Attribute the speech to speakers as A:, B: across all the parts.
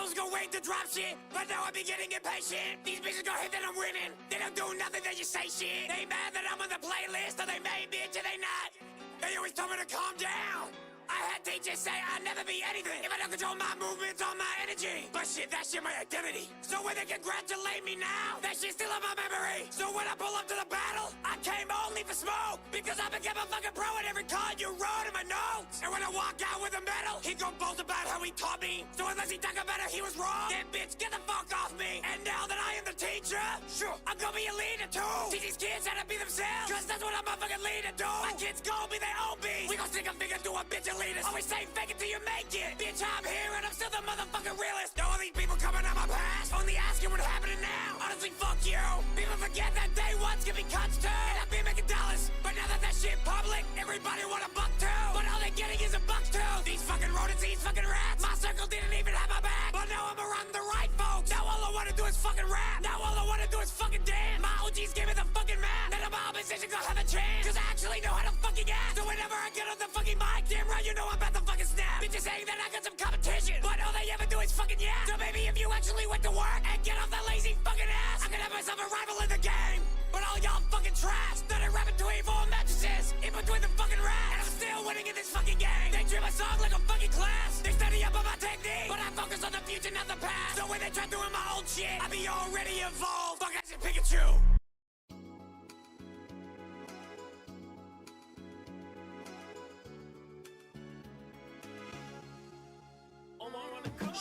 A: was gonna wait to drop shit, but now I be getting impatient. These bitches gon' hit that I'm winning. They don't do nothing, they just say shit. They mad that I'm on the playlist, or they made bitch, or they not. They always tell me to calm down. I had teachers say I'd never be anything if I don't control my movements or my energy. But shit, that shit my identity. So when they congratulate me now, that shit still in my memory. So when I pull up to the battle, I came only for smoke, because I became a fucking pro at every card you wrote in my notes. And when I walk out with a medal, he gon' boast about how he taught me. So unless he talk about it, he was wrong. Then bitch, get the fuck off me. And now that I am the teacher, sure, I'm gonna be a leader too. Teach these kids how to be themselves, cause that's what I'm a fucking leader do. My kids gon' be their own beast. We gon' stick a finger to a bitch and lead us. Always say fake it till you make it. Bitch, I'm here and I'm still the motherfucking realest. Know all these people coming out my past, only asking what's happening now. Honestly, fuck you. People forget that day once can be cuts too. And I've been making dollars, but now that shit public, everybody want a buck too. But all they getting is a buck too. These fucking rodents, these fucking rats. My circle didn't even have my back, but now I'm around the right folks. Now all I wanna do is fucking rap. Now all I wanna do is fucking dance. My OGs gave me the fucking map. Then my opposition gonna have a chance, cause I actually know how to fucking act. So whenever I get on the fucking mic, damn right you know I'm about to fucking snap. Bitches saying that I got some competition, but all they ever do is fucking yap. So maybe if you actually went to work and get off that lazy fucking ass, I could have myself a rival in the game. But all y'all fucking trash, started rapping 24 mattresses in between the fucking racks, and I'm still winning in this fucking game. They treat my song like a fucking class. They study up on my technique, but I focus on the future, not the past. So when they try doing my old shit, I be already involved. Fuck, I should Pikachu.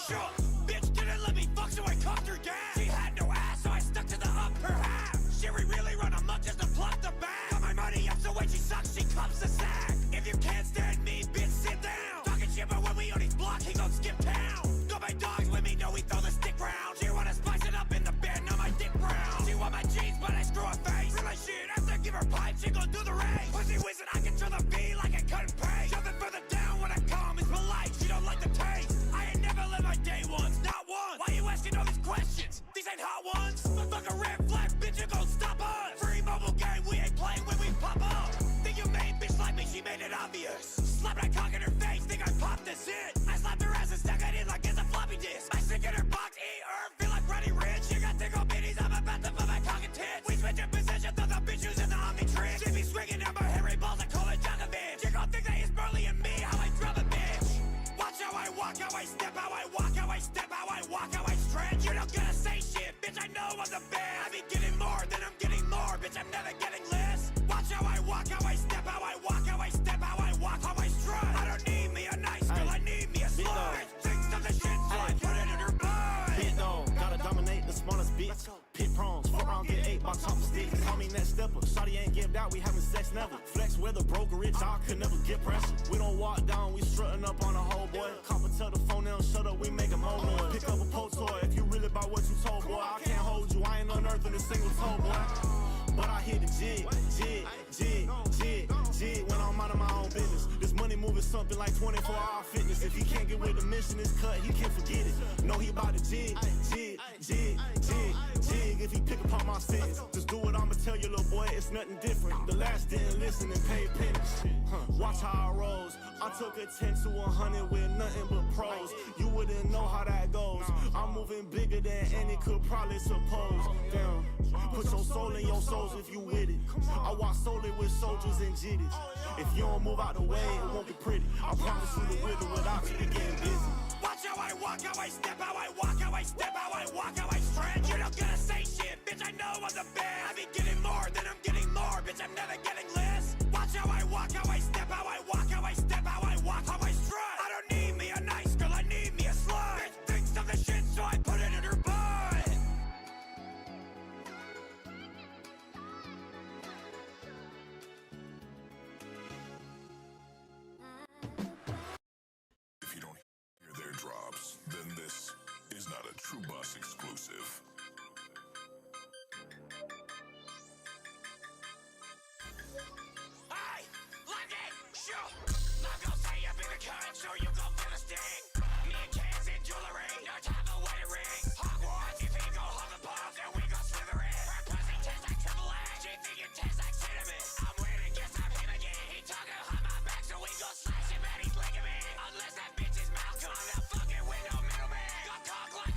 A: Sure, bitch didn't let me fuck, so I cocked her down. She had no ass, so I stuck to the upper half. She really run amok just to pluck the bag. Got my money up, so when she sucks, she cups the sack. If you can't stand me, bitch, sit down. Talking shit, but when we on his block, he gon' skip town. Got my dogs with me, know we throw the stick round. She wanna spice it up in the bed, now my dick brown. She want my jeans, but I screw her face. Real like shit, after I give her pipe, she gon' do the race. Pussy whizzing, I control the beat like I couldn't pay. Shoving further down when I come, it's polite. She don't like the taste. I ain't never lived my day once, not once. Why you asking all these questions? These ain't hot ones. Fuck a red flag, bitch, you gon' stop us. Free mobile game, we ain't playing when we pop up. Think you made bitch like me, she made it obvious. Slap that cock in her face, think I popped this shit. I slapped her ass and stuck it in like it's a floppy disk. I stick in her box, eat her, feel like Roddy Rich. She got tickle bitties, I'm about to put my cock and tits. We switch in position, throw the bitch using the Omni trick. She be swinging at my hairy balls and call it Djokovic. You gon' think that it's Burley and me, how I drop a bitch. Watch how I walk, how I step, how I walk, how I step, how I walk, how I stretch. You don't gotta say shit, bitch, I know I'm the best. I be getting more than I'm getting more, bitch, I'm never getting less. Watch how I walk, how I step, how I walk, how I step, how I walk, how I strut. I don't need me a nice girl, I need me a slut. Bitch thinks of the shit, so I put it in her butt.
B: Pit dog, gotta dominate the smallest bitch. Pit prongs, 4 round, get 8 by chopsticks. Call me next stepper, shawty ain't gived out, we having sex never. Flex with a brokerage, I could never get pressure. We don't walk down, we strutting up on a whole boy. Copper tell the phone, they don't shut up, we make a more noise. Pick up a pole toy if you really about what you told, boy. I can't hold you, I ain't unearthing a single toe, boy. But I hit the jig when I'm out of my own business. This money moving something like 24-hour fitness. If he can't get with the mission, it's cut, he can't forget it. Know he about to jig. If he pick apart my sentence, just do what I'ma tell you, little boy, it's nothing different. The last didn't listen and paid pennies. Watch how I rose. I took a 10 to 100 with nothing but pros. You wouldn't know how that goes. I'm moving bigger than any could probably suppose. Damn, put your soul in your souls if you with it. I walk solely with soldiers and jitties. If you don't move out the way, it won't be pretty. I promise you the wither without you to get busy.
A: Watch how I walk, how I step, how I walk, how I step, how I walk, how I stretch. You don't gotta say shit, bitch, I know I'm the best. I be getting more than I'm getting more, bitch, I'm never getting less. Watch how I walk, how I step, how I walk, how I step, how I walk, how I strut. I don't need me a nice girl, I need me a slut. Bitch thinks of the shit, so I put it in her butt.
C: If you don't hear their drops, then this is not a True Bus exclusive.
A: Hey, like it, sure. Not gonna say you be the kind, so you gon' feel a sting. Me and cans and jewelry, no time for wedding ring. Hogwarts, if he go Hufflepuff, then we gon' Slytherin. Her pussy tastes like Triple H, she think it tastes like cinnamon. I'm winning, guess I'm him again. He talking behind my back, so we gon' slash him and he's licking me. Unless that bitch is Malcolm, I'm fucking with no middleman. Got cock like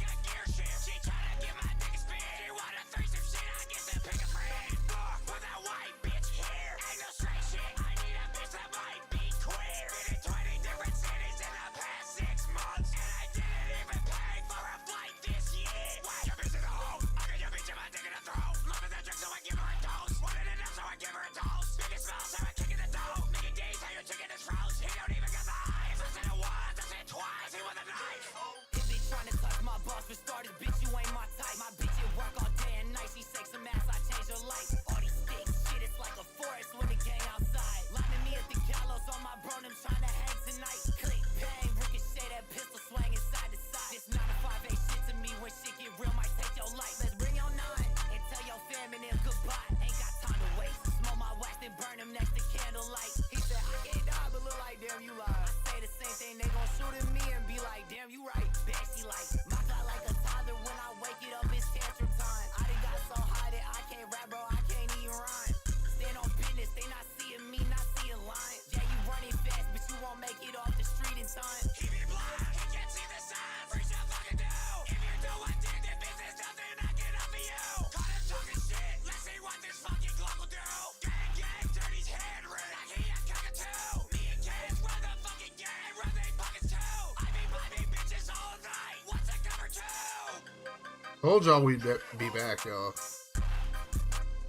A: fuck will do. Gang, gang, turn his head red like he has cockatoo. Me and kids run the fucking game, run they pockets too. I be bitches all night. What's a cover two?
D: Told y'all we'd be back, y'all.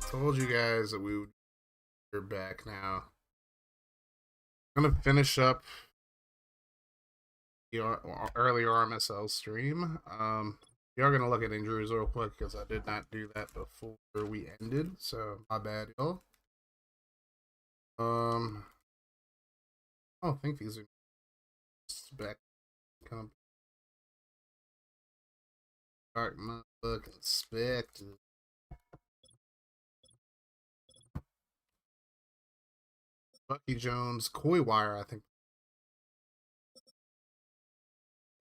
D: Told you guys that we would be back now. I'm gonna finish up the earlier RMSL stream. We are gonna look at injuries real quick because I did not do that before we ended, so my bad, y'all. I don't think these are back. Kind of dark motherfucking inspected. Bucky Jones, Coy Wire, I think.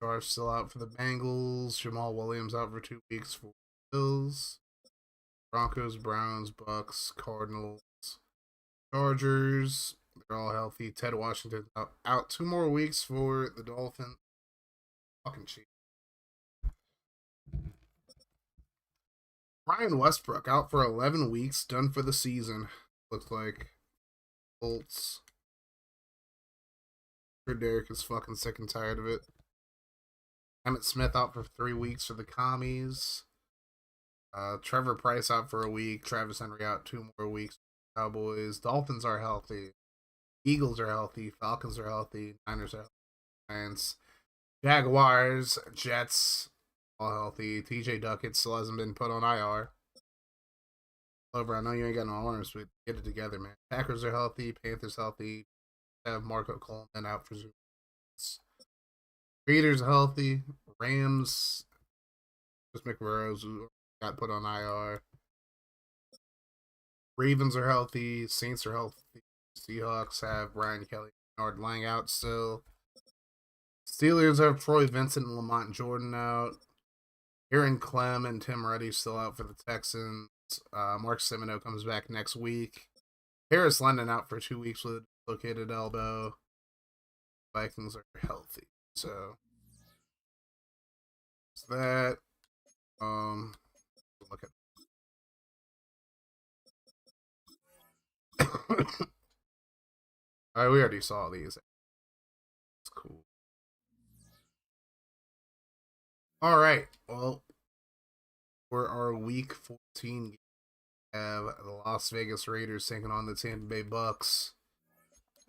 D: Jar's still out for the Bengals. Jamal Williams out for 2 weeks for the Bills. Broncos, Browns, Bucks, Cardinals, Chargers. They're all healthy. Ted Washington out 2 more weeks for the Dolphins. Fucking cheap. Ryan Westbrook out for 11 weeks, done for the season. Looks like Colts. Derek is fucking sick and tired of it. Emmett Smith out for 3 weeks for the Commies. Trevor Price out for a week. Travis Henry out 2 more weeks for the Cowboys. Dolphins are healthy. Eagles are healthy. Falcons are healthy. Niners are healthy. Lions. Jaguars. Jets all healthy. TJ Duckett still hasn't been put on IR. Over, I know you ain't got no honors, but get it together, man. Packers are healthy. Panthers healthy. Have Marco Coleman out for 2 weeks. Raiders healthy. Rams, just McMurrows, who got put on IR. Ravens are healthy. Saints are healthy. Seahawks have Brian Kelly, Bernard Lang out still. Steelers have Troy Vincent and Lamont Jordan out. Aaron Clem and Tim Reddy still out for the Texans. Mark Semino comes back next week. Harris London out for 2 weeks with a dislocated elbow. Vikings are healthy. So that look at all right, we already saw these. It's cool. All right, well, for our week 14 game, we have the Las Vegas Raiders taking on the Tampa Bay Bucks.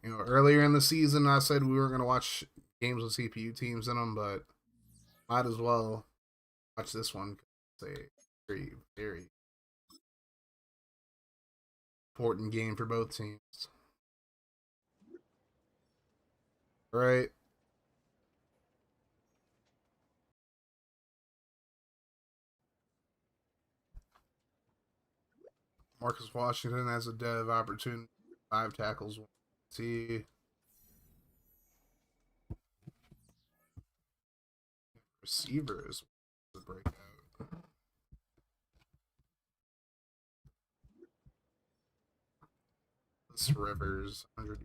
D: You know, earlier in the season, I said we were going to watch games with CPU teams in them, but might as well watch this one. It's a very, very important game for both teams. All right. Marcus Washington has a dev opportunity. 5 tackles. See. Receivers the breakout. This Rivers 100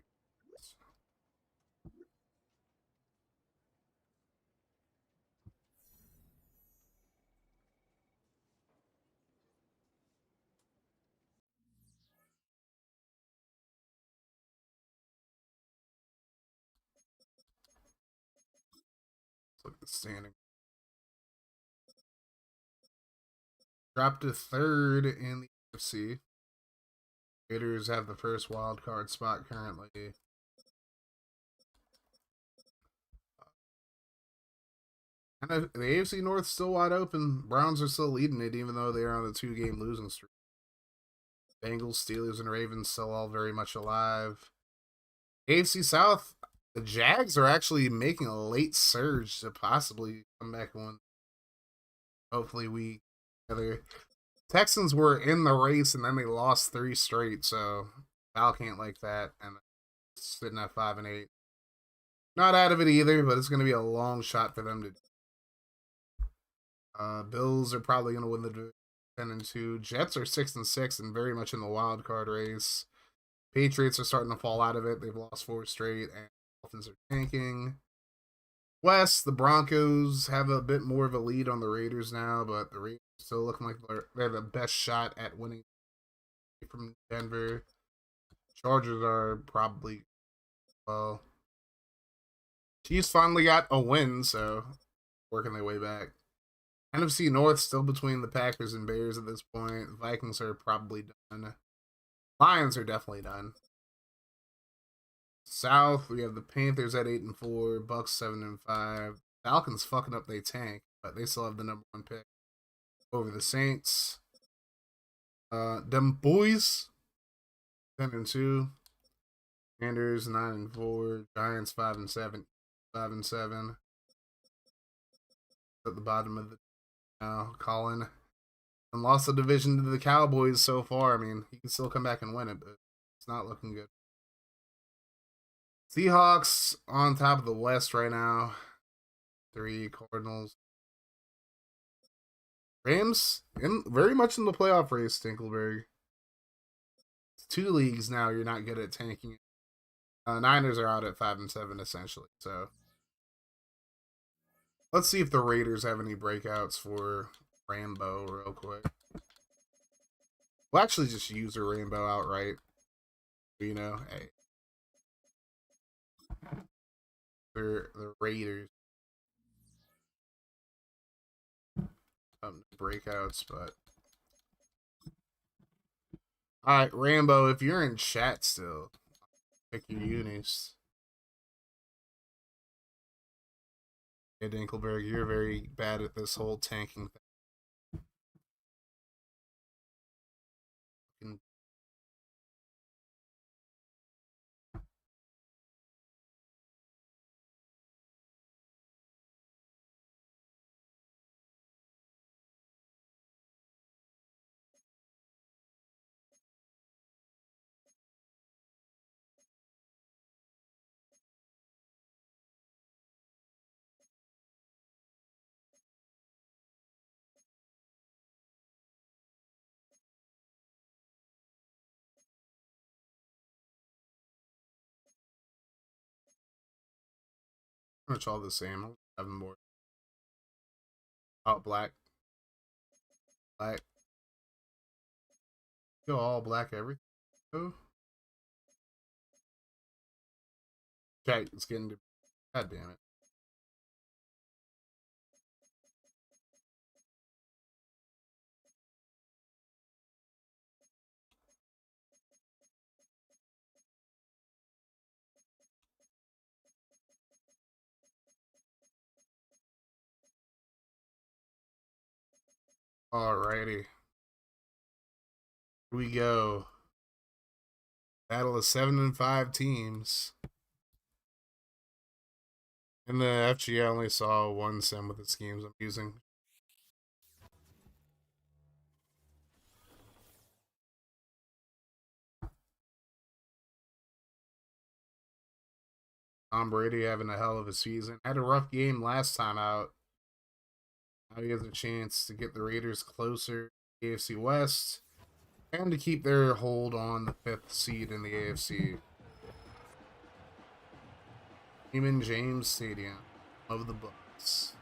D: yards. Let's look at the standing. Dropped to 3rd in the UFC. Raiders have the first wild card spot currently. And the AFC North's still wide open. Browns are still leading it, even though they are on a 2-game losing streak. Bengals, Steelers, and Ravens still all very much alive. AFC South, the Jags are actually making a late surge to possibly come back and win. Hopefully we together. Texans were in the race and then they lost 3 straight, so Val can't like that, and sitting at 5-8. Not out of it either, but it's going to be a long shot for them to. Bills are probably going to win the 10-2. Jets are 6-6 and very much in the wild card race. Patriots are starting to fall out of it. They've lost 4 straight, and Dolphins are tanking. West, the Broncos have a bit more of a lead on the Raiders now, but the Raiders still looking like they're the best shot at winning from Denver. Chargers are probably, well, Chiefs finally got a win, so working their way back. NFC North still between the Packers and Bears at this point. The Vikings are probably done. Lions are definitely done. South, we have the Panthers at 8-4, Bucks 7-5. Falcons fucking up their tank, but they still have the #1 pick over the Saints. Them boys 10-2. Commanders 9-4. Giants 5-7. 5-7. At the bottom of the now, Colin. And lost the division to the Cowboys so far. I mean, he can still come back and win it, but it's not looking good. Seahawks on top of the West right now. 3 Cardinals. Rams very much in the playoff race, Stinkleberg. It's 2 leagues now you're not good at tanking. Niners are out at 5-7 essentially. So let's see if the Raiders have any breakouts for Rambo real quick. We'll actually just use a Rainbow outright. You know, hey. They're the Raiders. Breakouts, but alright, Rambo, if you're in chat still, pick your unis. Yeah, Dinkelberg, you're very bad at this whole tanking thing. Pretty much all the same. I'll have more. Oh, black. Black. Go all black everything. Oh. Chat, it's getting to. God damn it. Alrighty. Here we go. Battle of 7-5 teams. In the FG, I only saw 1 sim with the schemes I'm using. Tom Brady having a hell of a season. Had a rough game last time out. Now he has a chance to get the Raiders closer to the AFC West and to keep their hold on the 5th seed in the AFC. Raymond James Stadium of the Bucks.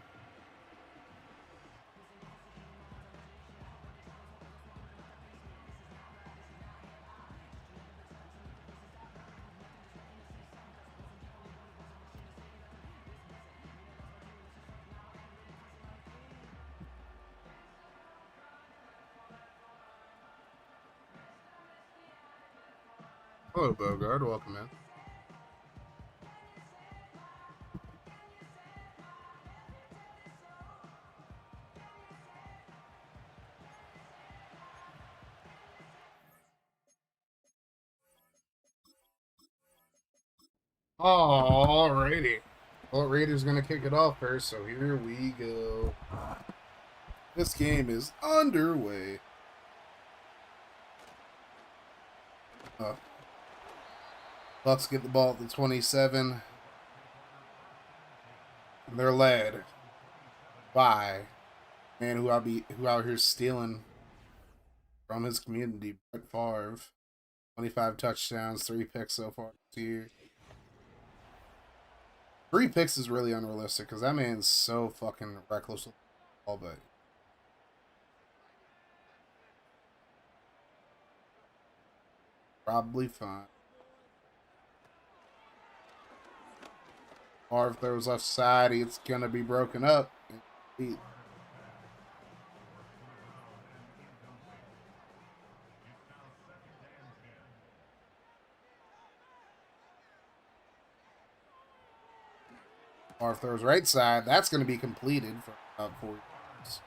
D: Hello, Bogard. Welcome in. Alrighty. Well, Raiders gonna kick it off first, so here we go. This game is underway. Bucks get the ball at the 27. And they're led by man who out here stealing from his community, Brett Favre. 25 touchdowns, 3 picks so far this year. 3 picks is really unrealistic because that man's so fucking reckless with the ball, but probably fine. Or if there was left side, it's gonna be broken up. Or if there was right side, that's gonna be completed for about 4 yards.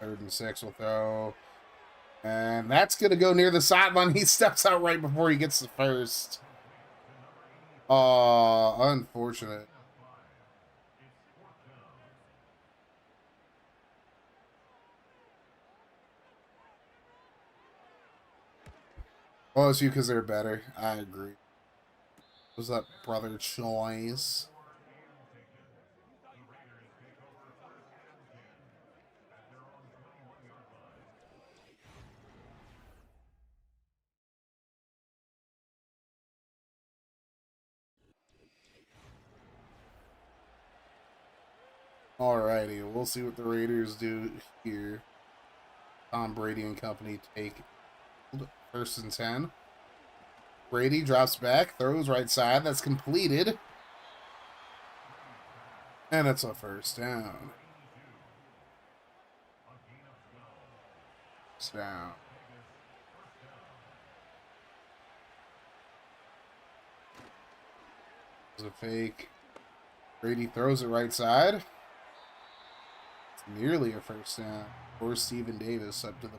D: Third and 6 will throw. And that's going to go near the sideline. He steps out right before he gets the first. Unfortunate. Well, it's you because they're better. I agree. What's up, brother choice? Alrighty, we'll see what the Raiders do here. Tom Brady and company take first and 10. Brady drops back, throws right side. That's completed. And it's a first down. First down. It's a fake. Brady throws it right side. It's nearly a first down. Or Stephen Davis up to the...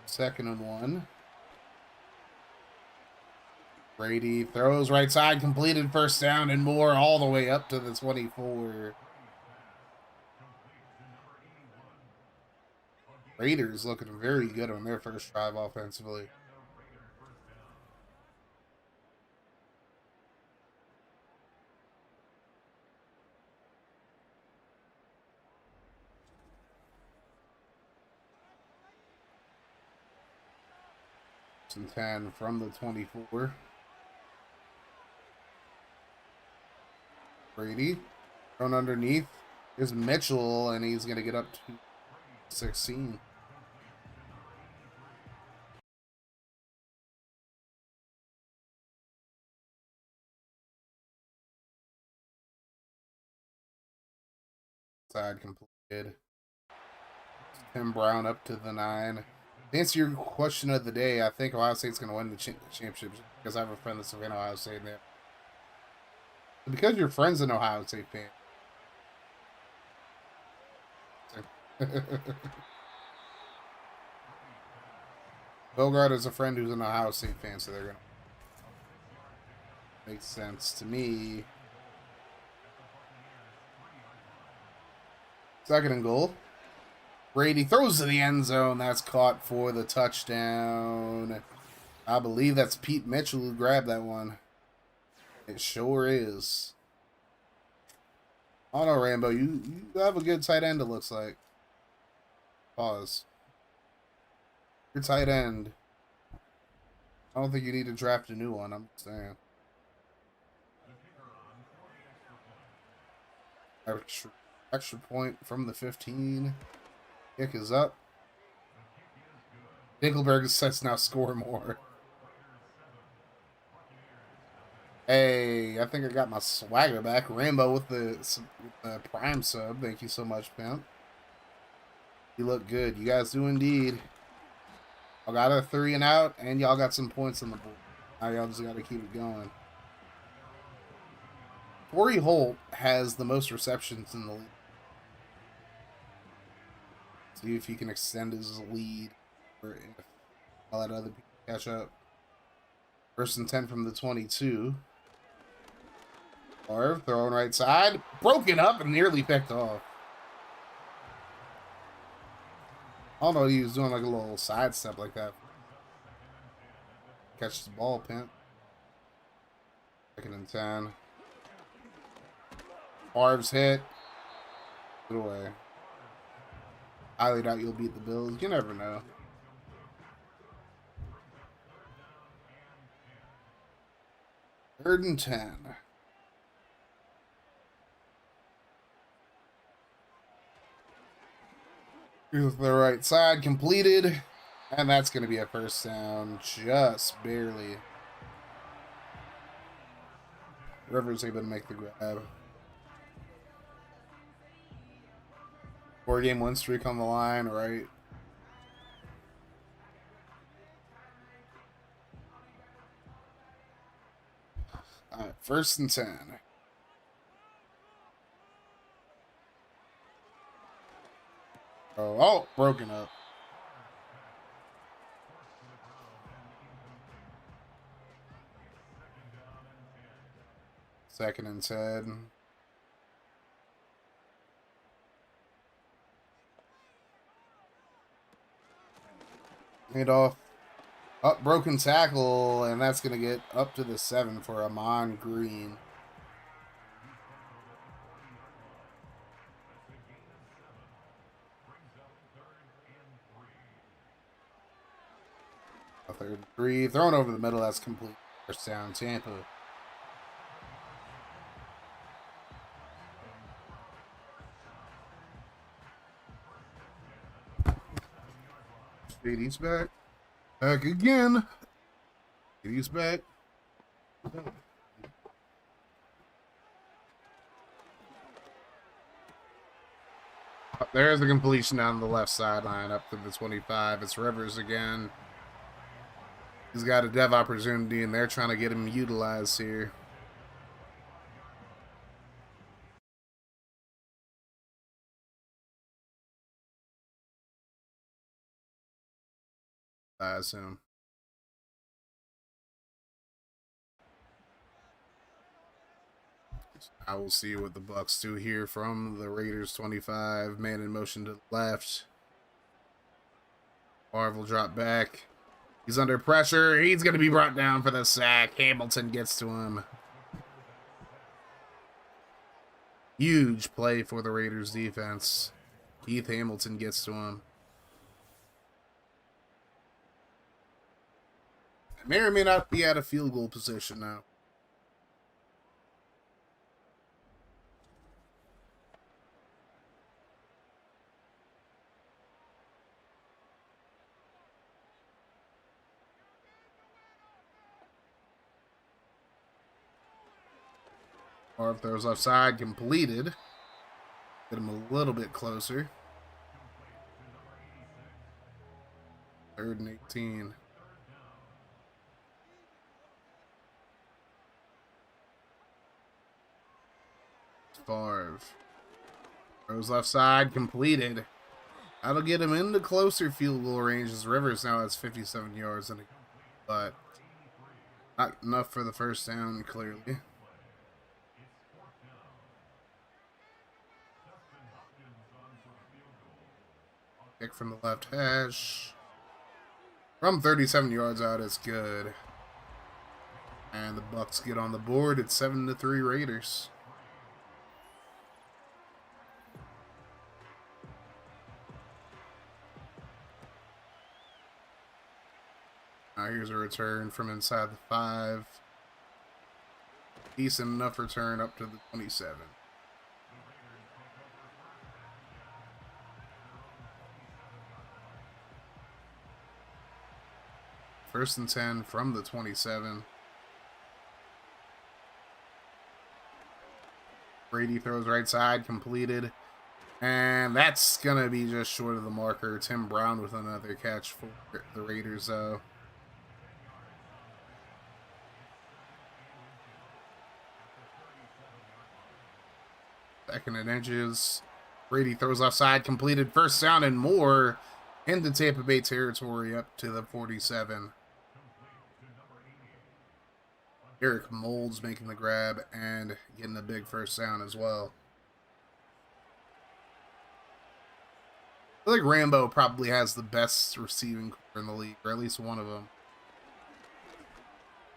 D: Second and 1. Brady throws right side, completed first down and more, all the way up to the 24. Raiders looking very good on their first drive offensively. And 10 from the 24. Brady thrown underneath. Here's Mitchell, and he's going to get up to 16. Side completed. Tim Brown up to the 9. To answer your question of the day, I think Ohio State's going to win the championship because I have a friend that's a fan of Ohio State there. Because your friend's an Ohio State fan. Bogart is a friend who's an Ohio State fan, so they're going to make sense to me. Second and goal. Brady throws to the end zone. That's caught for the touchdown. I believe that's Pete Mitchell who grabbed that one. It sure is. Oh no, Rambo, you have a good tight end, it looks like. Pause. Your tight end. I don't think you need to draft a new one, I'm just saying. Extra point from the 15. Kick is up. Nickelberg says now score more. Hey, I think I got my swagger back. Rambo with the prime sub. Thank you so much, pimp. You look good. You guys do indeed. I got a 3 and out, and y'all got some points on the board. Now y'all just got to keep it going. Torrey Holt has the most receptions in the league. See if he can extend his lead, or if I'll let other people catch up. First and 10 from the 22. Favre throwing right side, broken up and nearly picked off. I don't know, he was doing like a little sidestep like that. Catches the ball, pimp. Second and 10. Favre's hit. Put away. Highly doubt you'll beat the Bills. You never know. Third and 10. Here's the right side completed. And that's going to be a first down. Just barely. Rivers able to make the grab. 4-game win streak on the line, right? Alright, first and 10. Oh, broken up. Second and 10. Handoff. Up, broken tackle, and that's going to get up to the 7 for Amon Green. A 3rd and 3. Thrown over the middle, that's complete. First down, Tampa. He's back. Back again. He's back. There's the completion down the left sideline up to the 25. It's Rivers again. He's got a dev opportunity, and they're trying to get him utilized here. I assume. I will see what the Bucks do here from the Raiders 25. Man in motion to the left. Favre will drop back. He's under pressure. He's going to be brought down for the sack. Hamilton gets to him. Huge play for the Raiders defense. Keith Hamilton gets to him. May or may not be at a field goal position now. Or if throws offside, completed. Get him a little bit closer. 3rd and 18. Favre. Throws left side, completed. That'll get him into closer field goal range as Rivers now has 57 yards, but not enough for the first down, clearly. Kick from the left hash. From 37 yards out, it's good. And the Bucks get on the board. It's 7-3 Raiders. Now here's a return from inside the 5. Decent enough return up to the 27. First and 10 from the 27. Brady throws right side, completed. And that's going to be just short of the marker. Tim Brown with another catch for the Raiders, though. Second and inches. Brady throws offside, completed. First down and more into Tampa Bay territory up to the 47. Eric Moulds making the grab and getting a big first down as well. I feel like Rambo probably has the best receiving core in the league, or at least one of them.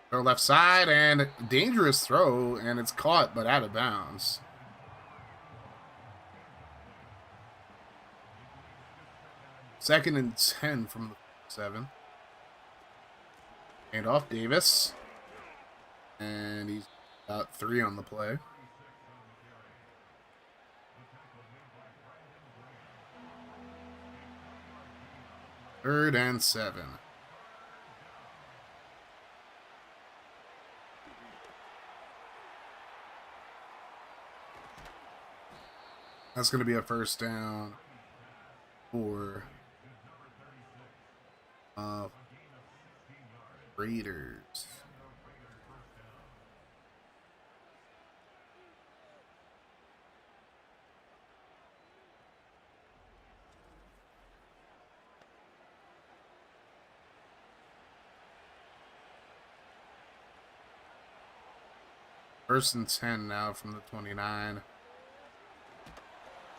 D: Throw left side, and dangerous throw, and it's caught, but out of bounds. 2nd and 10 from the 7. Hand off Davis. And he's got 3 on the play. Third and 7. That's going to be a first down for Raiders. First and 10 now from the 29.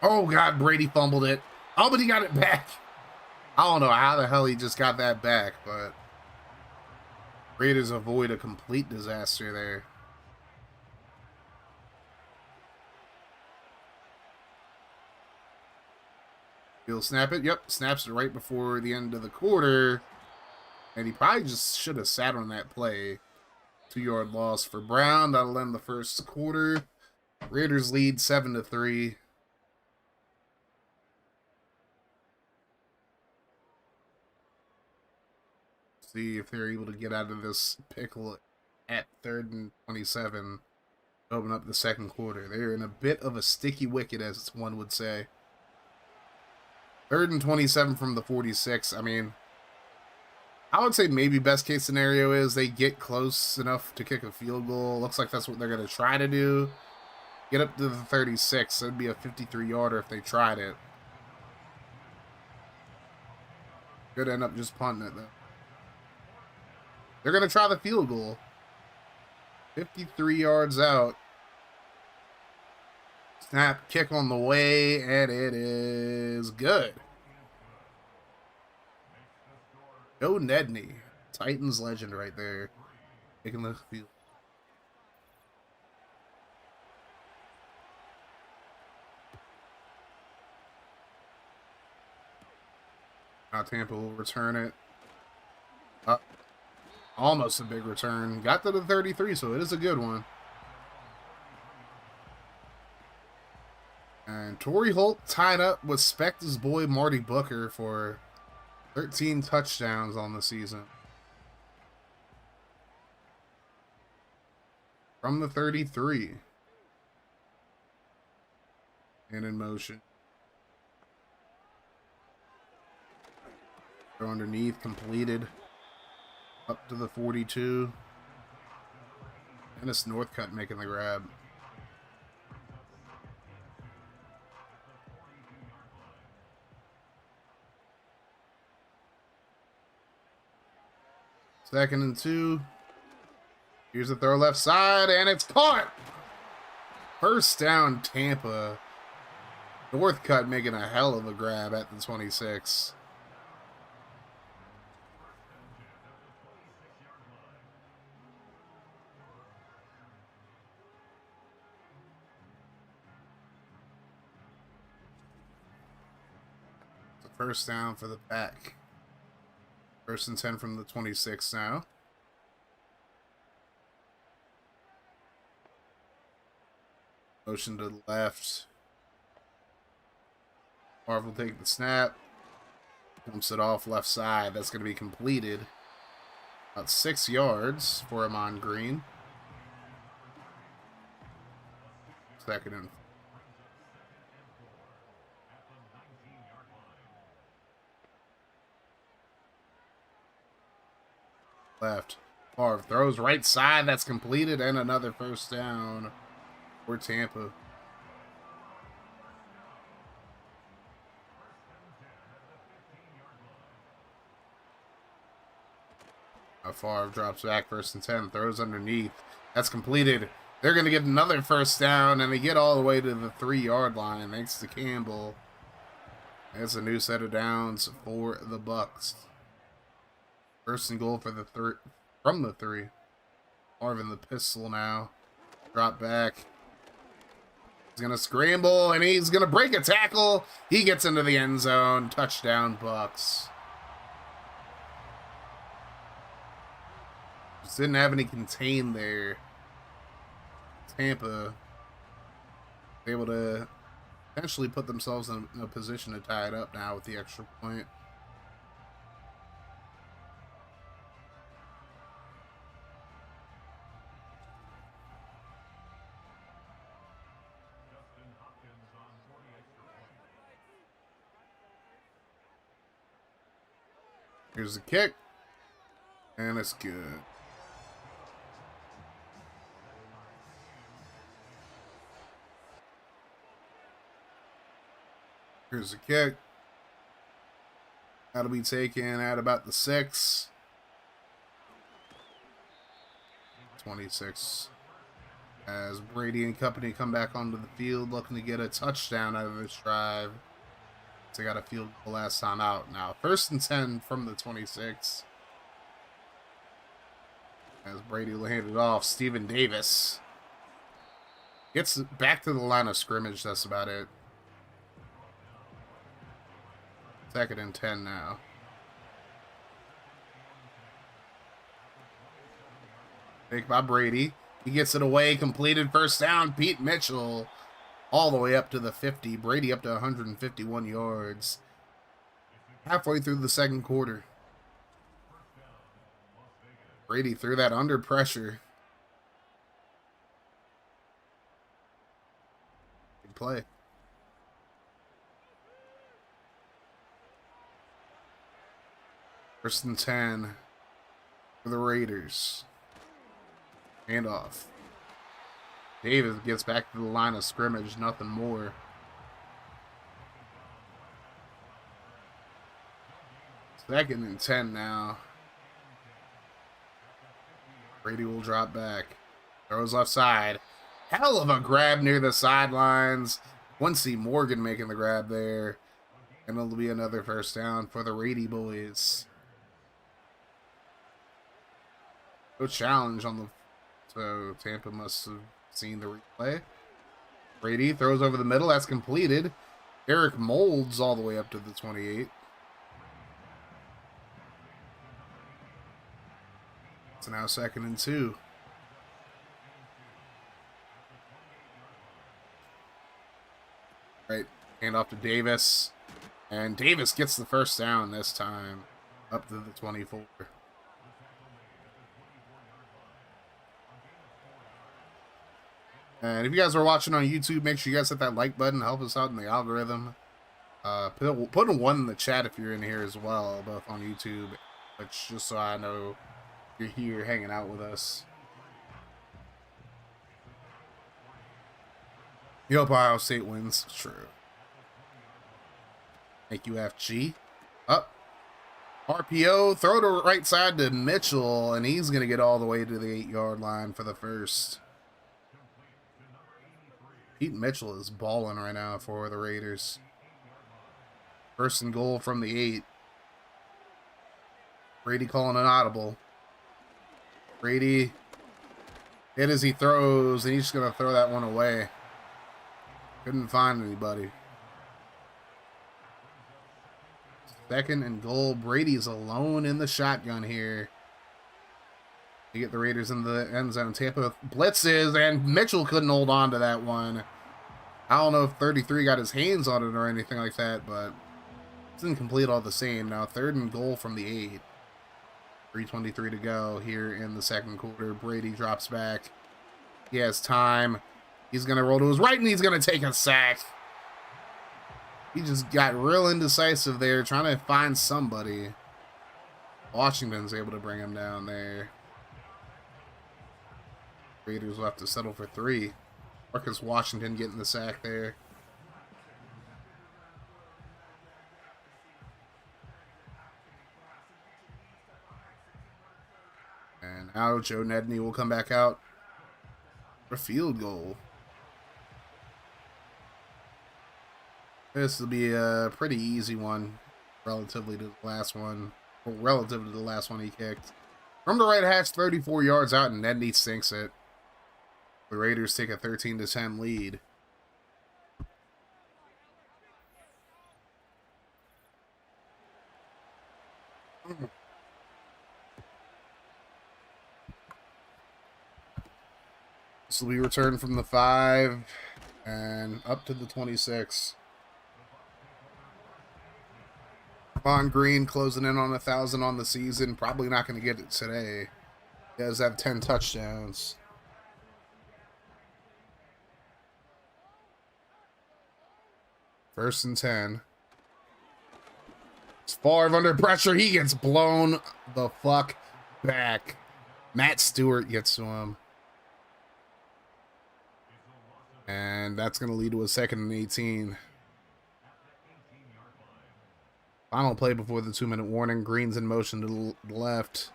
D: Oh, God, Brady fumbled it. Oh, but he got it back. I don't know how the hell he just got that back, but Raiders avoid a complete disaster there. He'll snap it. Yep, snaps it right before the end of the quarter. And he probably just should have sat on that play. 2-yard loss for Brown. That'll end the first quarter. Raiders lead 7-3. See if they're able to get out of this pickle at 3rd and 27. Open up the second quarter. They're in a bit of a sticky wicket, as one would say. 3rd and 27 from the 46. I mean, I would say maybe best case scenario is they get close enough to kick a field goal. Looks like that's what they're going to try to do. Get up to the 36. That'd be a 53-yarder if they tried it. Could end up just punting it, though. They're going to try the field goal. 53 yards out. Snap, kick on the way, and it is good. Joe Nedney, Titans legend right there. Kicking the field. Now Tampa will return it. Almost a big return. Got to the 33, so it is a good one. And Torrey Holt tied up with Spec's boy Marty Booker for 13 touchdowns on the season. From the 33. And in motion. Go underneath, completed. Up to the 42. Dennis Northcutt making the grab. Second and 2. Here's the throw left side, and it's caught. First down, Tampa. Northcutt making a hell of a grab at the 26. First down for the back. First and 10 from the 26 now. Motion to the left. Marv will take the snap. Dumps it off left side. That's going to be completed. About 6 yards for Amon Green. Second and left. Favre throws right side. That's completed. And another first down for Tampa. Favre drops back. First and 10. Throws underneath. That's completed. They're going to get another first down. And they get all the way to the 3-yard line. Thanks to Campbell. That's a new set of downs for the Bucks. First and goal for the from the 3. Marvin the pistol now. Drop back. He's going to scramble, and he's going to break a tackle. He gets into the end zone. Touchdown, Bucks. Just didn't have any contain there. Tampa able to potentially put themselves in a position to tie it up now with the extra point. Here's the kick, and it's good. Here's the kick. That'll be taken at about the 6. 26. As Brady and company come back onto the field looking to get a touchdown out of this drive. They got a field goal last time out. Now, 1st and 10 from the 26. As Brady will hand it off, Steven Davis gets back to the line of scrimmage. That's about it. 2nd and 10 now. Take by Brady. He gets it away. Completed 1st down. Pete Mitchell all the way up to the 50. Brady up to 151 yards. Halfway through the 2nd quarter. Brady threw that under pressure. Good play. First and 10 for the Raiders. Hand off. Davis gets back to the line of scrimmage, nothing more. Second and 10 now. Brady will drop back. Throws left side. Hell of a grab near the sidelines. Quincy Morgan making the grab there. And it'll be another 1st down for the Rady boys. No challenge on the... So Tampa must have seen the replay. Brady throws over the middle. That's completed. Eric Molds all the way up to the 28. So now 2nd and 2. Right. Hand off to Davis. And Davis gets the 1st down this time. Up to the 24. And if you guys are watching on YouTube, make sure you guys hit that like button. Help us out in the algorithm. Put a 1 in the chat if you're in here as well, both on YouTube, which just so I know you're here hanging out with us. You hope Ohio State wins. It's true. Thank you, FG. Up. RPO. Throw to right side to Mitchell, and he's going to get all the way to the 8-yard line for the 1st. Pete Mitchell is balling right now for the Raiders. 1st and goal from the 8. Brady calling an audible. Brady hit as he throws, and he's just going to throw that one away. Couldn't find anybody. 2nd and goal. Brady's alone in the shotgun here. To get the Raiders in the end zone. Tampa blitzes, and Mitchell couldn't hold on to that one. I don't know if 33 got his hands on it or anything like that, but it's incomplete all the same. Now 3rd and goal from the 8. 3:23 to go here in the 2nd quarter. Brady drops back. He has time. He's going to roll to his right, and he's going to take a sack. He just got real indecisive there, trying to find somebody. Washington's able to bring him down there. Raiders will have to settle for 3. Marcus Washington getting the sack there. And now Joe Nedney will come back out for a field goal. This will be a pretty easy one, relatively to the last one. Well, relative to the last one he kicked. From the right hash, 34 yards out, and Nedney sinks it. The Raiders take a 13-10 lead. This will be returned from the 5 and up to the 26. Von Green closing in on 1,000 on the season. Probably not going to get it today. He does have 10 touchdowns. First and 10. It's Favre under pressure. He gets blown the fuck back. Matt Stewart gets to him. And that's going to lead to a 2nd and 18. Final play before the 2-minute warning. Green's in motion to the left.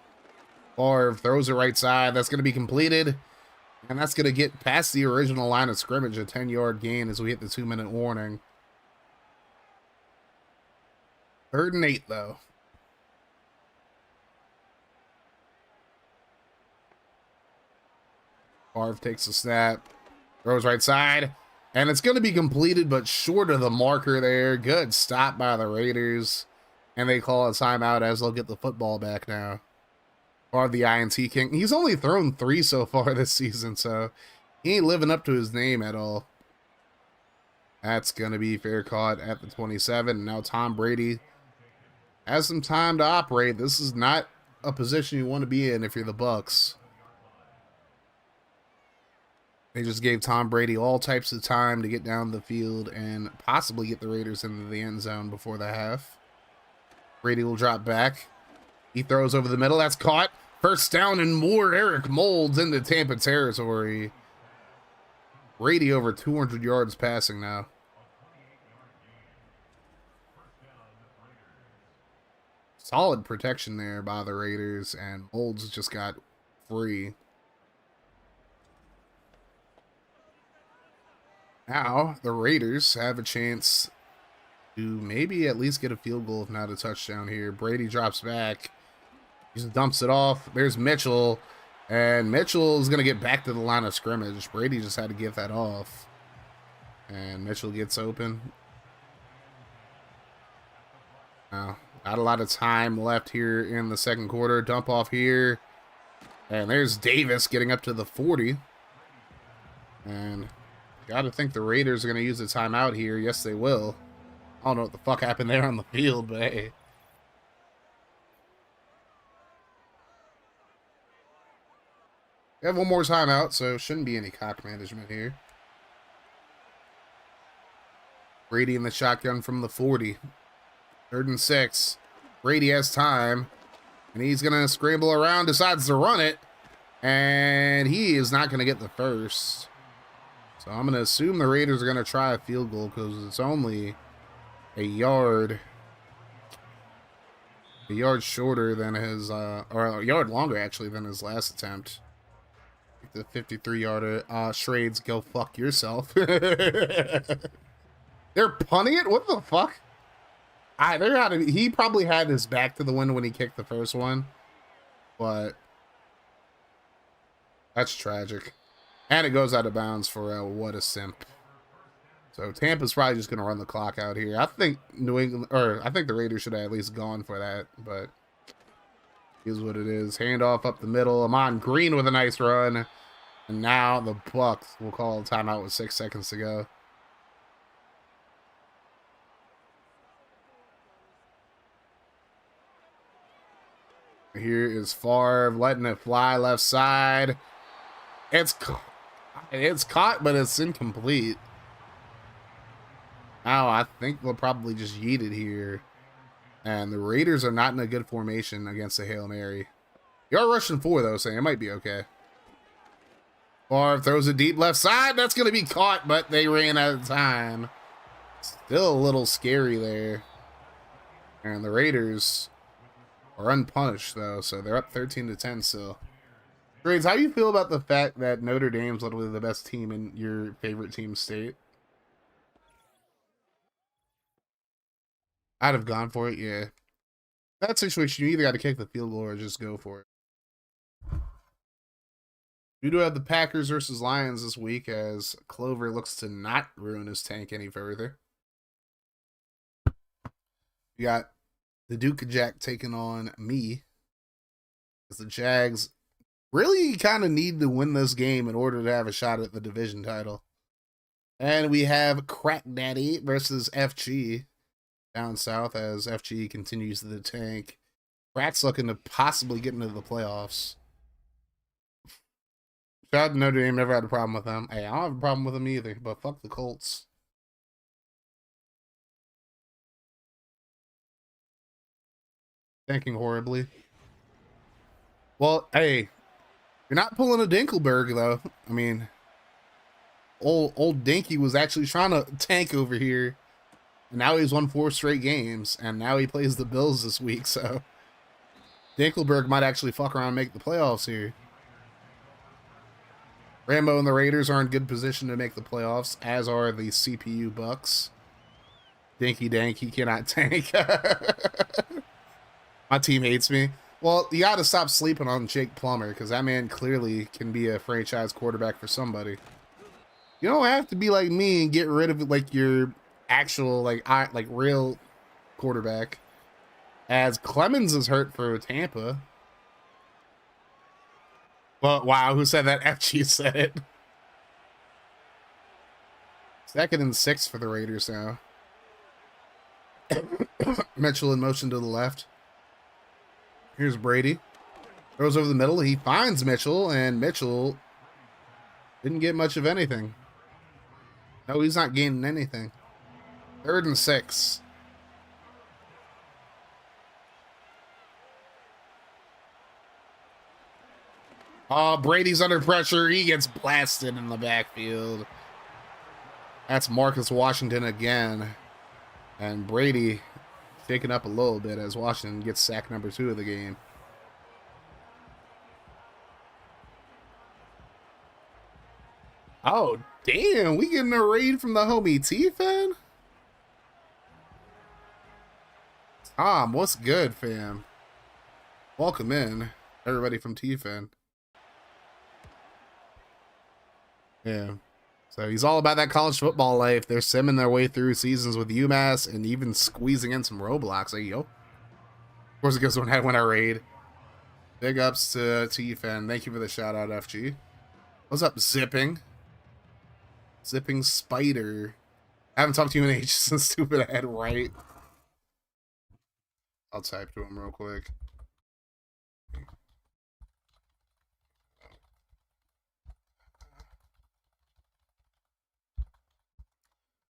D: Favre throws it right side. That's going to be completed. And that's going to get past the original line of scrimmage. A 10-yard gain as we hit the 2-minute warning. 3rd and 8, though. Favre takes a snap. Throws right side. And it's going to be completed, but short of the marker there. Good stop by the Raiders. And they call a timeout as they'll get the football back now. Or the INT King. He's only thrown 3 so far this season, so he ain't living up to his name at all. That's going to be fair caught at the 27. Now Tom Brady has some time to operate. This is not a position you want to be in if you're the Bucs. They just gave Tom Brady all types of time to get down the field and possibly get the Raiders into the end zone before the half. Brady will drop back. He throws over the middle. That's caught. First down and more. Eric Moulds into Tampa territory. Brady over 200 yards passing now. Solid protection there by the Raiders, and Moulds just got free. Now, the Raiders have a chance to maybe at least get a field goal, if not a touchdown here. Brady drops back. He just dumps it off. There's Mitchell. And Mitchell is going to get back to the line of scrimmage. Brady just had to get that off. And Mitchell gets open. Now, not a lot of time left here in the second quarter. Dump off here. And there's Davis getting up to the 40. And got to think the Raiders are going to use a timeout here. Yes, they will. I don't know what the fuck happened there on the field, but hey. We have one more timeout, so shouldn't be any clock management here. Brady in the shotgun from the 40. 3rd and 6. Brady has time. And he's going to scramble around, decides to run it. And he is not going to get the first. So I'm going to assume the Raiders are going to try a field goal because it's only a yard shorter than his, or a yard longer actually than his last attempt. The 53-yarder, Shrades, go fuck yourself. They're punting it? What the fuck? He probably had his back to the wind when he kicked the first one. But that's tragic. And it goes out of bounds for what a simp. So Tampa's probably just going to run the clock out here. I think I think the Raiders should have at least gone for that, but here's what it is. Handoff up the middle. Amon Green with a nice run. And now the Bucs will call a timeout with 6 seconds to go. Here is Favre letting it fly left side. It's caught, but it's incomplete. Now I think they'll probably just yeet it here. And the Raiders are not in a good formation against a Hail Mary. They are rushing 4, though, so it might be okay. Favre throws it deep left side. That's going to be caught, but they ran out of time. Still a little scary there. And the Raiders are unpunished, though, so they're up 13-10 still. Grades, how do you feel about the fact that Notre Dame's literally the best team in your favorite team state? I'd have gone for it, yeah. That situation, you either got to kick the field goal or just go for it. We do have the Packers versus Lions this week as Clover looks to not ruin his tank any further. We got the Duke Jack taking on me. Because the Jags really kind of need to win this game in order to have a shot at the division title. And we have Crack Daddy versus FG down south as FG continues the tank. Crack's looking to possibly get into the playoffs. Shout out to Notre Dame, never had a problem with them. Hey, I don't have a problem with them either, but fuck the Colts. Tanking horribly. Well, hey, you're not pulling a Dinkelberg, though. I mean, old Dinky was actually trying to tank over here. And now he's won 4 straight games, and now he plays the Bills this week, so Dinkelberg might actually fuck around and make the playoffs here. Rambo and the Raiders are in good position to make the playoffs, as are the CPU Bucks. Dinky Dank, he cannot tank. My team hates me. Well, you got to stop sleeping on Jake Plummer, because that man clearly can be a franchise quarterback for somebody. You don't have to be like me and get rid of like your actual like real quarterback. As Clemens is hurt for Tampa. Well, wow, who said that? FG said it. 2nd and 6 for the Raiders now. Mitchell in motion to the left. Here's Brady. Throws over the middle. He finds Mitchell, and Mitchell didn't get much of anything. No, he's not gaining anything. 3rd and 6. Oh, Brady's under pressure. He gets blasted in the backfield. That's Marcus Washington again. And Brady shaken up a little bit as Washington gets sack number 2 of the game. Oh, damn. We getting a raid from the homie T-Fan? Tom, what's good, fam? Welcome in, everybody from T-Fan. Yeah. So he's all about that college football life. They're simming their way through seasons with UMass and even squeezing in some Roblox. Like, yo. Of course it goes when I win a raid. Big ups to T-Fan. Thank you for the shout out, FG. What's up, Zipping? Zipping Spider. I haven't talked to you in ages since stupid head, right? I'll type to him real quick.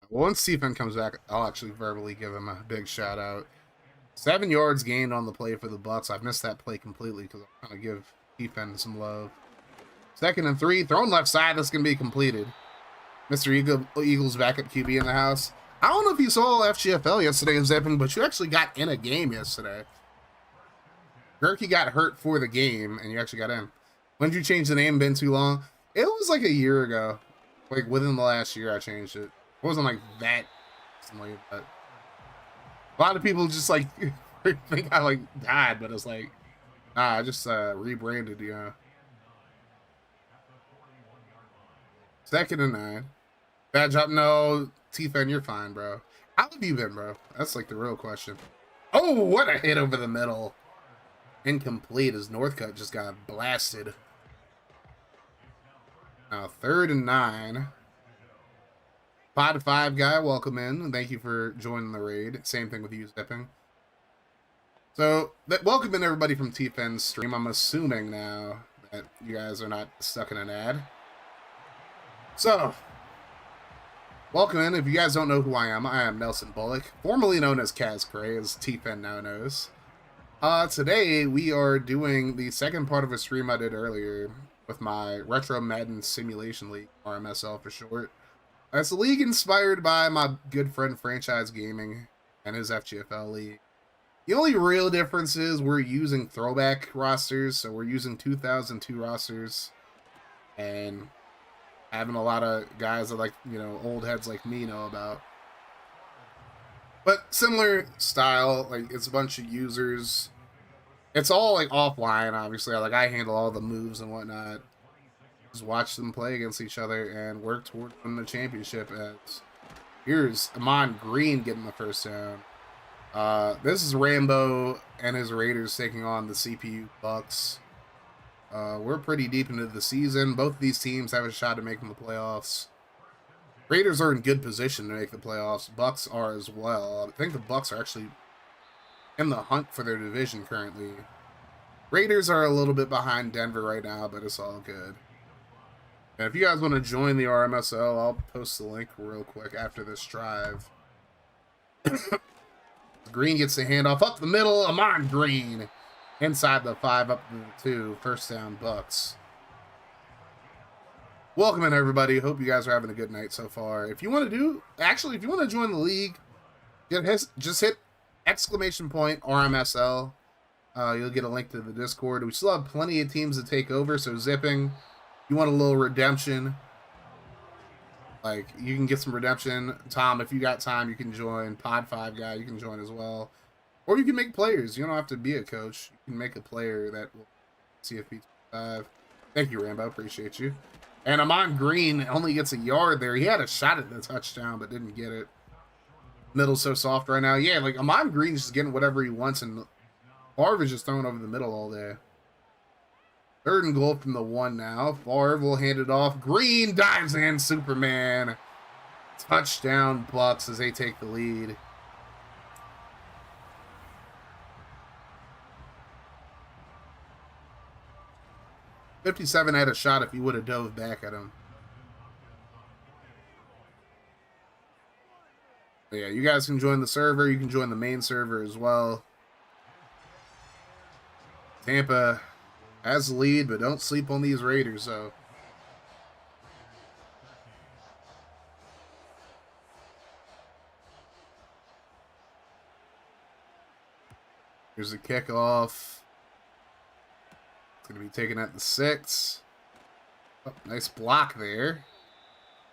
D: Once Stephen comes back, I'll actually verbally give him a big shout out. 7 yards gained on the play for the Bucks. I've missed that play completely because I'm trying to give Stephen some love. 2nd and 3, thrown left side. That's going to be completed. Mr. Eagles backup QB in the house. I don't know if you saw FGFL yesterday in Zipping, but you actually got in a game yesterday. Gerke got hurt for the game, and you actually got in. When did you change the name? Been too long? It was like a year ago. Like within the last year, I changed it. It wasn't like that recently, but a lot of people just like think I like died, but it's like, nah, I just rebranded, you know. 2nd and 9. Bad job. No, T-Fan, you're fine, bro. How have you been, bro? That's like the real question. Oh, what a hit over the middle. Incomplete as Northcutt just got blasted. Now 3rd and 9. 5-5 guy, welcome in. Thank you for joining the raid. Same thing with you, Zipping. So, welcome in everybody from T-Fan's stream. I'm assuming now that you guys are not stuck in an ad. So, welcome in. If you guys don't know who I am Nelson Bullock, formerly known as Kaz Cray, as T-Fan now knows. Today, we are doing the second part of a stream I did earlier with my Retro Madden Simulation League, RMSL for short. It's a league inspired by my good friend Franchise Gaming and his FGFL league. The only real difference is we're using throwback rosters, so we're using 2002 rosters and having a lot of guys that, like, you know, old heads like me know about. But similar style, like, it's a bunch of users. It's all, like, offline, obviously. Like, I handle all the moves and whatnot. Just watch them play against each other and work toward winning the championship. As here's Amon Green getting the first down. This is Rambo and his Raiders taking on the CPU Bucks. We're pretty deep into the season. Both of these teams have a shot at making the playoffs. Raiders are in good position to make the playoffs. Bucks are as well. I think the Bucks are actually in the hunt for their division currently. Raiders are a little bit behind Denver right now, but it's all good. And if you guys want to join the RMSL, I'll post the link real quick after this drive. Green gets the handoff up the middle. Amon Green inside the 5, up to the 2. First down, Bucks. Welcome in, everybody. Hope you guys are having a good night so far. If you want to join the league, just hit exclamation point RMSL. You'll get a link to the Discord. We still have plenty of teams to take over, so zipping. If you want a little redemption, like, you can get some redemption. Tom, if you got time, you can join. Pod 5 guy, you can join as well. Or you can make players. You don't have to be a coach. You can make a player that will CFP 5. Thank you, Rambo. Appreciate you. And Amon Green only gets a yard there. He had a shot at the touchdown, but didn't get it. Middle's so soft right now. Yeah, like, Amon Green's just getting whatever he wants, and Favre is just throwing over the middle all day. 3rd and goal from the 1 now. Favre will hand it off. Green dives in. Superman. Touchdown, Bucks, as they take the lead. $57 had a shot if he would have dove back at him. But yeah, you guys can join the server. You can join the main server as well. Tampa has the lead, but don't sleep on these Raiders, though. Here's the kickoff. It's going to be taken at the 6. Oh, nice block there.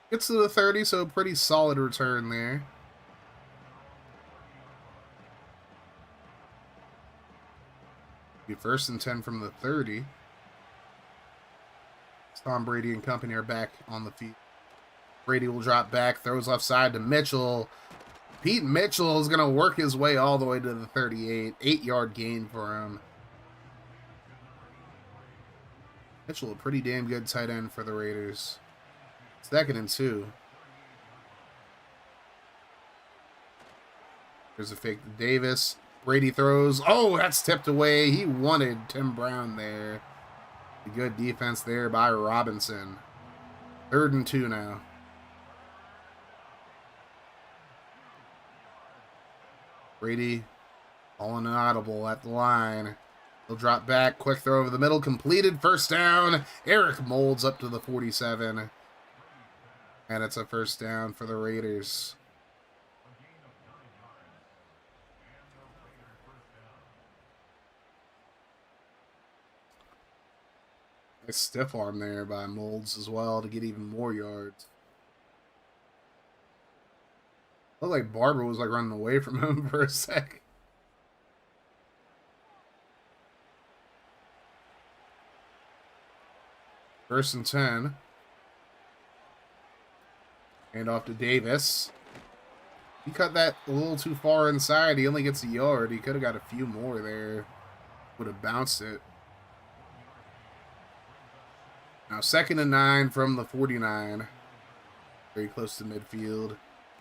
D: Gets to the 30, so pretty solid return there. Be 1st and 10 from the 30. Tom Brady and company are back on the field. Brady will drop back, throws left side to Mitchell. Pete Mitchell is going to work his way all the way to the 38. 8-yard gain for him. Mitchell, a pretty damn good tight end for the Raiders. 2nd and 2. There's a fake to Davis. Brady throws. Oh, that's tipped away. He wanted Tim Brown there. A good defense there by Robinson. 3rd and 2 now. Brady all inaudible at the line. He'll drop back. Quick throw over the middle. Completed. First down. Eric Moulds up to the 47. And it's a first down for the Raiders. Nice stiff arm there by Moulds as well to get even more yards. Looked like Barber was like running away from him for a sec. First and 10. Hand off to Davis. He cut that a little too far inside. He only gets a yard. He could have got a few more there. Would have bounced it. Now 2nd and 9 from the 49. Very close to midfield.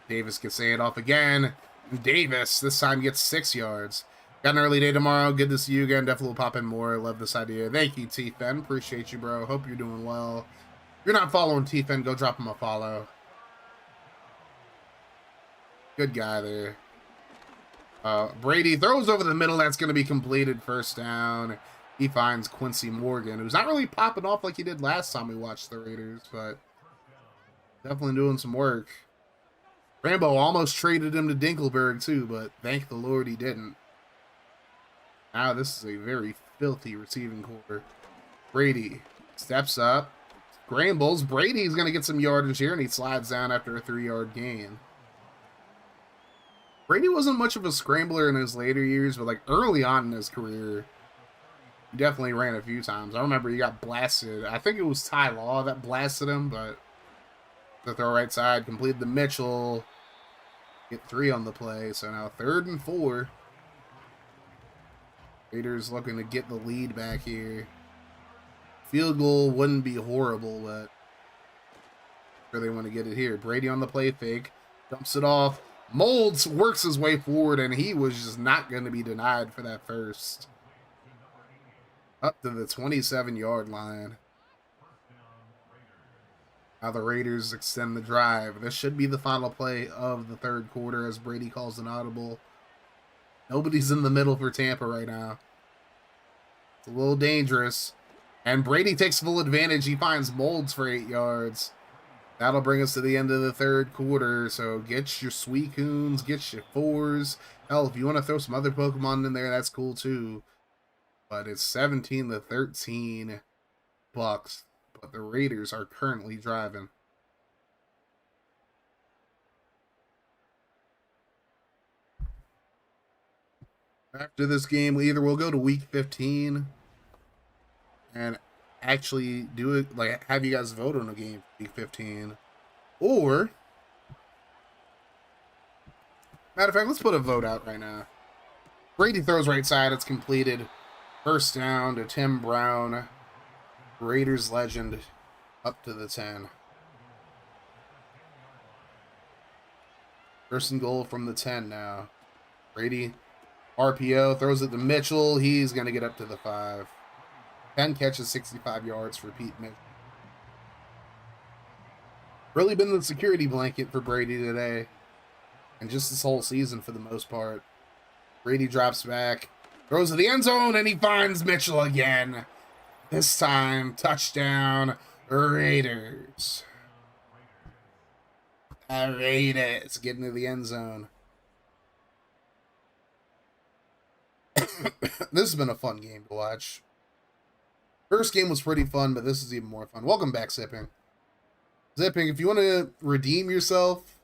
D: Davis gets hand off again. Davis this time gets 6 yards. Got an early day tomorrow. Good to see you again. Definitely will pop in more. Love this idea. Thank you, T-Fen. Appreciate you, bro. Hope you're doing well. If you're not following T-Fen, go drop him a follow. Good guy there. Brady throws over the middle. That's going to be completed. First down. He finds Quincy Morgan, who's not really popping off like he did last time we watched the Raiders, but definitely doing some work. Rambo almost traded him to Dinkelberg too, but thank the Lord he didn't. Now this is a very filthy receiving core. Brady steps up, scrambles. Brady's going to get some yardage here, and he slides down after a 3-yard gain. Brady wasn't much of a scrambler in his later years, but like early on in his career, he definitely ran a few times. I remember he got blasted. I think it was Ty Law that blasted him, but the throw right side completed to Mitchell. Get 3 on the play, so now 3rd and 4. Raiders looking to get the lead back here. Field goal wouldn't be horrible, but sure they want to get it here. Brady on the play fake. Dumps it off. Molds works his way forward, and he was just not going to be denied for that first. Up to the 27-yard line. Now the Raiders extend the drive. This should be the final play of the 3rd quarter as Brady calls an audible. Nobody's in the middle for Tampa right now. It's a little dangerous. And Brady takes full advantage. He finds Molds for 8 yards. That'll bring us to the end of the 3rd quarter. So get your Suicunes, get your 4s. Hell, if you want to throw some other Pokemon in there, that's cool too. But it's 17-13 Bucks. But the Raiders are currently driving. After this game, either we'll go to week 15 and actually do it, like have you guys vote on a game for week 15, or matter of fact, let's put a vote out right now. Brady throws right side, it's completed. First down to Tim Brown, Raiders legend, up to the 10. First and goal from the 10 now. Brady RPO, throws it to Mitchell. He's going to get up to the 5. 10 catches, 65 yards for Pete Mitchell. Really been the security blanket for Brady today. And just this whole season for the most part. Brady drops back, throws to the end zone, and he finds Mitchell again. This time, touchdown, Raiders. Raiders getting to the end zone. This has been a fun game to watch. First game was pretty fun, but this is even more fun. Welcome back, Zipping. Zipping, if you want to redeem yourself,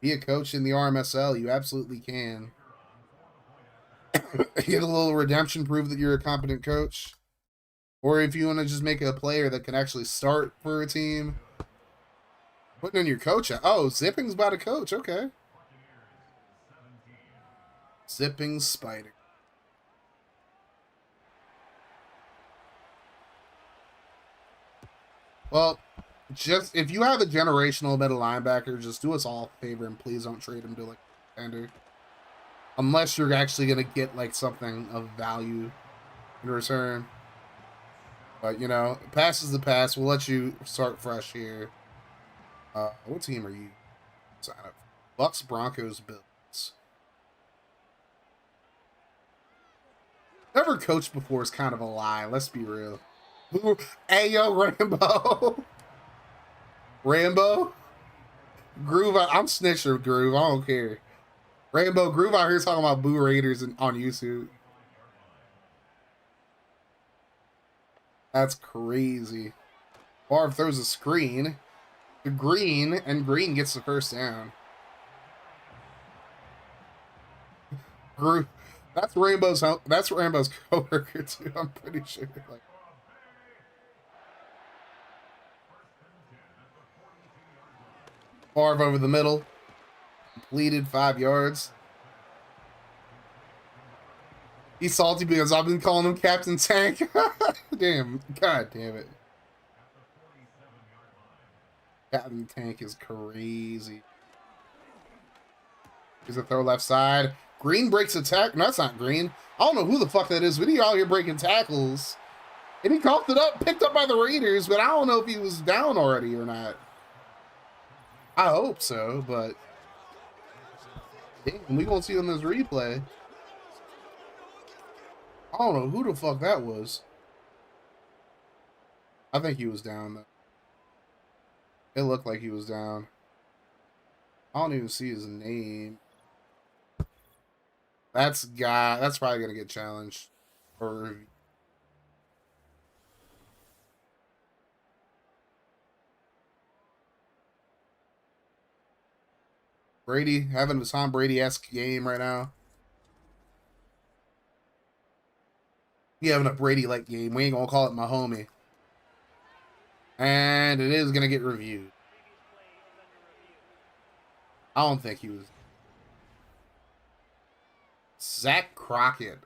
D: be a coach in the RMSL, you absolutely can. Get a little redemption, prove that you're a competent coach. Or if you want to just make a player that can actually start for a team, putting in your coach. Oh, Zipping's about a coach. Okay. Zipping Spider. Well, just if you have a generational middle linebacker, just do us all a favor and please don't trade him to like a defender. Unless you're actually going to get like something of value in return. But, you know, pass is the pass. We'll let you start fresh here. What team are you? Sign up. Bucks, Broncos, Bills. Never coached before is kind of a lie. Let's be real. Hey, yo, Rambo. Rambo? Groove, I'm snitcher, Groove. I don't care. Rambo, Groove out here talking about Boo Raiders on YouTube. That's crazy. Favre throws a screen to Green, and Green gets the first down. Groove, that's Rambo's coworker too. I'm pretty sure. Like, Favre over the middle, completed 5 yards. He's salty because I've been calling him Captain Tank. Damn, god damn it. Captain Tank is crazy. Here's a throw left side. Green breaks a tackle. No, that's not Green. I don't know who the fuck that is, but he out here breaking tackles. And he coughed it up, picked up by the Raiders, but I don't know if he was down already or not. I hope so, but damn, we gonna see on this replay. I don't know who the fuck that was. I think he was down though. It looked like he was down. I don't even see his name. That's probably gonna get challenged for review. Brady having a Tom Brady-esque game right now. He having a Brady-like game. We ain't gonna call it my homie. And it is gonna get reviewed. I don't think he was. Zach Crockett.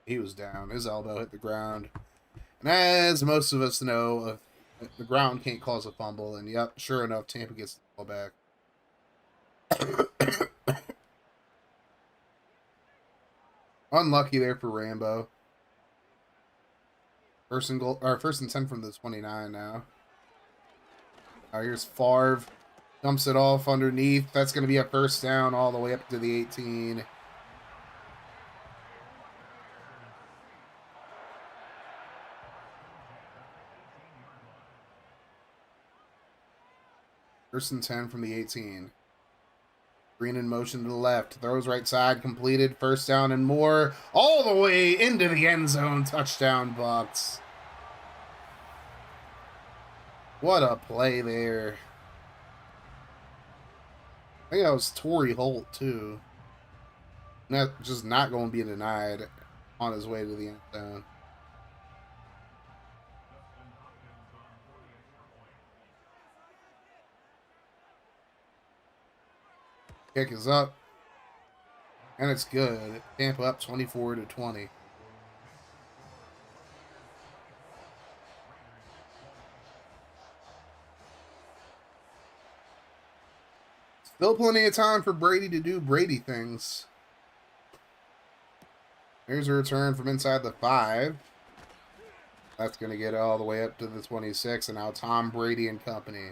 D: He was down. His elbow hit the ground. And as most of us know, the ground can't cause a fumble. And yep, sure enough, Tampa gets the ball back. Unlucky there for Rambo. First and goal, or 1st and 10 from the 29 now. Here's Favre. Dumps it off underneath. That's going to be a first down all the way up to the 18. First and 10 from the 18. Green in motion to the left. Throws right side. Completed. First down and more. All the way into the end zone. Touchdown, Bucks. What a play there. I think that was Torrey Holt, too. Just not going to be denied on his way to the end zone. Kick is up. And it's good. Tampa up 24-20. Still plenty of time for Brady to do Brady things. Here's a return from inside the 5. That's going to get all the way up to the 26. And now Tom Brady and company.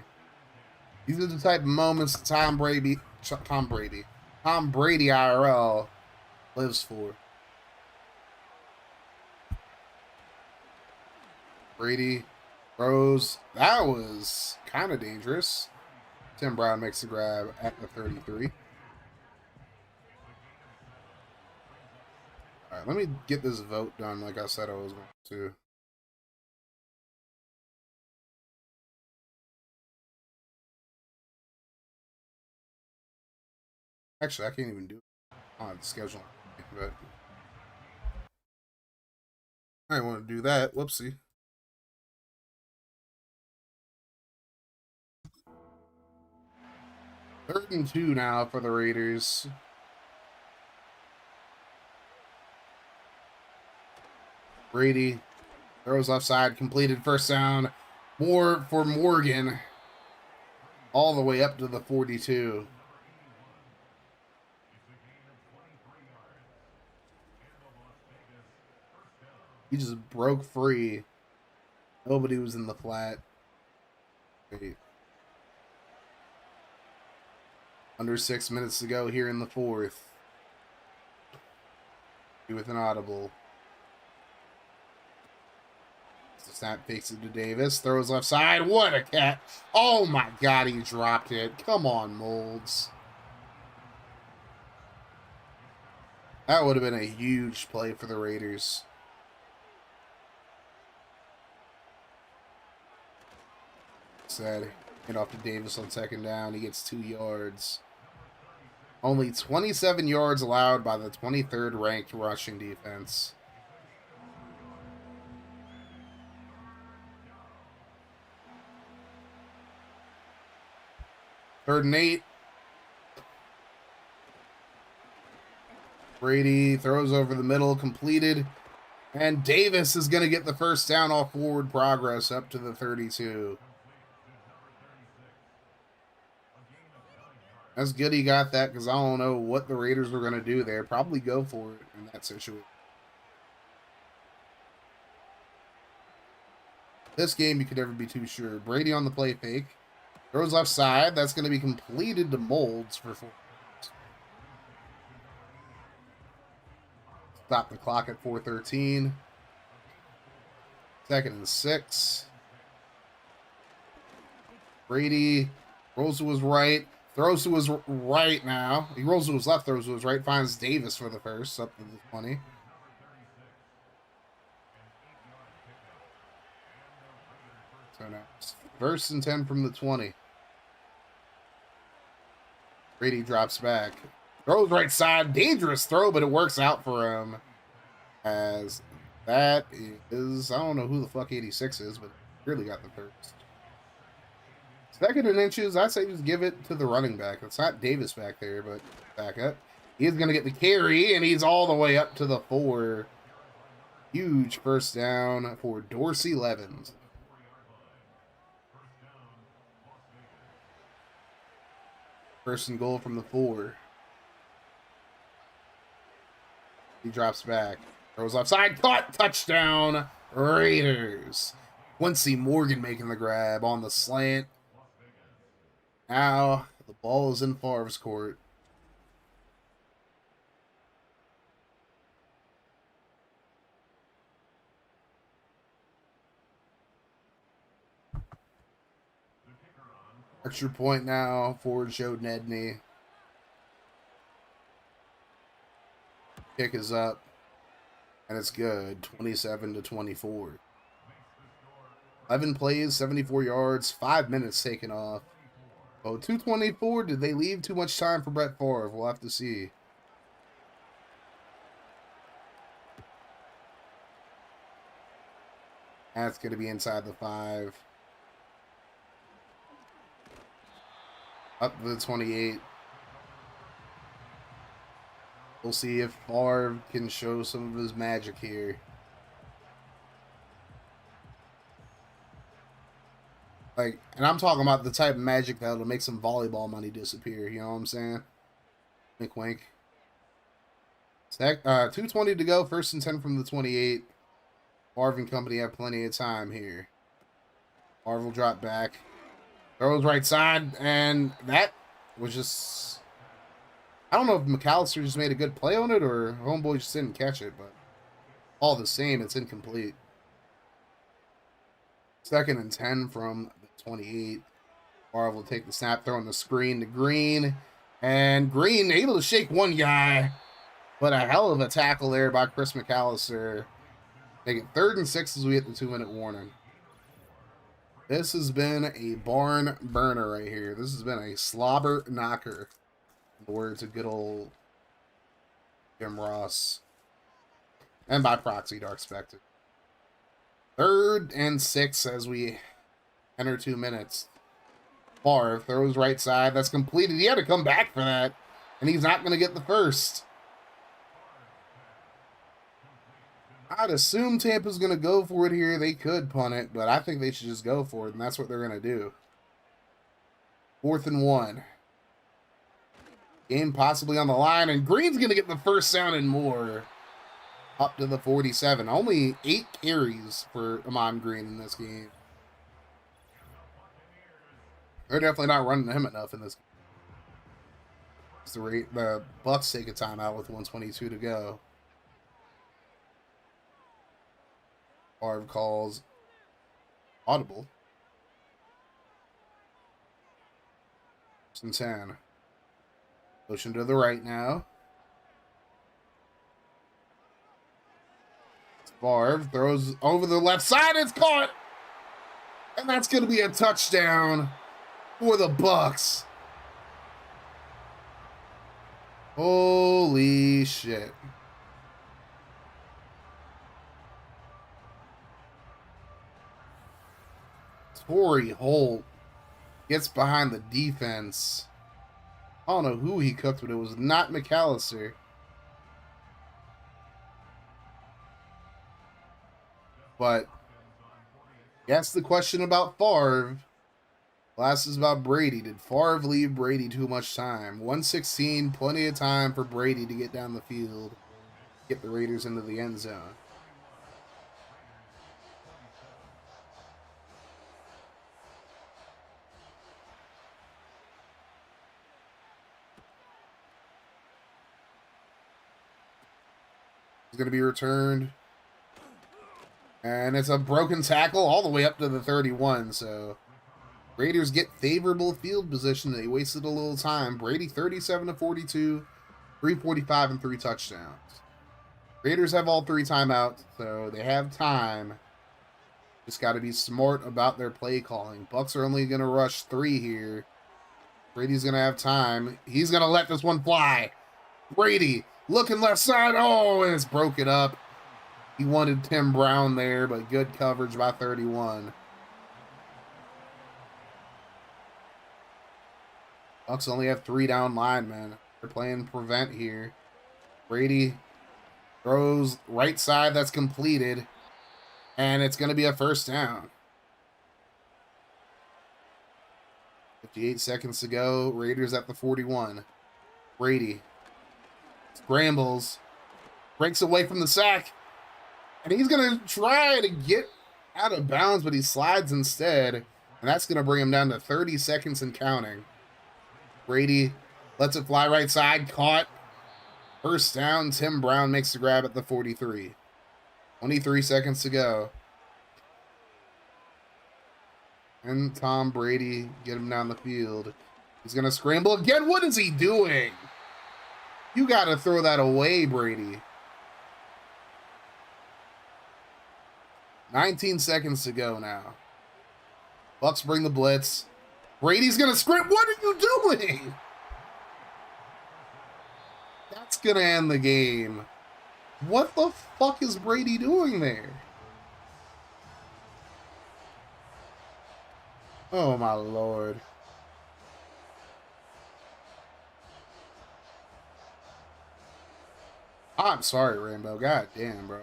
D: These are the type of moments Tom Brady IRL lives for. Brady throws. That was kind of dangerous. Tim Brown makes the grab at the 33. All right, let me get this vote done like I said I was going to. Actually, I can't even do it on schedule, but I want to do that. Whoopsie. Third and 2 now for the Raiders. Brady throws offside, completed first down. More for Morgan. All the way up to the 42. He just broke free. Nobody was in the flat. Wait. Under 6 minutes to go here in the 4th. With an audible. The snap fakes it to Davis. Throws left side. What a cat. Oh my god, he dropped it. Come on, Molds. That would have been a huge play for the Raiders. Said, hand off to Davis on second down. He gets 2 yards. Only 27 yards allowed by the 23rd ranked rushing defense. Third and 8. Brady throws over the middle, completed. And Davis is going to get the first down off forward progress up to the 32. That's good he got that because I don't know what the Raiders were going to do there. Probably go for it in that situation. This game, you could never be too sure. Brady on the play fake. Throws left side. That's going to be completed to Molds for 4. Stop the clock at 4:13. 2nd and 6. Brady rolls to his right. Throws to his right now. He rolls to his left, throws to his right. Finds Davis for the first, up to the 20. So now, 1st and 10 from the 20. Brady drops back. Throws right side. Dangerous throw, but it works out for him. As that is, I don't know who the fuck 86 is, but really got the first. 2nd and inches, I say just give it to the running back. It's not Davis back there, but back up. He's going to get the carry, and he's all the way up to the 4. Huge first down for Dorsey Levens. First and goal from the 4. He drops back. Throws offside. Caught. Touchdown. Raiders. Quincy Morgan making the grab on the slant. Now the ball is in Favre's court. Extra point now for Joe Nedney. Kick is up, and it's good. 27-24. 11 plays, 74 yards, 5 minutes taken off. Oh, 224. Did they leave too much time for Brett Favre? We'll have to see. That's going to be inside the 5. Up to the 28. We'll see if Favre can show some of his magic here. Like, and I'm talking about the type of magic that'll make some volleyball money disappear. You know what I'm saying? Wink, wink. 2:20 to go. 1st and 10 from the 28. Favre and company have plenty of time here. Favre will drop back. Throws right side, and that was just... I don't know if McAllister just made a good play on it or homeboy just didn't catch it, but all the same, it's incomplete. 2nd and 10 from the 28. Favre will take the snap, throwing the screen to Green. And Green able to shake one guy, but a hell of a tackle there by Chris McAllister. Make it 3rd and 6 as we hit the 2-minute warning. This has been a barn burner right here. This has been a slobber knocker. In the words of good old Jim Ross. And by proxy, Dark Spectre. 3rd and 6 as we enter 2 minutes. Favre throws right side. That's completed. He had to come back for that. And he's not going to get the first. I'd assume Tampa's going to go for it here. They could punt it, but I think they should just go for it, and that's what they're going to do. 4th and 1. Game possibly on the line, and Green's going to get the first down and more. Up to the 47. Only 8 carries for Ahman Green in this game. They're definitely not running him enough in this game. The Bucks take a timeout with 1:22 to go. Favre calls audible. 1st and 10. Motion to the right now. Favre throws over the left side. It's caught. And that's going to be a touchdown for the Bucks. Holy shit. Torrey Holt gets behind the defense. I don't know who he cooked, but it was not McAllister. But yes, the question about Favre. Last is about Brady. Did Favre leave Brady too much time? 1:16, plenty of time for Brady to get down the field, get the Raiders into the end zone. Going to be returned, and it's a broken tackle all the way up to the 31. So Raiders get favorable field position. They wasted a little time. Brady 37-42, 345 and 3 touchdowns. Raiders have all 3 timeouts, so they have time. Just got to be smart about their play calling. Bucks are only going to rush 3 here. Brady's going to have time. He's going to let this one fly. Brady looking left side. Oh, and it's broken up. He wanted Tim Brown there, but good coverage by 31. Bucks only have 3 down linemen. They're playing prevent here. Brady throws right side, that's completed. And it's going to be a first down. 58 seconds to go. Raiders at the 41. Brady scrambles, breaks away from the sack, and he's going to try to get out of bounds, but he slides instead, and that's going to bring him down to 30 seconds and counting. Brady lets it fly right side, caught. First down, Tim Brown makes the grab at the 43. 23 seconds to go. And Tom Brady get him down the field. He's going to scramble again. What is he doing? You got to throw that away, Brady. 19 seconds to go now. Bucks bring the blitz. Brady's going to scramble. What are you doing? That's going to end the game. What the fuck is Brady doing there? Oh, my Lord. I'm sorry, Rainbow. God damn, bro.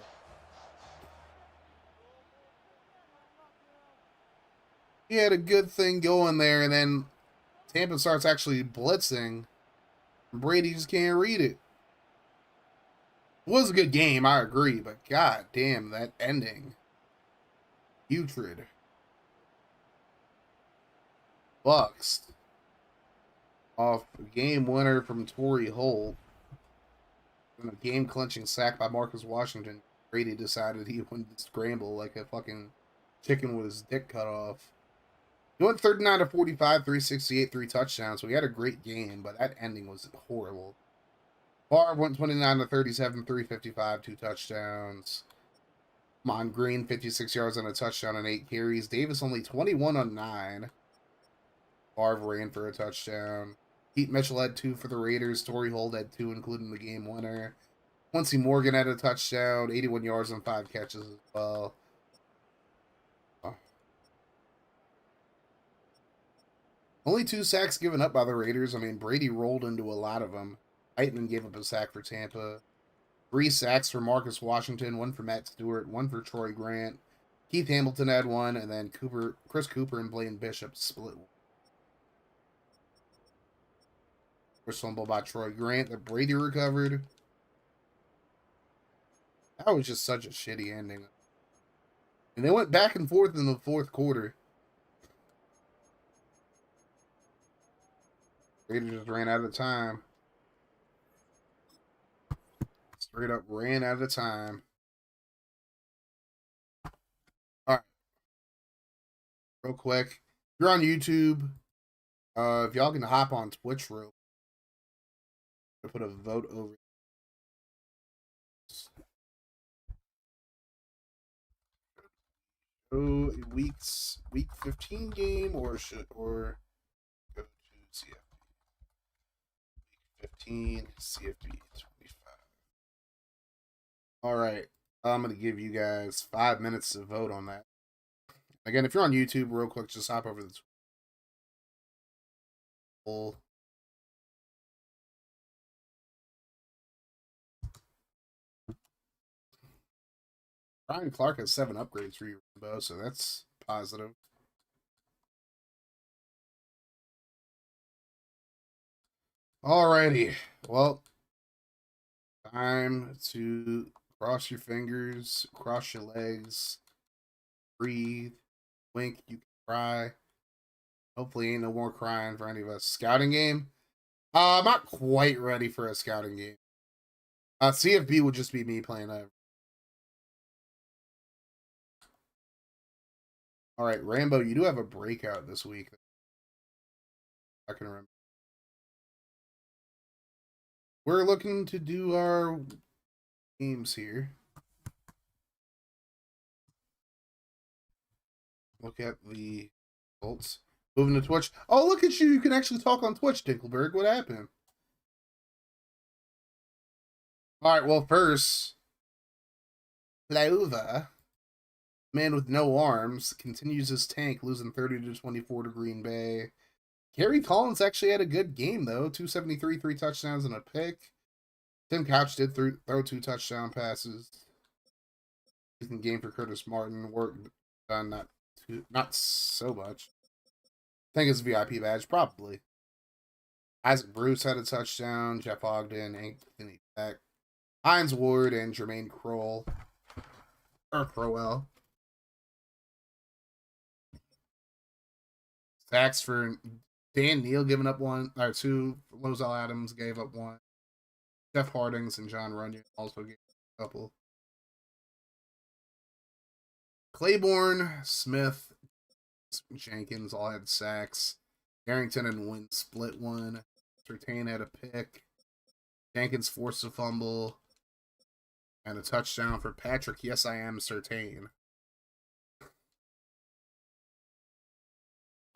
D: He had a good thing going there, and then Tampa starts actually blitzing. Brady just can't read it. It was a good game, I agree, but god damn, that ending. Putrid. Bucks off a game winner from Torrey Holt. And a game-clinching sack by Marcus Washington. Brady decided he wanted to scramble like a fucking chicken with his dick cut off. He went 39 to 45, 368, 3 touchdowns. So he had a great game, but that ending was horrible. Favre went 29 to 37, 355, 2 touchdowns. Mon Green, 56 yards on a touchdown and 8 carries. Davis only 21 on 9. Favre ran for a touchdown. Pete Mitchell had 2 for the Raiders. Torrey Holt had 2, including the game winner. Quincy Morgan had a touchdown, 81 yards on 5 catches as well. Only 2 sacks given up by the Raiders. I mean, Brady rolled into a lot of them. Heitman gave up a sack for Tampa. 3 sacks for Marcus Washington, 1 for Matt Stewart, 1 for Troy Grant. Keith Hamilton had 1, and then Chris Cooper and Blaine Bishop split 1. First fumble by Troy Grant that Brady recovered. That was just such a shitty ending. And they went back and forth in the fourth quarter. Raiders just ran out of time. Straight up ran out of time. All right. Real quick. If you're on YouTube, if y'all can hop on Twitch real quick. I put a vote over. So week 15 game or go to CFB. Week 15 CFB 25. All right, I'm gonna give you guys 5 minutes to vote on that. Again, if you're on YouTube, real quick, just hop over the full. Brian Clark has 7 upgrades for you, Rainbow, so that's positive. Alrighty, well, time to cross your fingers, cross your legs, breathe, wink, you can cry. Hopefully ain't no more crying for any of us. Scouting game? I'm not quite ready for a scouting game. CFB would just be me playing a. All right, Rambo, you do have a breakout this week. I can remember. We're looking to do our games here. Look at the results. Moving to Twitch. Oh, look at you. You can actually talk on Twitch, Dinkleberg. What happened? All right, well, first, Plauva. Man with no arms continues his tank, losing 30 to 24 to Green Bay. Gary Collins actually had a good game, though. 273, 3 touchdowns, and a pick. Tim Couch did throw 2 touchdown passes. Decent game for Curtis Martin. Work done, not so much. I think it's a VIP badge, probably. Isaac Bruce had a touchdown. Jeff Ogden, Anthony Beck, Hines Ward, and Jermaine Crowell. Or Crowell. Sacks for Dan Neal giving up 1 or 2. Lozelle Adams gave up 1. Jeff Hardings and John Runyon also gave a couple. Claiborne, Smith, Jenkins all had sacks. Harrington and Wynn split 1. Surtain had a pick. Jenkins forced a fumble. And a touchdown for Patrick. Yes, I am Surtain.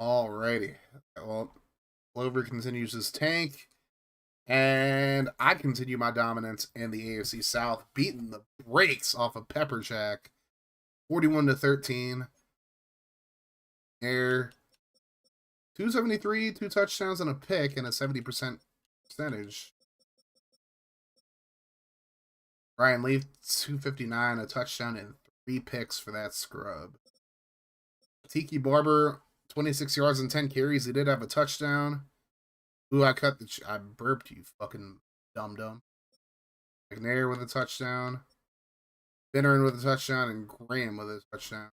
D: Alrighty. Well, Clover continues his tank. And I continue my dominance in the AFC South, beating the brakes off of Pepper Jack. 41-13. Air. 273, 2 touchdowns and a pick, and a 70% percentage. Ryan Leaf, 259, a touchdown, and 3 picks for that scrub. Tiki Barber, 26 yards and 10 carries. He did have a touchdown. Ooh, I burped, you fucking dum-dum. McNair with a touchdown. Finneran with a touchdown, and Graham with a touchdown.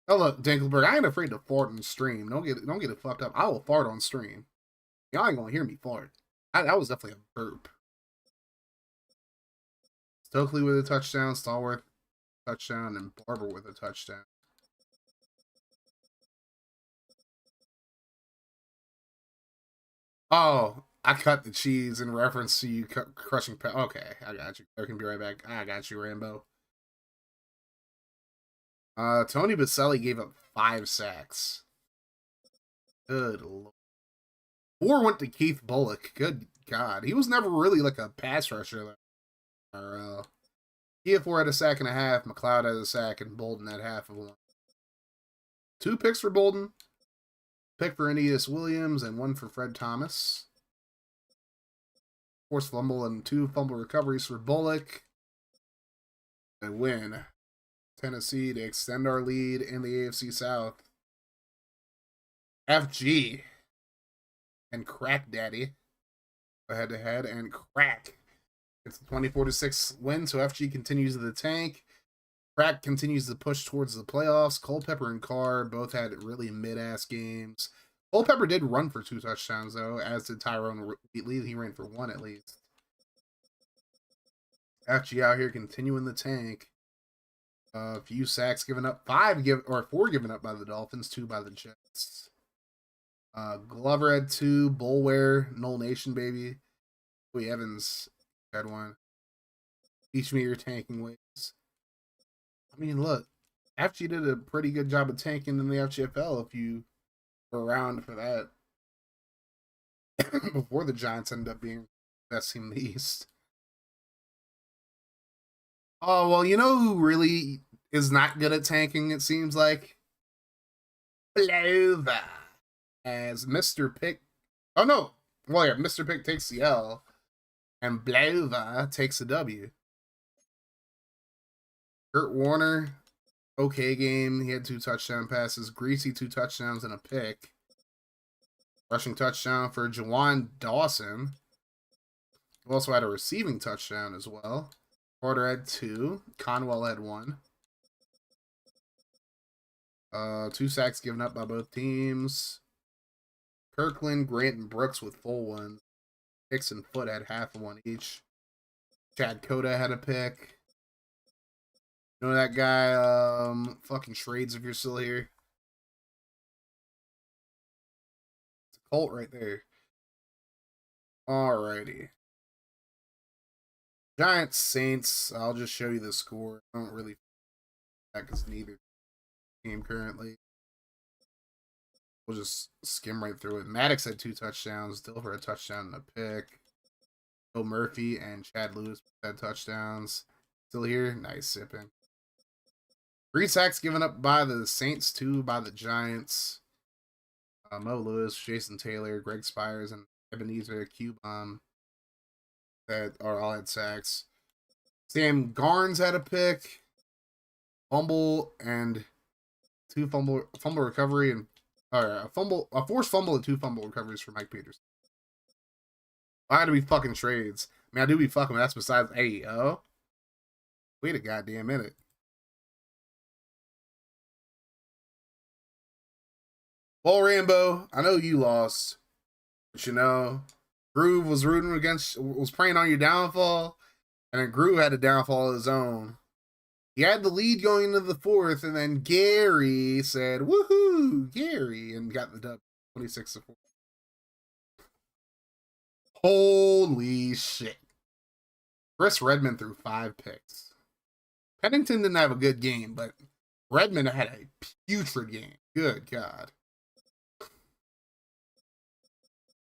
D: Oh, look, Dinkelberg, I ain't afraid to fart on stream. Don't get it fucked up. I will fart on stream. Y'all ain't gonna hear me fart. That was definitely a burp. Stokely with a touchdown, Stallworth touchdown, and Barber with a touchdown. Oh, I cut the cheese in reference to you crushing. Okay, I got you. I can be right back. I got you, Rambo. Tony Baselli gave up 5 sacks. Good lord. 4 went to Keith Bullock. Good God. He was never really like a pass rusher. Ejiofor had a sack and a half. McLeod had a sack, and Bolden had half of 1. 2 picks for Bolden. Pick for Aeneas Williams and 1 for Fred Thomas. Forced fumble and 2 fumble recoveries for Bullock. And win. Tennessee to extend our lead in the AFC South. FG and Crack Daddy head to head, and Crack. It's a 24-6 win, so FG continues the tank. Crack continues to push towards the playoffs. Culpepper and Carr both had really mid-ass games. Culpepper did run for 2 touchdowns, though, as did Tyrone Wheatley. He ran for 1 at least. FG out here continuing the tank. A few sacks given up. 4 given up by the Dolphins, 2 by the Jets. Glover had 2. Bullware, Null Nation, baby. Louis Evans had 1. Teach me your tanking ways. I mean, look, FG did a pretty good job of tanking in the FGFL if you were around for that. Before the Giants ended up being the best team in the East. Oh, well, you know who really is not good at tanking, it seems like? Blova. As Mr. Pick. Oh, no. Well, yeah, Mr. Pick takes the L. And Blova takes the W. Kurt Warner, okay game. He had 2 touchdown passes. Greasy 2 touchdowns and a pick. Rushing touchdown for Jawan Dawson. He also had a receiving touchdown as well. Carter had 2. Conwell had 1. 2 sacks given up by both teams. Kirkland, Grant, and Brooks with full ones. Hicks and Foot had half of 1 each. Chad Coda had a pick. You know that guy, fucking Shrades, if you're still here? It's a Colt right there. Alrighty. Giants Saints. I'll just show you the score. I don't really that because neither team currently. We'll just skim right through it. Maddox had 2 touchdowns. Dilfer had a touchdown and a pick. Bill Murphy and Chad Lewis had touchdowns. Still here? Nice sipping. 3 sacks given up by the Saints, 2 by the Giants. Mo Lewis, Jason Taylor, Greg Spires, and Ebenezer Q-Bomb that are all at sacks. Sam Garnes had a pick, fumble, and two fumble recovery, and a forced fumble and 2 fumble recoveries for Mike Peters. I had to be fucking trades. I mean, I do be fucking, that's besides. Hey, wait a goddamn minute. Well, Rambo, I know you lost, but you know, Groove was praying on your downfall, and then Groove had a downfall of his own. He had the lead going into the 4th, and then Gary said, "Woohoo, Gary," and got the dub, 26-4. Holy shit! Chris Redmond threw 5 picks. Pennington didn't have a good game, but Redmond had a putrid game. Good God.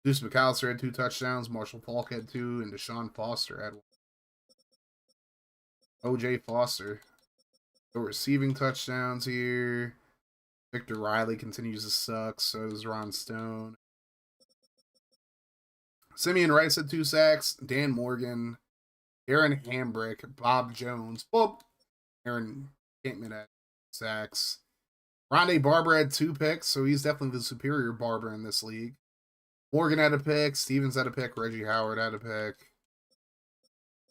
D: Deuce McAllister had 2 touchdowns. Marshall Falk had 2, and Deshaun Foster had 1. O.J. Foster. No receiving touchdowns here. Victor Riley continues to suck. So does Ron Stone. Simeon Rice had 2 sacks. Dan Morgan. Aaron Hambrick. Bob Jones. Aaron Campman had sacks. Rondé Barber had 2 picks, so he's definitely the superior Barber in this league. Morgan had a pick. Stevens had a pick. Reggie Howard had a pick.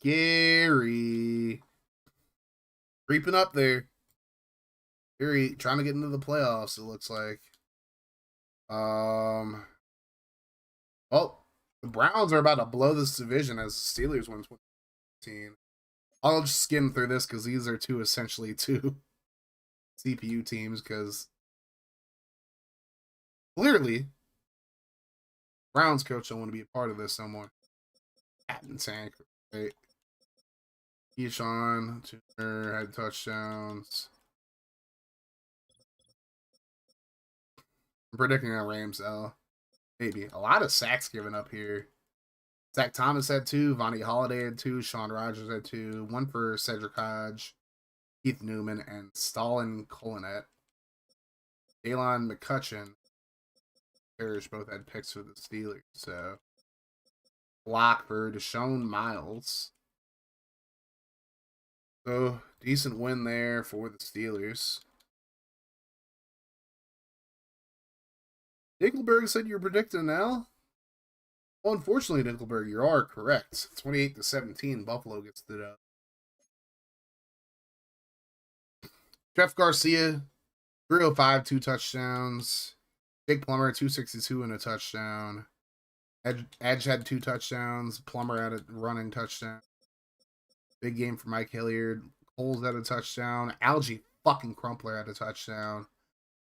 D: Gary. Creeping up there. Gary trying to get into the playoffs, it looks like. Well, the Browns are about to blow this division as the Steelers win 2015. I'll just skim through this because these are essentially two CPU teams, because clearly Browns coach don't want to be a part of this no more. Patton Tank, right? Keyshawn Turner had touchdowns. I'm predicting a RMSL. Maybe. A lot of sacks given up here. Zach Thomas had 2. Vonnie Holiday had 2. Sean Rogers had 2. 1 for Cedric Hodge, Keith Newman, and Stalin Colonet. Daylon McCutcheon. Parrish both had picks for the Steelers. So, block for Deshaun Miles. So, decent win there for the Steelers. Nickelberg said you're predicting now? Well, unfortunately, Nickelberg, you are correct. 28-17, Buffalo gets the dub. Jeff Garcia, 305, 2 touchdowns. Jake Plummer, 262 and a touchdown. Edge had 2 touchdowns. Plummer had a running touchdown. Big game for Mike Hilliard. Coles had a touchdown. Algie fucking Crumpler had a touchdown.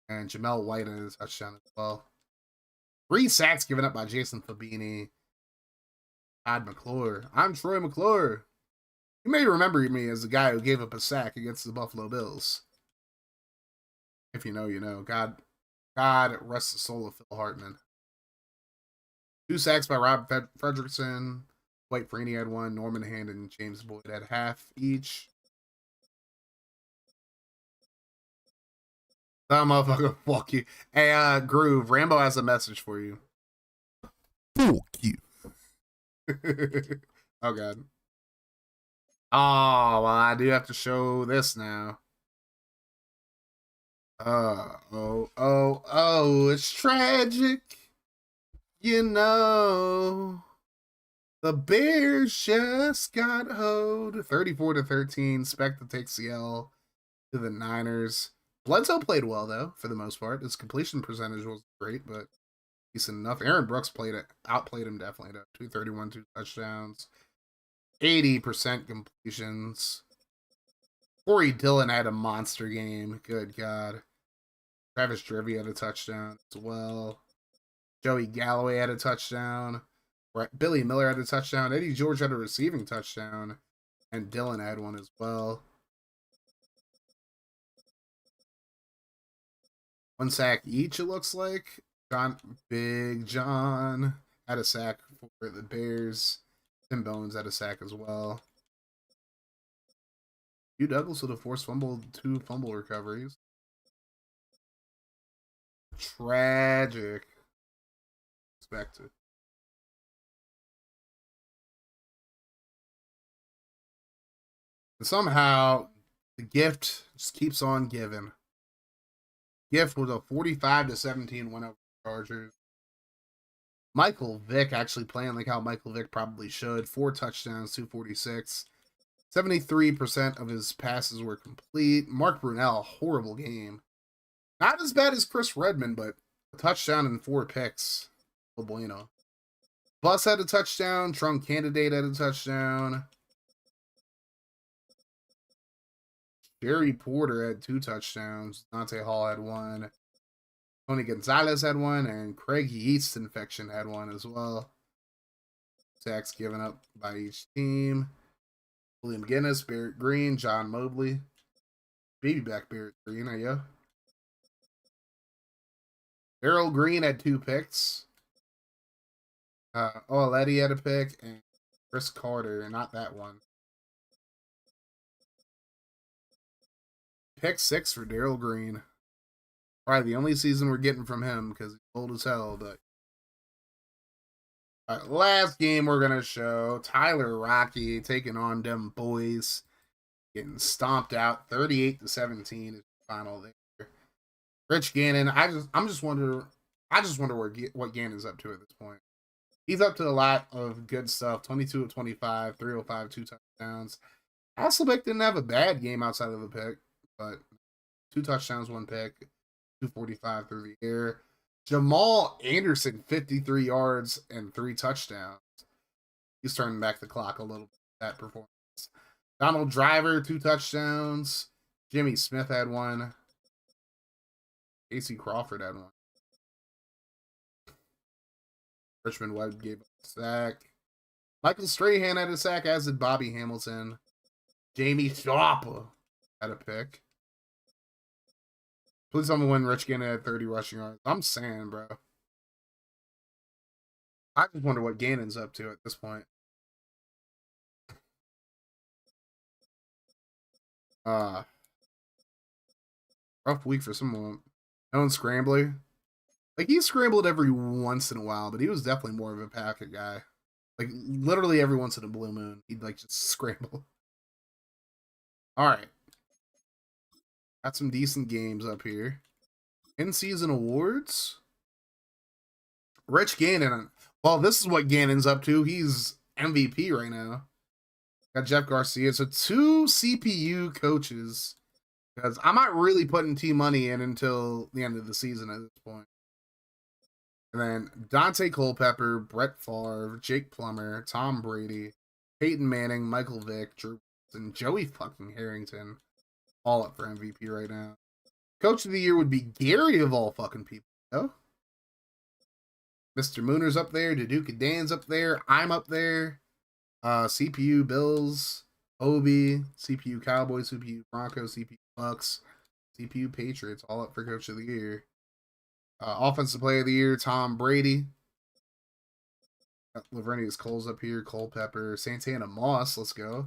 D: And Jamel White had a touchdown as well. 3 sacks given up by Jason Fabini. Todd McClure. I'm Troy McClure. You may remember me as the guy who gave up a sack against the Buffalo Bills. If you know, you know. God rest the soul of Phil Hartman. 2 sacks by Rob Fredrickson. Dwight Freeney had 1. Norman Hand and James Boyd had half each. That motherfucker, fuck you. Hey, Groove, Rambo has a message for you. Fuck you. Oh, God. Oh, well, I do have to show this now. It's tragic. You know, the Bears just got hoed. 34-13. Spectre takes the L to the Niners. Bledsoe played well, though, for the most part. His completion percentage was great, but decent enough. Aaron Brooks outplayed him definitely, though. 231, 2 touchdowns. 80% completions. Corey Dillon had a monster game. Good God. Travis Drivey had a touchdown as well. Joey Galloway had a touchdown. Billy Miller had a touchdown. Eddie George had a receiving touchdown. And Dillon had one as well. 1 sack each, it looks like. Big John had a sack for the Bears. Tim Bones had a sack as well. Hugh Douglas with a forced fumble, 2 fumble recoveries. Tragic. Expected. And somehow the gift just keeps on giving. Gift was a 45-17 win over the Chargers. Michael Vick actually playing like how Michael Vick probably should. 4 touchdowns, 246. 73% of his passes were complete. Mark Brunell, horrible game. Not as bad as Chris Redmond, but a touchdown and 4 picks. Oh, bueno. Bus had a touchdown. Trunk Candidate had a touchdown. Jerry Porter had 2 touchdowns. Dante Hall had 1. Tony Gonzalez had 1. And Craig Yeast Infection had 1 as well. Sacks given up by each team. William Guinness, Barrett Green, John Mobley. Baby back Barrett Green, yeah. Darrell Green had 2 picks. Letty had a pick, and Chris Carter, not that one. Pick 6 for Darrell Green. Probably the only season we're getting from him because he's old as hell. But last game we're gonna show Tyler Rocky taking on them boys, getting stomped out 38-17 is the final there. Rich Gannon, I just wonder what Gannon's up to at this point. He's up to a lot of good stuff. 22 of 25, 305, 2 touchdowns. Hasselbeck didn't have a bad game outside of a pick, but 2 touchdowns, 1 pick, 245 through the air. Jamal Anderson, 53 yards and 3 touchdowns. He's turning back the clock a little bit, that performance. Donald Driver, 2 touchdowns. Jimmy Smith had 1. Casey Crawford had 1. Richmond Webb gave up a sack. Michael Strahan had a sack, as did Bobby Hamilton. Jamie Sharp had a pick. Please tell me when Rich Gannon had 30 rushing yards. I'm saying, bro. I just wonder what Gannon's up to at this point. Rough week for someone. Owen Scrambler. Like, he scrambled every once in a while, but he was definitely more of a packet guy. Like, literally every once in a blue moon, he'd, like, just scramble. Alright. Got some decent games up here. In-season awards. Rich Gannon. Well, this is what Gannon's up to. He's MVP right now. Got Jeff Garcia. So 2 CPU coaches. Because I'm not really putting T-Money in until the end of the season at this point. And then Dante Culpepper, Brett Favre, Jake Plummer, Tom Brady, Peyton Manning, Michael Vick, Drew and Joey fucking Harrington. All up for MVP right now. Coach of the year would be Gary of all fucking people. Oh? Mr. Mooner's up there. Daduka Dan's up there. I'm up there. CPU Bills, Obi, CPU Cowboys, CPU Broncos, CPU Bucks, CPU Patriots, all up for Coach of the Year. Offensive Player of the Year, Tom Brady. Lavernius Cole's up here. Culpepper, Santana Moss, let's go.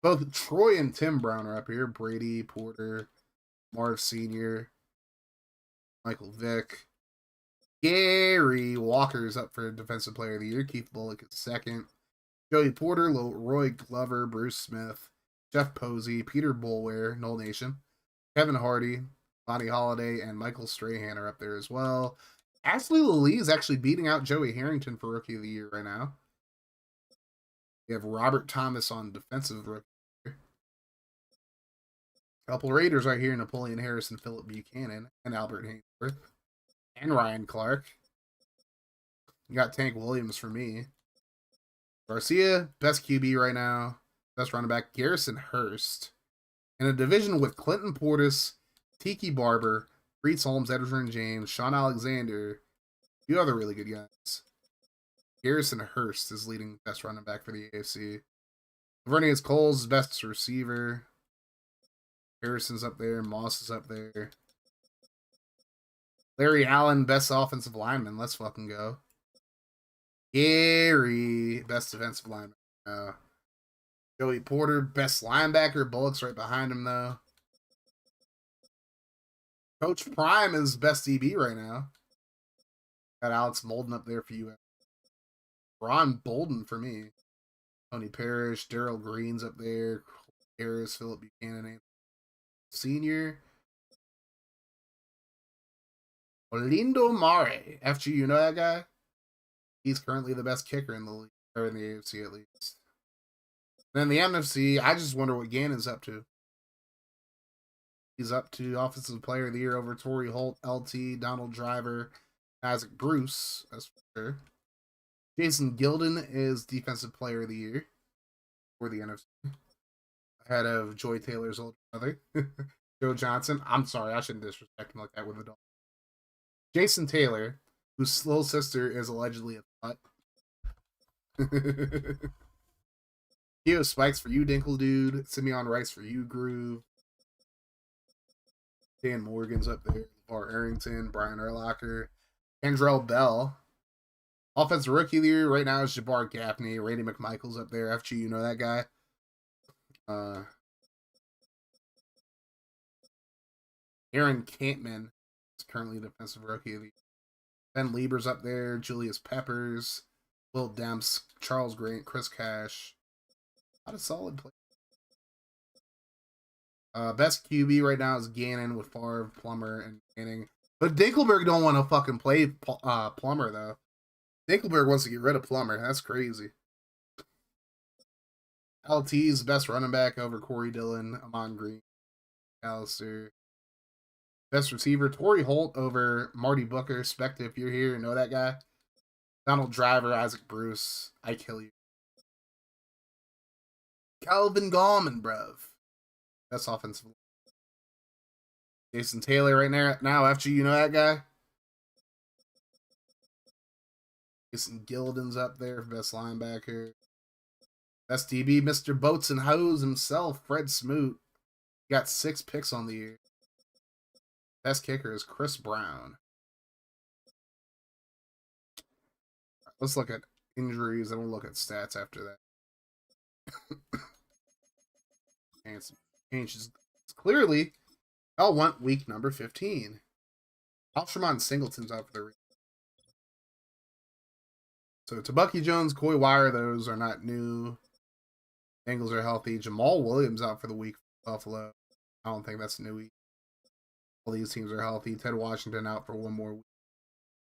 D: Both Troy and Tim Brown are up here. Brady, Porter, Marv Sr., Michael Vick. Gary Walker's up for Defensive Player of the Year. Keith Bullock is second. Joey Porter, Roy Glover, Bruce Smith, Jeff Posey, Peter Boulware, Noel Nation, Kevin Hardy, Lonnie Holiday, and Michael Strahan are up there as well. Ashley Lee is actually beating out Joey Harrington for Rookie of the Year right now. We have Robert Thomas on Defensive Rookie. Couple Raiders right here: Napoleon Harrison, Philip Buchanan, and Albert Haynesworth, and Ryan Clark. You got Tank Williams for me. Garcia, best QB right now. Best running back, Garrison Hurst. In a division with Clinton Portis, Tiki Barber, Reese Holmes, Edgerton James, Sean Alexander, a few other really good guys. Garrison Hurst is leading best running back for the AFC. Lavernius Cole's best receiver. Harrison's up there. Moss is up there. Larry Allen, best offensive lineman. Let's fucking go. Gary, best defensive lineman. Joey Porter, best linebacker. Bullock's right behind him, though. Coach Prime is best DB right now. Got Alex Molden up there for you. Ron Bolden for me. Tony Parrish, Daryl Green's up there. Harris, Philip Buchanan, Senior. Olindo Mare. FG, you know that guy? He's currently the best kicker in the league, or in the AFC at least. Then the NFC, I just wonder what Gannon's up to. He's up to Offensive Player of the Year over Torrey Holt, LT, Donald Driver, Isaac Bruce, that's for sure. Jason Gilden is Defensive Player of the Year for the NFC. Ahead of Joy Taylor's older brother, Joe Johnson. I'm sorry, I shouldn't disrespect him like that with a dog. Jason Taylor, whose little sister is allegedly a slut. Theo Spikes for you, Dinkle Dude. Simeon Rice for you, Groove. Dan Morgan's up there. LeVar Arrington, Brian Urlacher, Andrell Bell. Offensive Rookie of the Year right now is Jabbar Gaffney. Randy McMichael's up there. FG, you know that guy. Aaron Campman is currently Defensive Rookie of the Year. Ben Lieber's up there. Julius Peppers, Will Demps, Charles Grant, Chris Cash. Not a solid play. Best QB right now is Gannon with Favre, Plummer, and Manning. But Dinkelberg don't want to fucking play Plummer, though. Dinkelberg wants to get rid of Plummer. That's crazy. LT's best running back over Corey Dillon, Amon Green, Alistair. Best receiver, Torrey Holt over Marty Booker. Specta, if you're here, you know that guy. Donald Driver, Isaac Bruce. I kill you. Calvin Gallman, bruv. That's offensive. Jason Taylor right now. After you know that guy. Jason Gilden's up there for best linebacker. Best DB, Mr. Boats and Hose himself, Fred Smoot. Got 6 picks on the year. Best kicker is Chris Brown. Let's look at injuries and we'll look at stats after that. Changes. Clearly, I'll want week number 15. Alshramon Singleton's out for the So Tabucky Jones, Coy Wire, those are not new. Bengals are healthy. Jamal Williams out for the week for Buffalo. I don't think that's new. All these teams are healthy. Ted Washington out for 1 more week.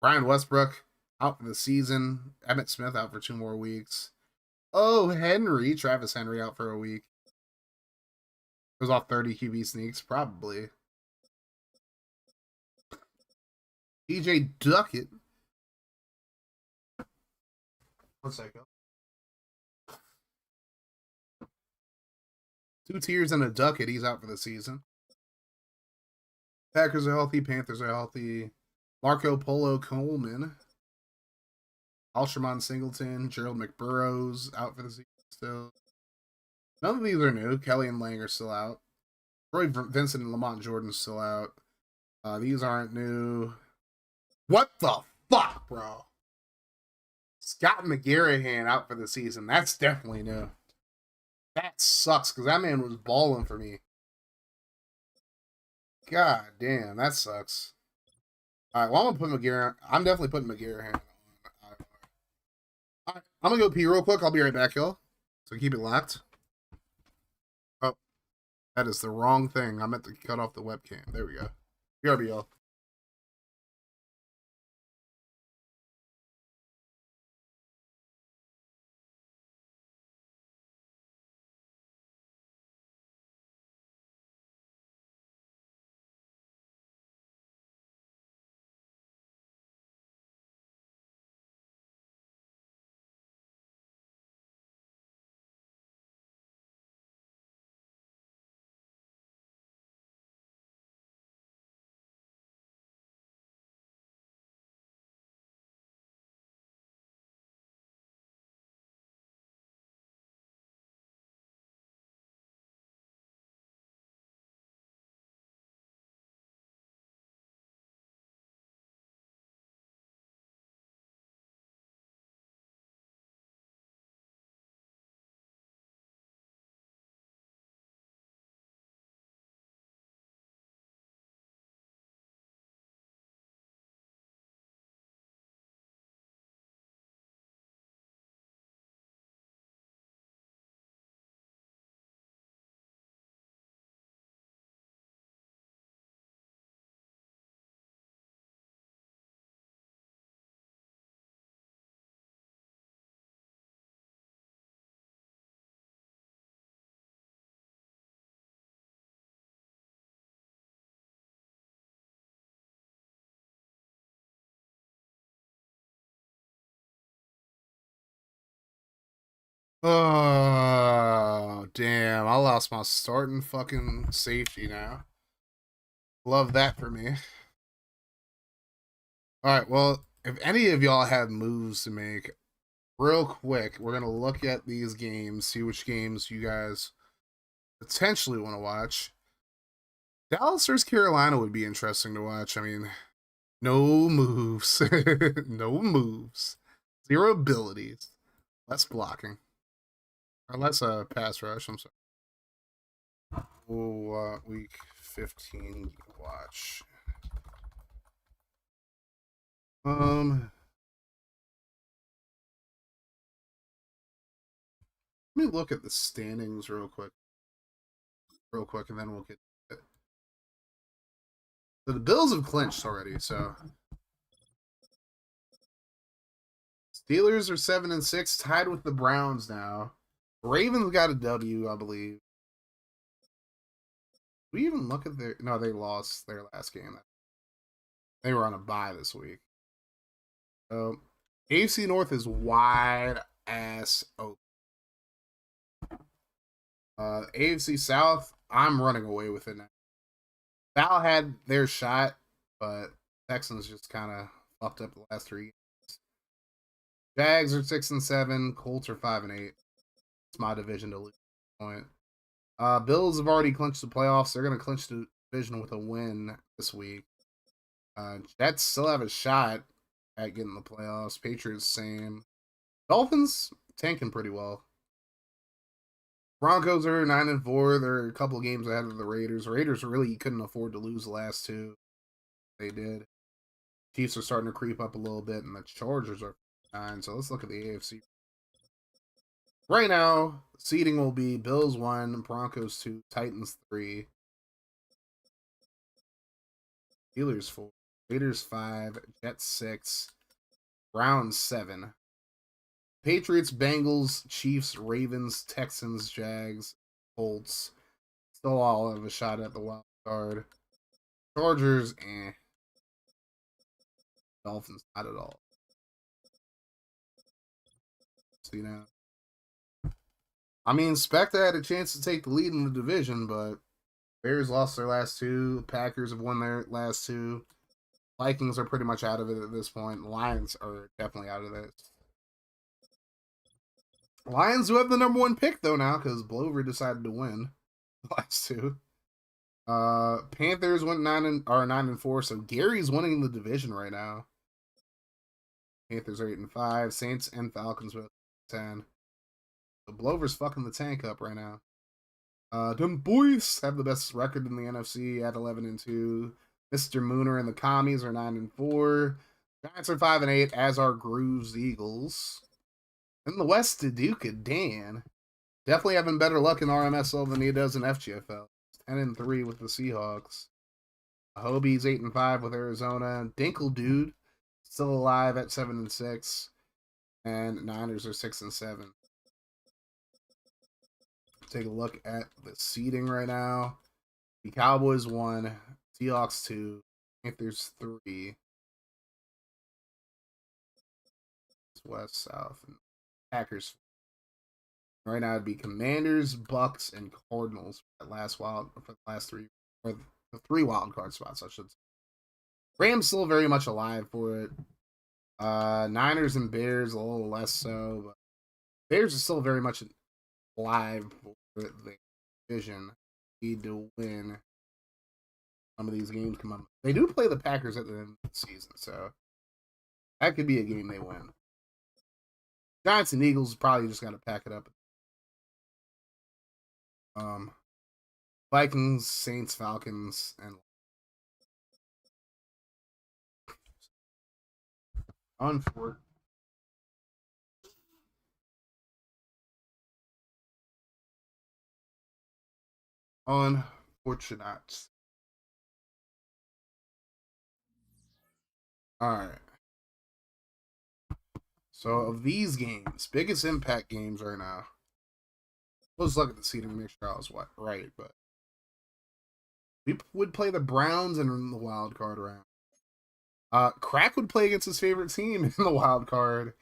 D: Brian Westbrook out for the season. Emmitt Smith out for 2 more weeks. Oh, Henry. Travis Henry out for a week. Goes off 30 QB sneaks, probably. DJ Duckett. 1 second. 2 tiers and a Duckett. He's out for the season. Packers are healthy. Panthers are healthy. Marco Polo Coleman. Alshramon Singleton. Gerald McBurrows out for the season still. None of these are new. Kelly and Lang are still out. Roy Vincent and Lamont Jordan's still out. These aren't new. What the fuck, bro? Scott McGarrahan out for the season. That's definitely new. That sucks, because that man was balling for me. God damn, that sucks. Alright, well, I'm going to put McGarrahan. I'm definitely putting McGarrahan on. Alright, I'm going to go pee real quick. I'll be right back, y'all. So keep it locked. Oh, that is the wrong thing. I meant to cut off the webcam. There we go. BRB, y'all. Oh, damn. I lost my starting fucking safety now. Love that for me. Alright, well, if any of y'all have moves to make, real quick, we're going to look at these games, see which games you guys potentially want to watch. Dallas versus Carolina would be interesting to watch. I mean, no moves. No moves. Zero abilities. Less blocking. Unless a pass rush, I'm sorry. Week 15 watch. Let me look at the standings real quick, and then we'll get to it. So the Bills have clinched already. So Steelers are 7-6, tied with the Browns now. Ravens got a W, I believe. We even look at their no, they lost their last game. They were on a bye this week. So AFC North is wide ass open. AFC South, I'm running away with it now. Val had their shot, but Texans just kind of fucked up the last 3 games. Jags are 6-7. Colts are 5-8. It's my division to lose at this point. Bills have already clinched the playoffs. They're going to clinch the division with a win this week. Jets still have a shot at getting the playoffs. Patriots, same. Dolphins tanking pretty well. Broncos are 9-4. They're a couple of games ahead of the Raiders. Raiders really couldn't afford to lose the last 2. They did. Chiefs are starting to creep up a little bit, and the Chargers are 9. So let's look at the AFC. Right now, seeding will be Bills 1, Broncos 2, Titans 3, Steelers 4, Raiders 5, Jets 6, Browns 7. Patriots, Bengals, Chiefs, Ravens, Texans, Jags, Colts. Still all have a shot at the wild card. Chargers, Dolphins, not at all. So, you know. I mean, Spectre had a chance to take the lead in the division, but Bears lost their last 2. Packers have won their last 2. Vikings are pretty much out of it at this point. Lions are definitely out of it. Lions who have the number 1 pick though now because Blover decided to win the last 2. Panthers went 9-4, so Gary's winning the division right now. Panthers are 8-5. Saints and Falcons with 10. So Blover's fucking the tank up right now. Them boys have the best record in the NFC at 11-2. Mr. Mooner and the Commies are 9-4. Giants are 5-8, as are Grooves Eagles. In the West, Duduka Dan definitely having better luck in RMSL than he does in FGFL. 10-3 with the Seahawks. Hobie's 8-5 with Arizona. Dinkle Dude still alive at 7-6, and Niners are 6-7. Take a look at the seeding right now. The Cowboys 1, Seahawks 2, Panthers 3. West, South, and Packers. Right now it'd be Commanders, Bucks, and Cardinals for the last 3, or the 3 wild card spots, I should say. Rams still very much alive for it. Niners and Bears a little less so, but Bears are still very much alive for the division. Need to win some of these games come up. They do play the Packers at the end of the season, so that could be a game they win. Giants and Eagles probably just got to pack it up. Vikings, Saints, Falcons, and unfortunate. Alright. So, of these games, biggest impact games right now. Let's look at the seeding and make sure I was right, but we would play the Browns in the wild card round. Crack would play against his favorite team in the wild card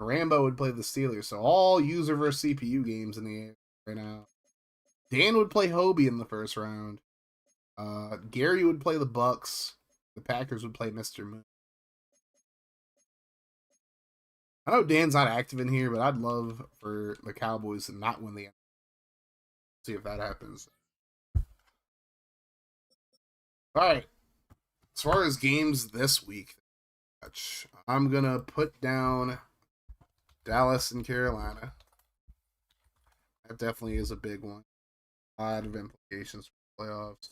D: Rambo would play the Steelers. So all user versus CPU games in the air right now. Dan would play Hobie in the first round. Gary would play the Bucks. The Packers would play Mr. Moon. I know Dan's not active in here, but I'd love for the Cowboys to not win the NFL. See if that happens. All right. As far as games this week, I'm going to put down Dallas and Carolina. That definitely is a big one. A lot of implications for playoffs.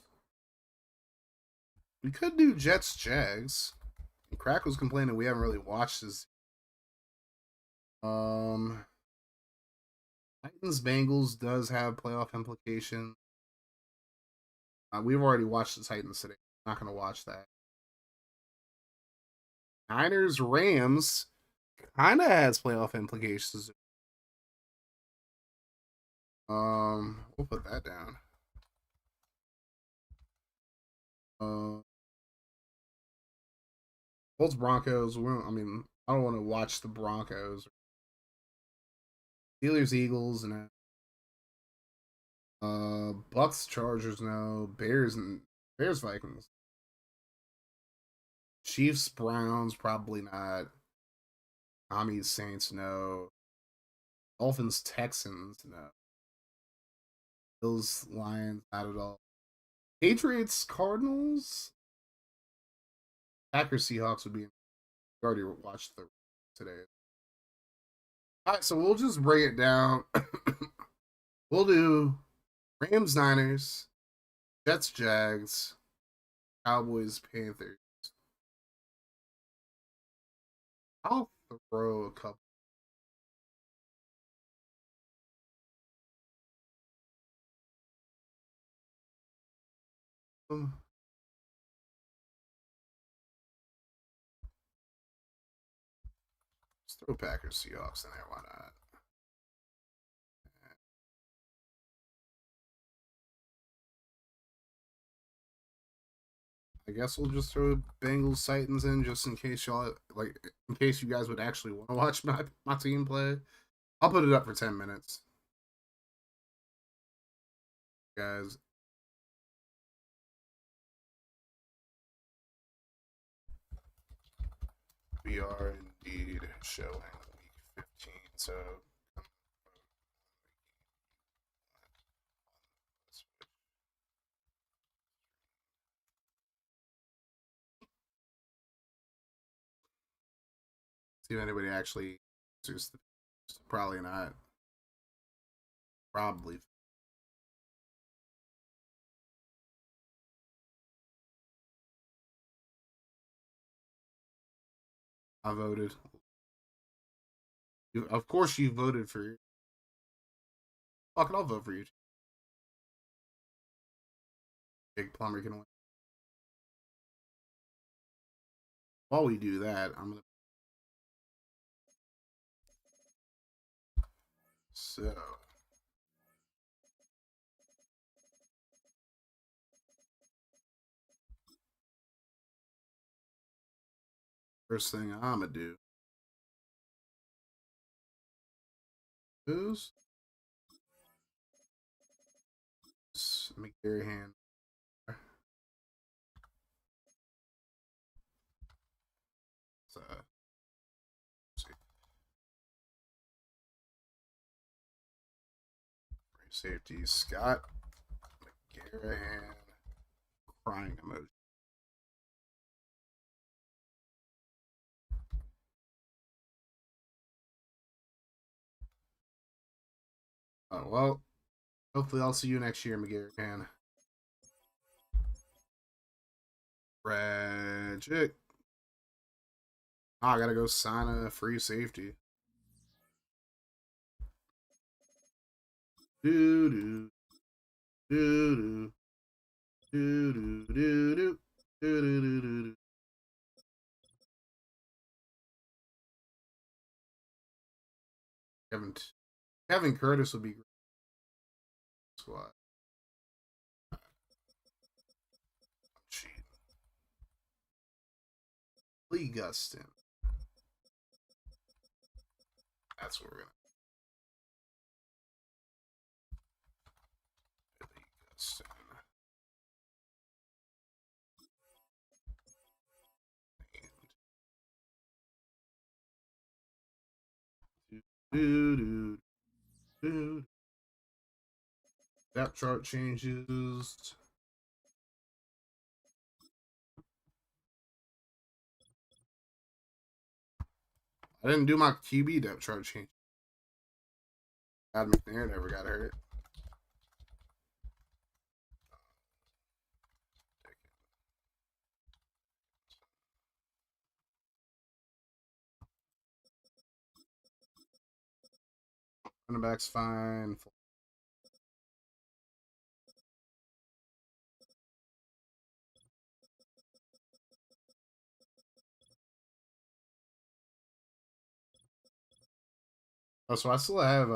D: We could do Jets Jags. And Crack was complaining we haven't really watched this. Titans Bengals does have playoff implications. We've already watched the Titans today. I'm not going to watch that. Niners Rams kind of has playoff implications. We'll put that down. Colts Broncos. I don't want to watch the Broncos. Steelers Eagles and Bucks Chargers no. Bears Vikings. Chiefs Browns probably not. Commies Saints no. Dolphins Texans no. Bills Lions not at all. Patriots Cardinals. Packers Seahawks would be. We already watched the today. All right, so we'll just break it down. We'll do Rams Niners, Jets Jags, Cowboys Panthers. I'll throw a couple. Let's throw Packers Seahawks in there. Why not? I guess we'll just throw Bengals Titans in just in case in case you guys would actually want to watch my team play. I'll put it up for 10 minutes. Guys. We are indeed showing week 15, so see if anybody actually uses probably not. Probably. I voted. Of course you voted for you. Fuck it, I'll vote for you. Big Plumber can win. While we do that, I'm gonna. So. First thing I'm gonna do is make their hand. So, safety Scott McGarrahan crying emoji. Oh well, hopefully I'll see you next year, McGarrahan. Tragic. Oh, I gotta go sign a free safety. Do do do do do do do do do do do. Kevin Curtis would be great. Squad. Cheat. Lee Gustin. That's what we're gonna. Do, do. Depth chart changes. I didn't do my QB depth chart change. Adam McNair never got hurt. Running back's fine. Oh, so I still have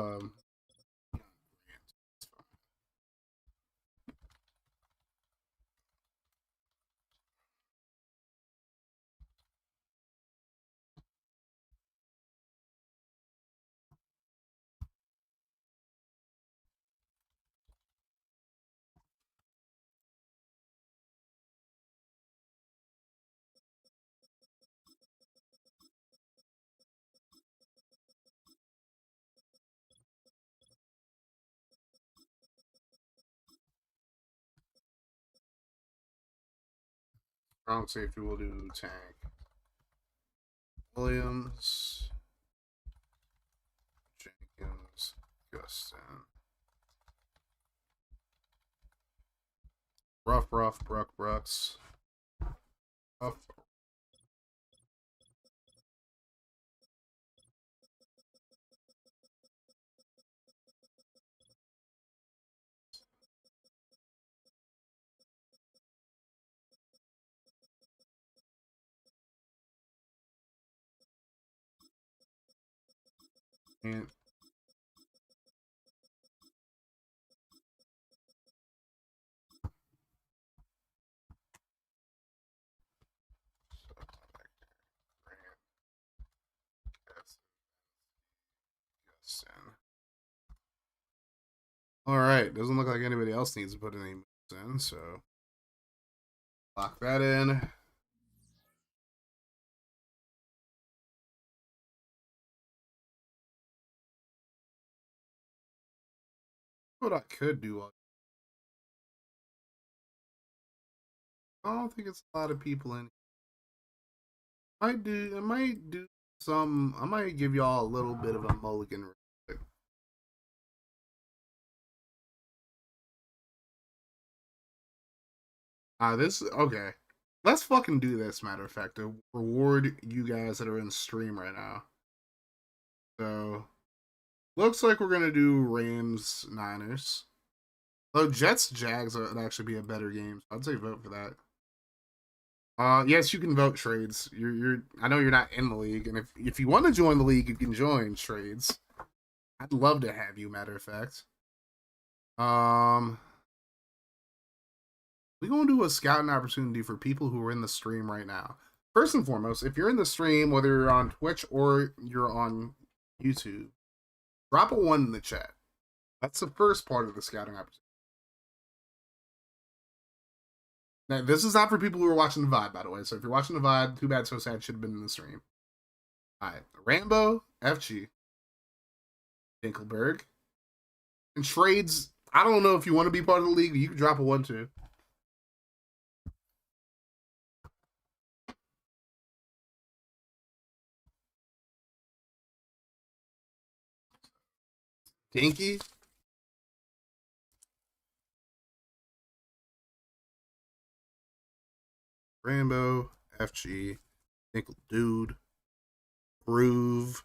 D: strong safety. We'll do Tank Williams, Jenkins, Gustin. Brooks. Rough. And all right, doesn't look like anybody else needs to put any moves in, so lock that in. What I could do, I don't think it's a lot of people in. I might do some. I might give y'all a little bit of a mulligan. This okay. Let's fucking do this. Matter of fact, to reward you guys that are in stream right now. So, looks like we're gonna do Rams Niners. Though Jets Jags would actually be a better game. So I'd say vote for that. Yes, you can vote trades. You're. I know you're not in the league, and if you want to join the league, you can join trades. I'd love to have you. Matter of fact. We're going to do a scouting opportunity for people who are in the stream right now. First and foremost, if you're in the stream, whether you're on Twitch or you're on YouTube, drop a 1 in the chat. That's the first part of the scouting opportunity. Now, this is not for people who are watching the VOD, by the way. So if you're watching the VOD, too bad, so sad, should have been in the stream. All right. Rambo, FG, Dinkelberg. And trades, I don't know if you want to be part of the league, but you can drop a 1 too. Dinky. Rambo, FG, Nickel Dude, Groove,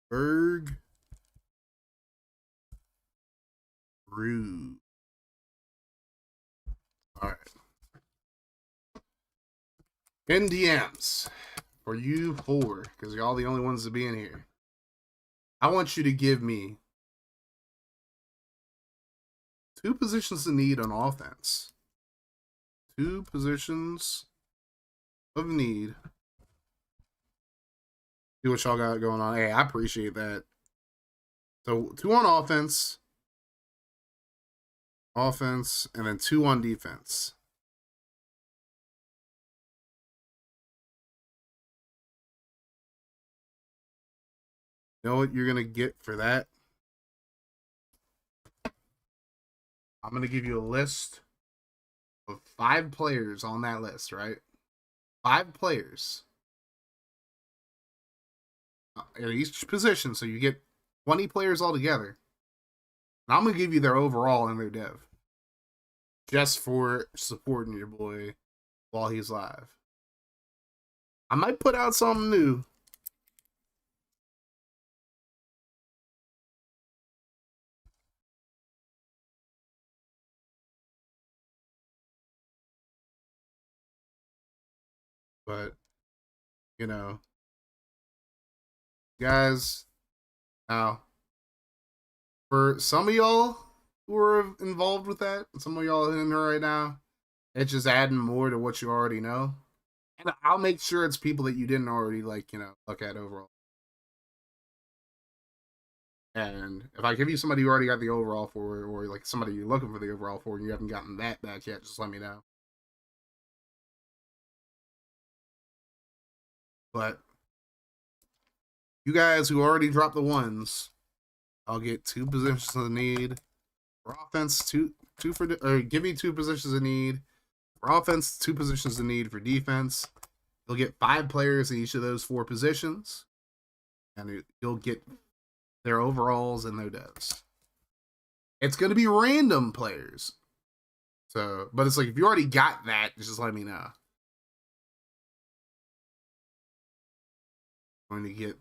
D: Berg, Groove. All right. NDMs for you 4, because y'all the only ones to be in here. I want you to give me 2 positions of need on offense. 2 positions of need See what y'all got going on. Hey, I appreciate that. So 2 on offense, and then 2 on defense. You know what you're gonna get for that? I'm gonna give you a list of 5 players on that list, right? 5 players at each position, so you get 20 players altogether. And I'm gonna give you their overall and their dev, just for supporting your boy while he's live. I might put out something new. But, you know, guys, now, for some of y'all who are involved with that, some of y'all in there right now, it's just adding more to what you already know. And I'll make sure it's people that you didn't already, like, look at overall. And if I give you somebody you already got the overall for, or like somebody you're looking for the overall for, and you haven't gotten that back yet, just let me know. But you guys who already dropped the ones, I'll get 2 positions of need for offense, or give me 2 positions of need for offense, 2 positions of need for defense. You'll get 5 players in each of those 4 positions, and you'll get their overalls and their devs. It's going to be random players. So, but it's like, if you already got that, just let me know. I'm going to get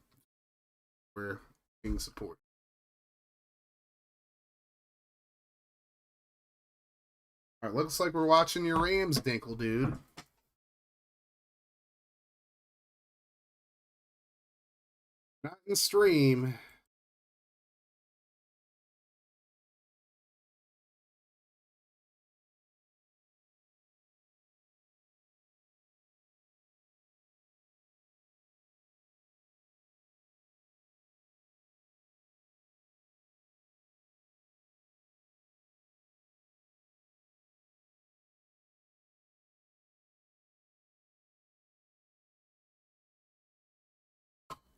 D: where being supported. All right, looks like we're watching your Rams, Dinkle, dude. Not in stream.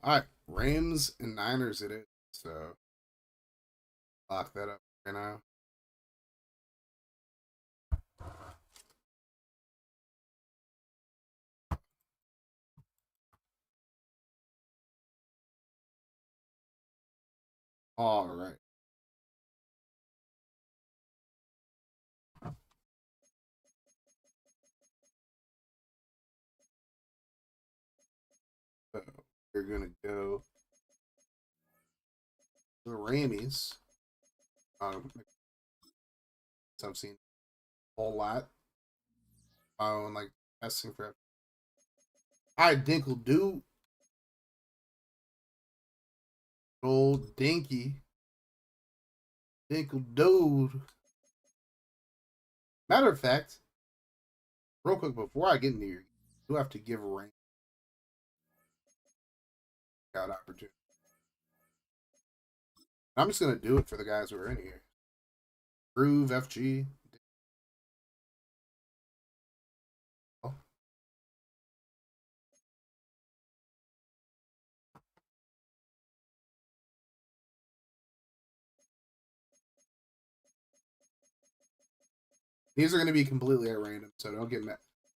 D: All right, Rams and Niners it is. So lock that up right now. All right. So we're gonna go to the Rammies. I've seen a whole lot. And like asking for. All right, Dinkle, dude. Old Dinky. Dinkle, dude. Matter of fact, real quick before I get in here, you have to give a rank out opportunity. I'm just gonna do it for the guys who are in here. Groove, FG. Oh. These are gonna be completely at random, so don't get mad.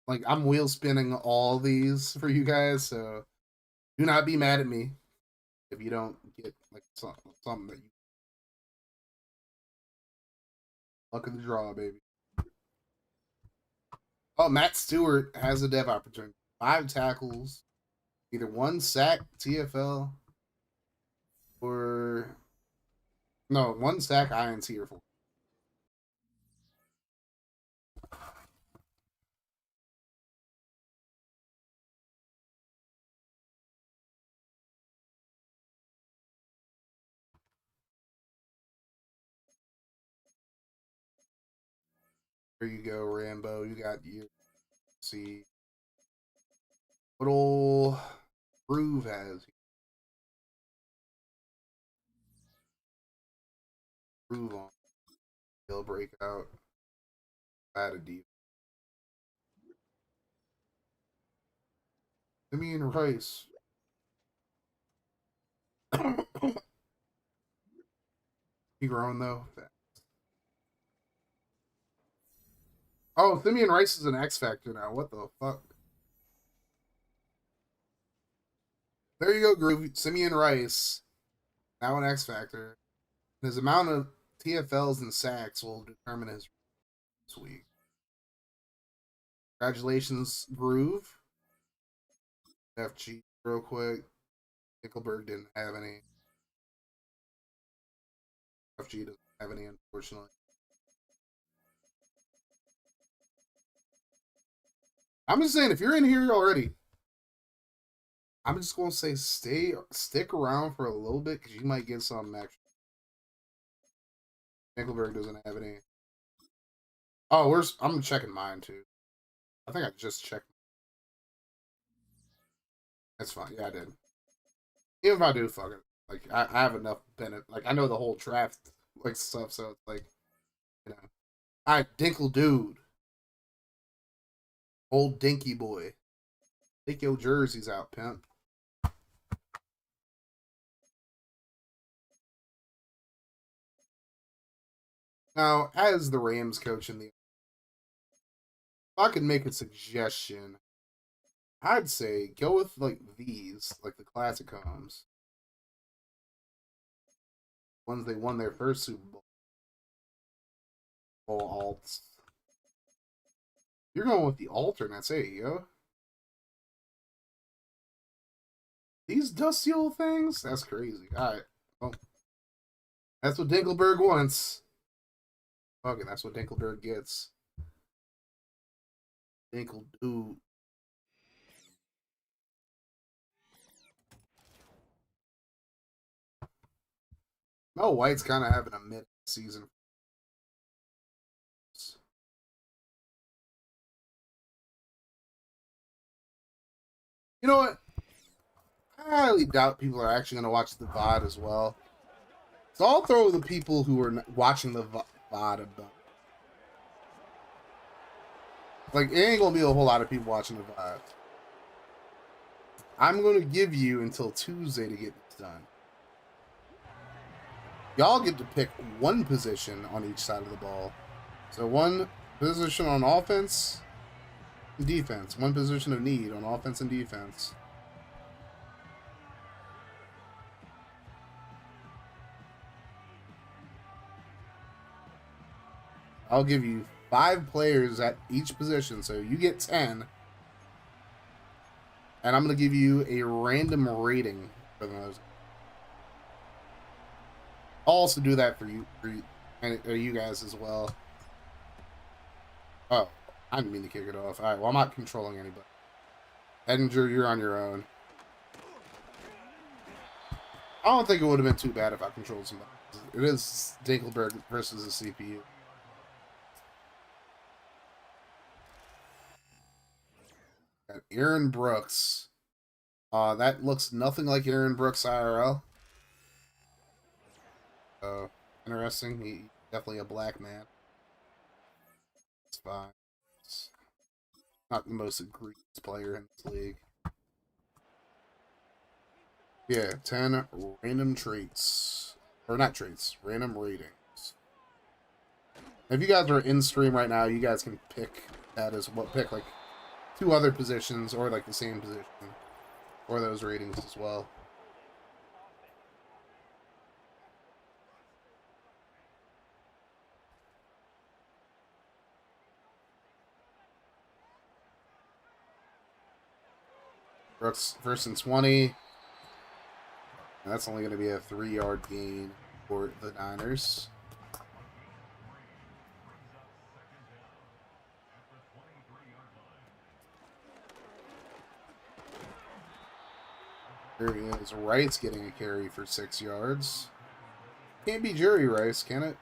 D: Like, I'm wheel spinning all these for you guys, so do not be mad at me if you don't get like something that you luck of the draw, baby. Oh, Matt Stewart has a dev opportunity. 5 tackles, either 1 sack TFL or no 1 sack INT or 4. There you go, Rambo. You got your see what old Groove has. Groove on. He'll break out. Bad a deep. Simeon Rice. He growing though. Oh, Simeon Rice is an X Factor now. What the fuck? There you go, Groove. Simeon Rice, now an X Factor. His amount of TFLs and sacks will determine his this week. Congratulations, Groove. FG, real quick. Nickelberg didn't have any. FG doesn't have any, unfortunately. I'm just saying, if you're in here already, I'm just going to say stick around for a little bit because you might get some extra. Nickelberg doesn't have any. Oh, I'm checking mine too. I think I just checked. That's fine. Yeah, I did. Even if I do, fuck it. Like, I have enough benefit. Like, I know the whole draft, like, stuff, so it's like, you know. Alright, Dinkle Dude. Old Dinky Boy. Take your jerseys out, pimp. Now, as the Rams coach if I could make a suggestion, I'd say go with, like, these, like the classic homes. Ones they won their first Super Bowl. All alts. You're going with the alternates, there you go. These dusty old things? That's crazy. Alright. Well, that's what Dinkelberg wants. Okay, that's what Dinkelberg gets. Dinkle Dude. Mel White's kind of having a mid-season. You know what? I highly doubt people are actually going to watch the VOD as well. So I'll throw the people who are watching the VOD about. Like, it ain't going to be a whole lot of people watching the VOD. I'm going to give you until Tuesday to get this done. Y'all get to pick one position on each side of the ball. So one position on offense and defense. One position of need on offense and defense. I'll give you 5 players at each position, so you get 10. And I'm going to give you a random rating for those. I'll also do that for you guys as well. Oh, I didn't mean to kick it off. Alright, well, I'm not controlling anybody. Edinger, you're on your own. I don't think it would have been too bad if I controlled somebody. It is Dinkelberg versus a CPU. Got Aaron Brooks. That looks nothing like Aaron Brooks IRL. Interesting. He's definitely a black man. It's fine. It's not the most egregious player in this league. Yeah, 10 random traits. Or not traits, random ratings. If you guys are in stream right now, you guys can pick that as well. Pick like 2 other positions or like the same position for those ratings as well. Brooks 1st and 20. And that's only going to be a 3-yard gain for the Niners. There he is. Rice getting a carry for 6 yards. Can't be Jerry Rice, can it?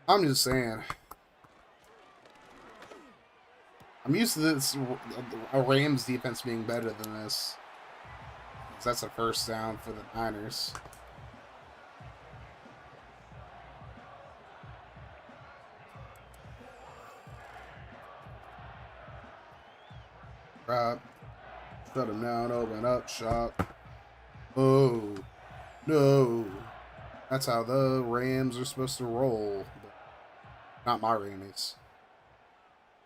D: I'm just saying. I'm used to this, a Rams defense being better than this. That's a 1st down for the Niners. Right. Shut him down, open up shop. Oh, no. That's how the Rams are supposed to roll. But not my Rammies.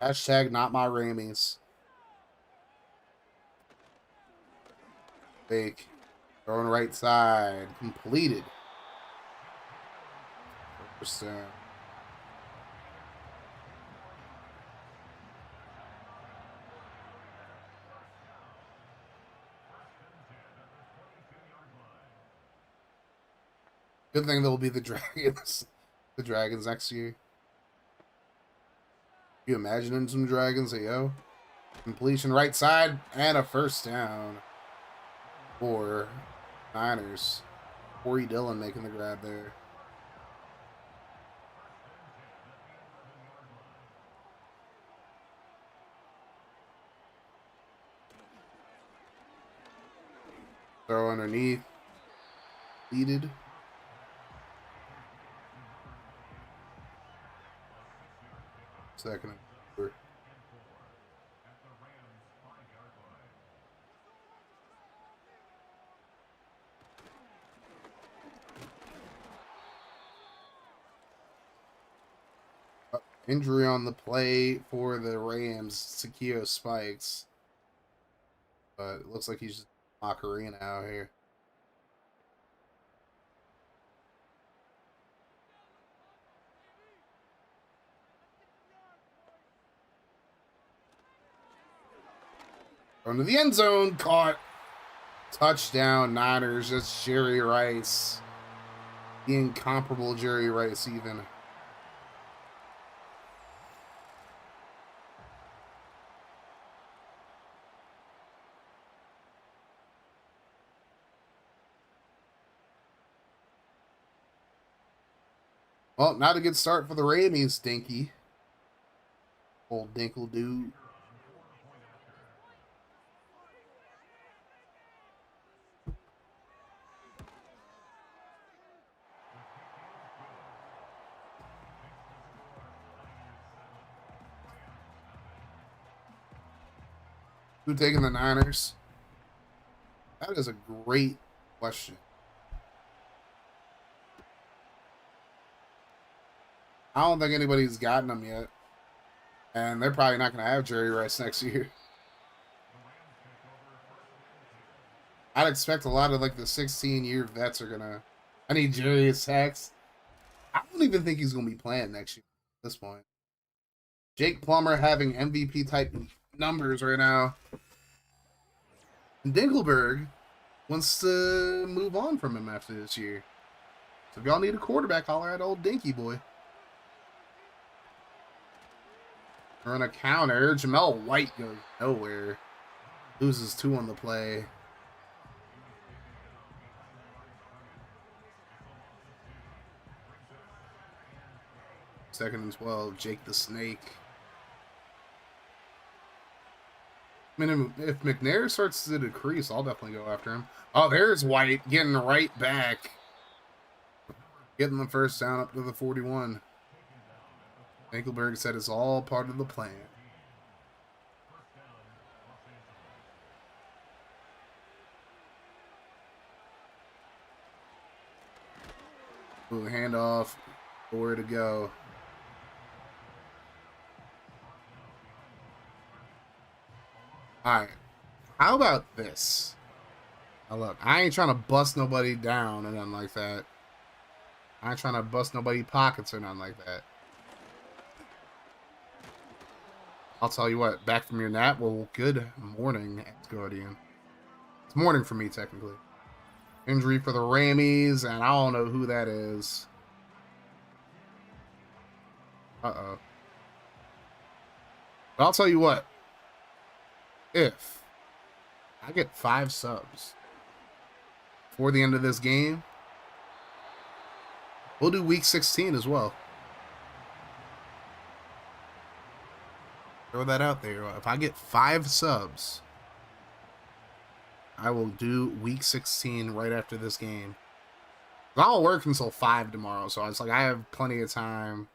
D: Hashtag not my Rammies. Fake. Throwing right side. Completed. First down. Good thing there'll be the Dragons. The Dragons next year. Can you imagining some Dragons? Yo. Completion right side and a first down for Niners. Corey Dillon making the grab there. Throw underneath. Leaded. Second. Injury on the play for the Rams. Sakio spikes. But it looks like he's just Macarena out here. Going to the end zone. Caught. Touchdown, Niners. That's Jerry Rice. The incomparable Jerry Rice, even. Well, not a good start for the Rammies, Dinky. Old Dinkle dude. Who taking the Niners? That is a great question. I don't think anybody's gotten them yet. And they're probably not going to have Jerry Rice next year. I'd expect a lot of like the 16-year vets are going to... I need Jerry Sachs. I don't even think he's going to be playing next year at this point. Jake Plummer having MVP type numbers right now. And Dinkelberg wants to move on from him after this year. So if y'all need a quarterback, holler at old Dinky boy. Run a counter. Jamel White goes nowhere. Loses 2 on the play. Second and 12. Jake the Snake. I mean, if McNair starts to decrease, I'll definitely go after him. Oh, there's White getting right back. Getting the first down up to the 41. Enkelberg said it's all part of the plan. Ooh, handoff. Where to go? Alright. How about this? Now look, I ain't trying to bust nobody down or nothing like that. I ain't trying to bust nobody pockets or nothing like that. I'll tell you what, back from your nap? Well, good morning, Guardian. It's morning for me, technically. Injury for the Rammies, and I don't know who that is. Uh-oh. But I'll tell you what. If I get 5 subs before the end of this game, we'll do week 16 as well. Throw that out there. If I get 5 subs, I will do week 16 right after this game. I'll work until 5 tomorrow, so it's like I have plenty of time.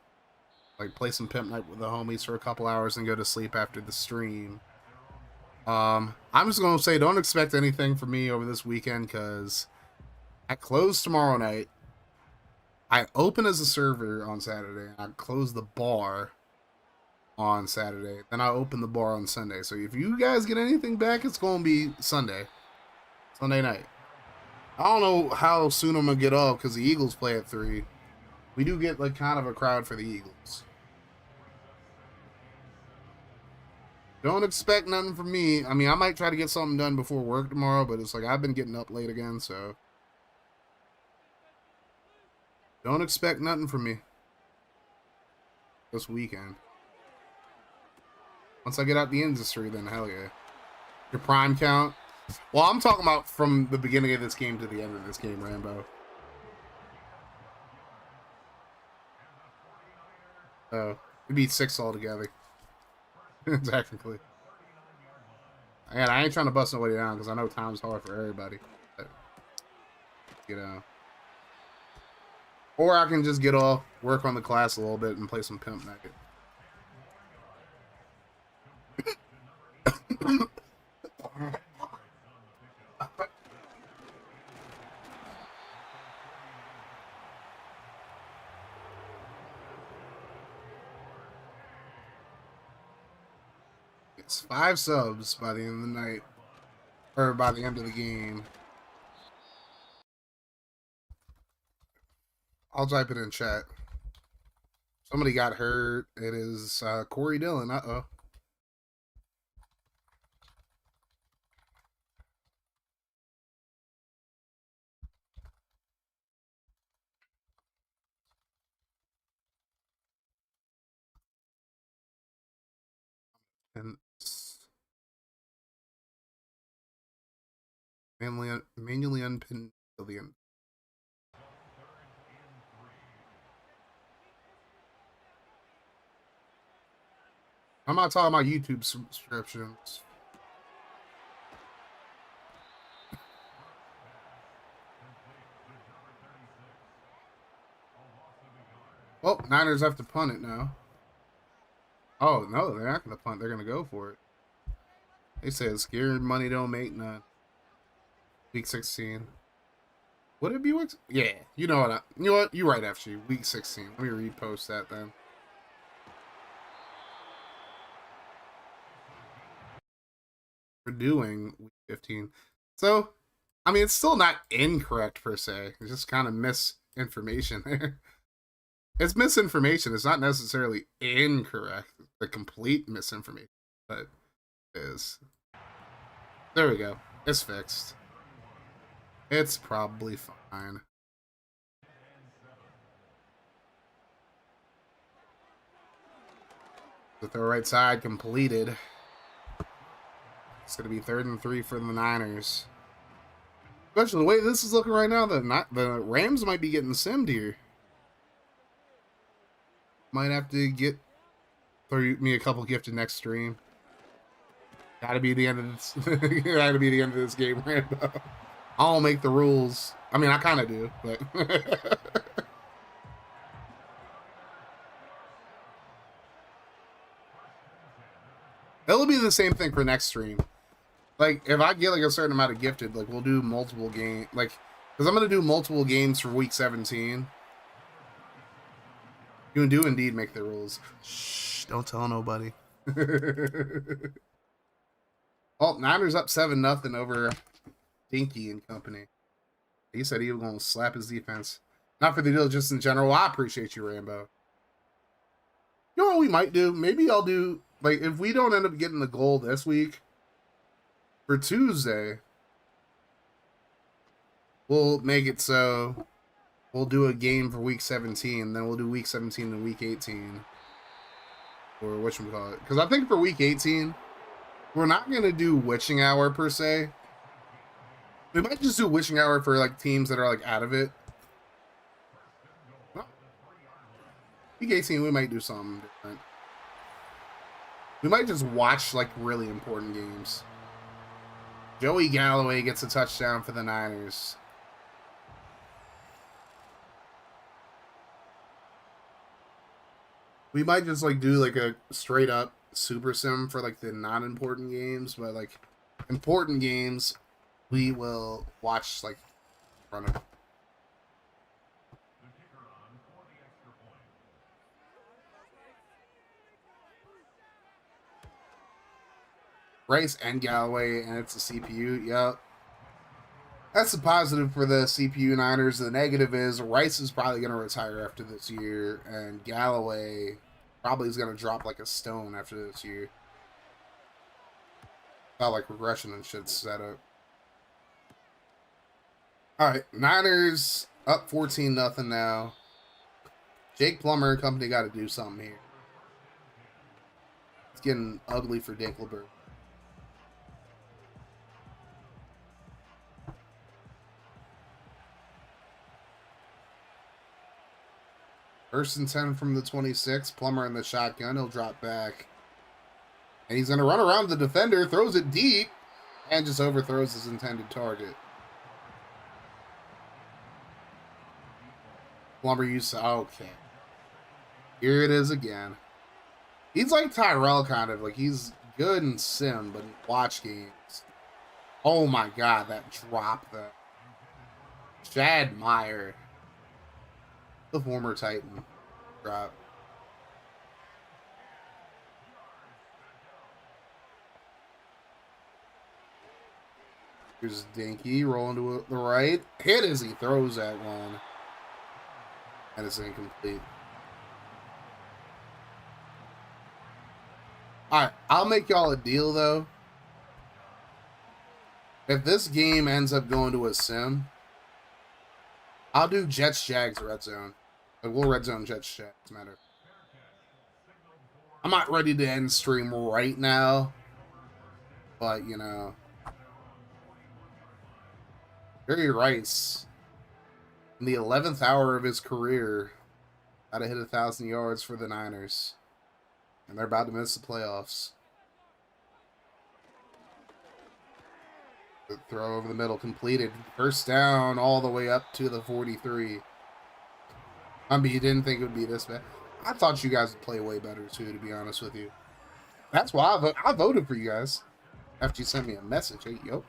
D: Like play some Pimp Night with the homies for a couple hours and go to sleep after the stream. I'm just gonna say don't expect anything from me over this weekend because I close tomorrow night. I open as a server on Saturday. I close the bar on Saturday. Then I open the bar on Sunday. So if you guys get anything back, it's gonna be Sunday night. I don't know how soon I'm gonna get off because the Eagles play at 3. We do get like kind of a crowd for the Eagles. Don't expect nothing from me. I mean, I might try to get something done before work tomorrow, but it's like I've been getting up late again, so don't expect nothing from me this weekend. Once I get out the industry, then hell yeah. Your prime count? Well, I'm talking about from the beginning of this game to the end of this game, Rambo. Oh, it'd be 6 altogether. Technically. And I ain't trying to bust nobody down because I know time's hard for everybody. But, you know. Or I can just get off, work on the class a little bit, and play some Pimp Naked. It's 5 subs by the end of the night. Or by the end of the game. I'll type it in chat. Somebody got hurt. It is Corey Dillon. Uh-oh. And manually unpin Dillon. I'm not talking about YouTube subscriptions. Well, Niners have to punt it now. Oh, no, they're not going to punt. They're going to go for it. They said scared money don't make none. Week 16. Would it be week? Yeah, you know what? You know what? You're right, FG. Week 16. Let me repost that then. We're doing week 15. So, I mean, it's still not incorrect per se. It's just kind of misinformation there. It's misinformation. It's not necessarily incorrect. The complete misinformation. But it is. There we go. It's fixed. It's probably fine. The throw right side completed. It's going to be 3rd and 3 for the Niners. Especially the way this is looking right now, the Rams might be getting simmed here. Might have to throw me a couple gifted next stream. Gotta be the end of this. Gotta be the end of this game, Rambo. I don't make the rules. I mean, I kind of do, but it'll be the same thing for next stream. Like, if I get like a certain amount of gifted, like we'll do multiple game, like, because I'm gonna do multiple games for week 17. You do indeed make the rules. Shh! Don't tell nobody. Oh, Niners up 7-0 over Dinky and company. He said he was going to slap his defense. Not for the deal, just in general. I appreciate you, Rambo. You know what we might do? Maybe I'll do, like, if we don't end up getting the goal this week, for Tuesday, we'll make it so we'll do a game for week 17, then we'll do week 17 and week 18. Or whatchamacallit. Because I think for week 18, we're not going to do witching hour per se. We might just do witching hour for like teams that are like out of it. Well, week 18, we might do something different. We might just watch like really important games. Joey Galloway gets a touchdown for the Niners. We might just like do like a straight up super sim for like the non-important games, but like important games, we will watch like running. Rice and Galloway, and it's a CPU. Yep. That's the positive for the CPU Niners. The negative is Rice is probably going to retire after this year, and Galloway probably is going to drop like a stone after this year. About like regression and shit set up. Alright, Niners up 14-0 now. Jake Plummer and company got to do something here. It's getting ugly for Dinkelberg. First and 10 from the 26. Plummer in the shotgun. He'll drop back. And he's going to run around the defender. Throws it deep. And just overthrows his intended target. Plummer used to... Okay. Here it is again. He's like Tyrell, kind of. Like, he's good in sim, but in watch games. Oh, my God. That drop, though. Chad Meyer. The former Titan drop. Here's Dinky rolling to the right. Hit as he throws that one. And it's incomplete. Alright, I'll make y'all a deal, though. If this game ends up going to a sim, I'll do Jets Jags red zone. Like, we'll red zone Jets Jags, matter. I'm not ready to end stream right now, but you know, Jerry Rice in the 11th hour of his career got to hit 1,000 yards for the Niners, and they're about to miss the playoffs. The throw over the middle completed. First down all the way up to the 43. I mean, you didn't think it would be this bad. I thought you guys would play way better, too, to be honest with you. That's why I voted for you guys. After you sent me a message. Hey, yo.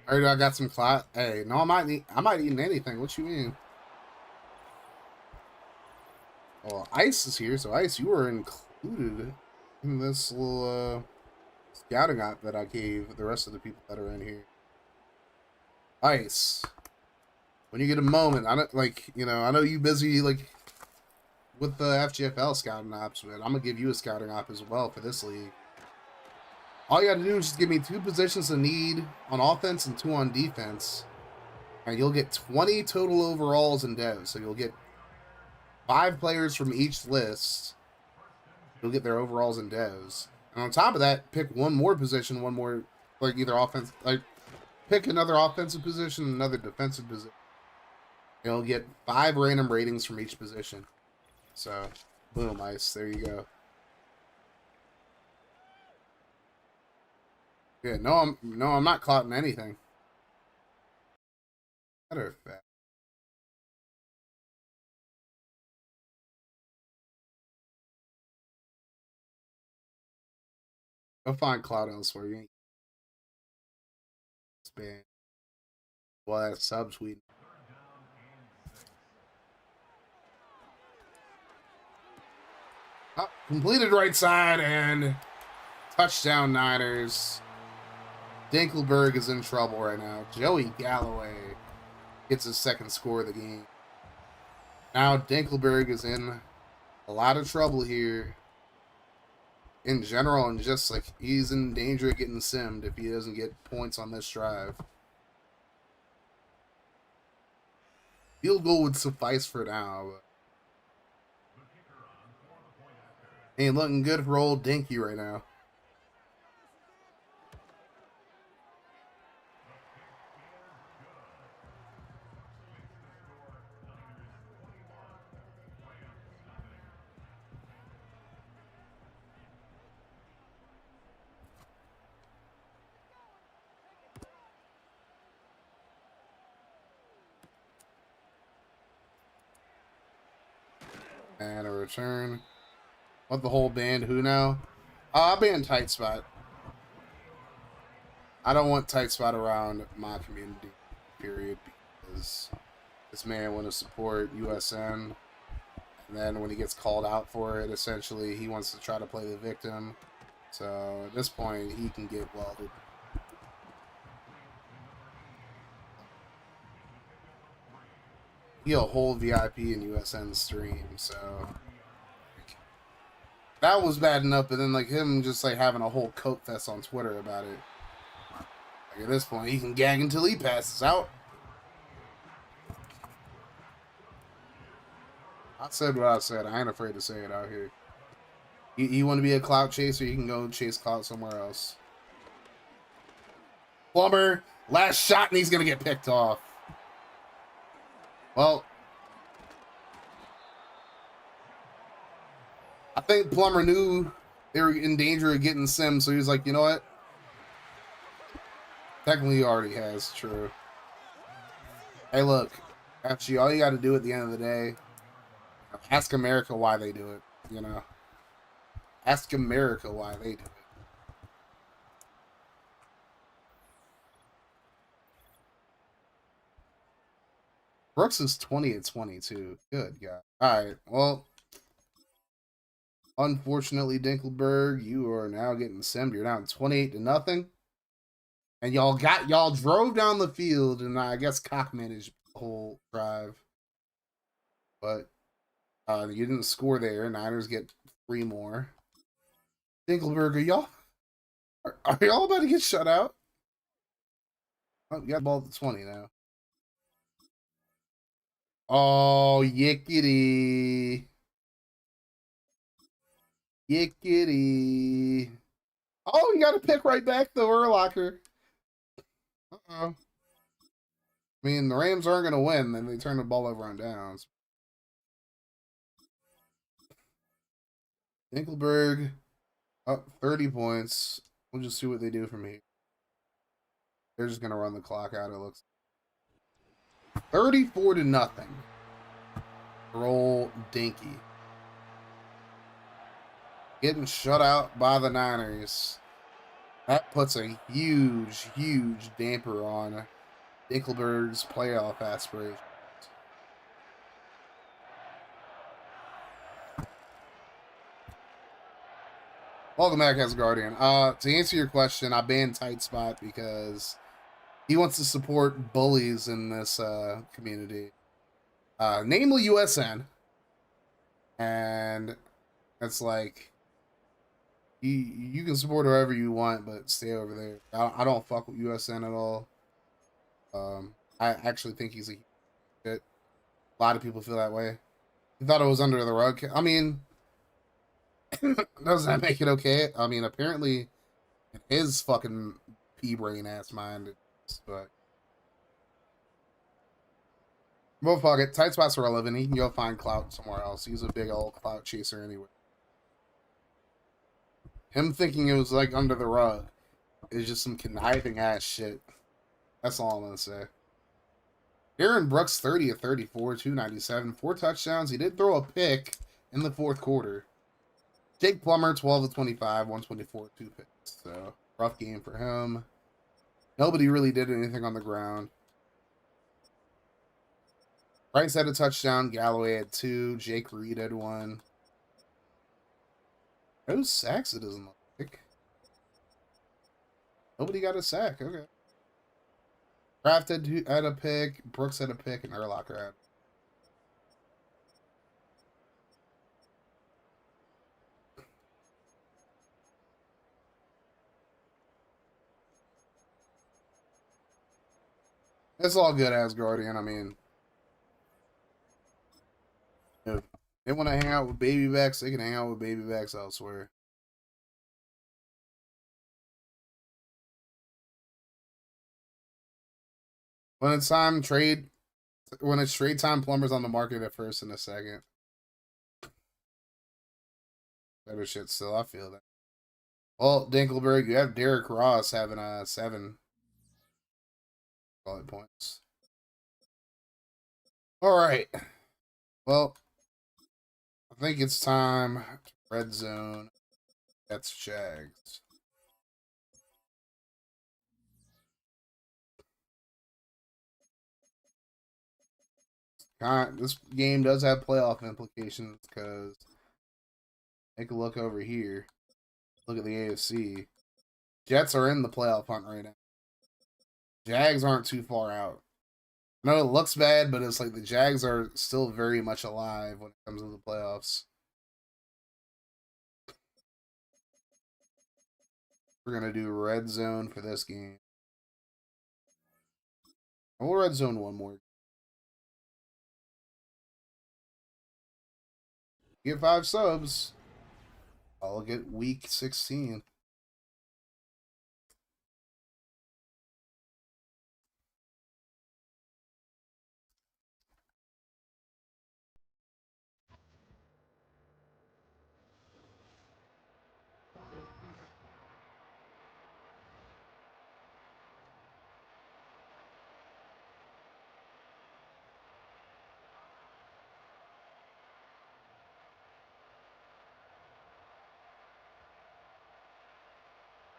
D: Alright, I got some clout. Hey, no, I'm not eating anything. What you mean? Well, Ice is here, so Ice, you were included in this little scouting op that I gave the rest of the people that are in here. Ice, when you get a moment, I don't like, you know, I know you busy like with the FGFL scouting ops, but I'm gonna give you a scouting op as well for this league. All you gotta do is just give me 2 positions of need on offense and 2 on defense, and you'll get 20 total overalls and devs. So you'll get 5 players from each list. You'll get their overalls and devs, and on top of that, pick one more position, one more like either offense, like pick another offensive position, another defensive position. You'll get 5 random ratings from each position. So, boom, Ice. There you go. Yeah, no, I'm not clotting anything. Matter of fact. Go find clout elsewhere. You ain't spam. Well, that's subtweet. Oh, completed right side and touchdown Niners. Dinkelberg is in trouble right now. Joey Galloway gets his second score of the game. Now Dinkelberg is in a lot of trouble here. in general, and just like he's in danger of getting simmed if he doesn't get points on this drive. Field goal would suffice for now. But ain't looking good for old Dinky right now. And a return. What the whole band? Who now? I'll ban tight spot. I don't want tight spot around my community, period, because this man want to support USN, and then when he gets called out for it, essentially he wants to try to play the victim. So at this point, he can get welded. He'll hold VIP in USN stream, so that was bad enough. But then like him just like having a whole coat fest on Twitter about it. Like at this point, he can gag until he passes out. I said what I said. I ain't afraid to say it out here. You want to be a clout chaser, you can go chase clout somewhere else. Plumber, last shot, and he's gonna get picked off. Well, I think Plumber knew they were in danger of getting sim, so he was like, you know what? Technically, he already has, true. Hey, look, actually, all you got to do at the end of the day, ask America why they do it, you know? Ask America why they do it. Brooks is 20-22. Good God. Alright, well, unfortunately, Dinkelberg, you are now getting simmed. You're down 28-0. And y'all drove down the field, and I guess cock managed the whole drive. But you didn't score there. Niners get 3 more. Dinkelberg, are y'all about to get shut out? Oh, you got the ball at the 20 now. Oh, yickety. Yickety. Oh, you got to pick right back, though, Urlacher. Uh-oh. I mean, the Rams aren't going to win, then they turn the ball over on downs. Dinkelberg up 30 points. We'll just see what they do from here. They're just going to run the clock out, it looks. 34-0. Roll Dinky. Getting shut out by the Niners. That puts a huge, huge damper on Dinkelberg's playoff aspirations. Welcome back, as Guardian. To answer your question, I banned Tight Spot because he wants to support bullies in this community, namely USN. And it's like, you can support whoever you want, but stay over there. I don't fuck with USN at all. I actually think he's a shit. A lot of people feel that way. He thought it was under the rug. I mean, doesn't that make it okay? I mean, apparently, his fucking pea-brain ass mind, but well, fuck it. Tight spots are relevant. He can go find clout somewhere else. He's a big old clout chaser anyway. Him thinking it was like under the rug is just some conniving ass shit. That's all I'm gonna say. Aaron Brooks 30 of 34, 297, 4 touchdowns. He did throw a pick in the fourth quarter. Jake Plummer 12 of 25, 124, 2 picks. So rough game for him. Nobody really did anything on the ground. Price had a touchdown. Galloway had 2. Jake Reed had 1. No sacks, it doesn't look like. Nobody got a sack. Okay. Kraft had a pick. Brooks had a pick. And Urlacher had. It's all good, Asgardian. I mean, if they want to hang out with baby backs, they can hang out with baby backs elsewhere. When it's time, trade. When it's trade time, Plumber's on the market at first and a second. Better shit still, I feel that. Well, Dinkelberg, you have Derek Ross having a 7 solid points. All right. Well, I think it's time to red zone. That's Jags. This game does have playoff implications because take a look over here. Look at the AFC. Jets are in the playoff hunt right now. Jags aren't too far out. I know it looks bad, but it's like the Jags are still very much alive when it comes to the playoffs. We're going to do red zone for this game. And we'll red zone one more. Get 5 subs. I'll get week 16.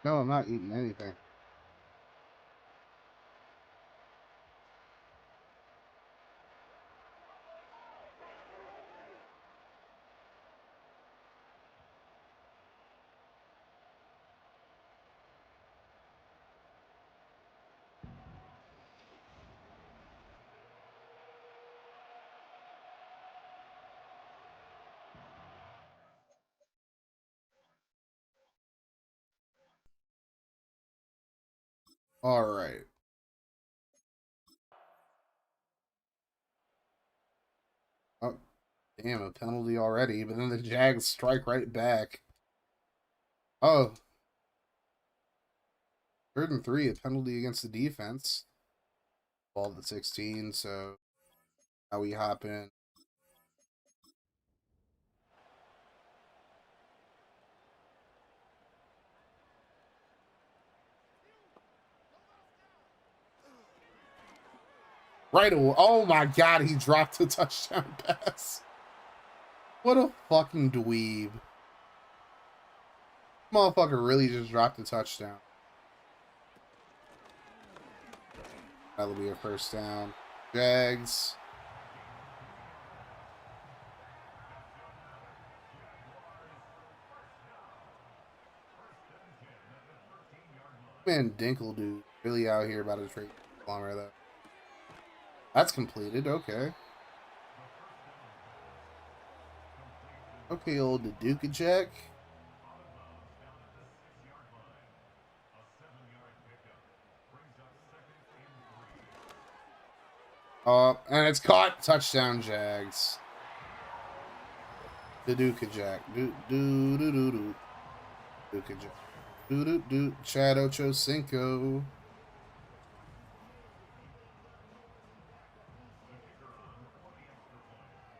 D: No, I'm not eating anything. All right. Oh, damn, a penalty already. But then the Jags strike right back. Oh. 3rd and 3, a penalty against the defense. Ball at 16, so now we hop in. Right away. Oh my god, he dropped a touchdown pass. What a fucking dweeb. Motherfucker really just dropped a touchdown. That'll be a first down. Jags. Man, Dinkle dude really out here about to trade Plumber though. That's completed. Okay. Okay, old Duke Jack. And it's caught. Touchdown, Jags. The Duke Jack. Duke Jack. Chad Ochocinco.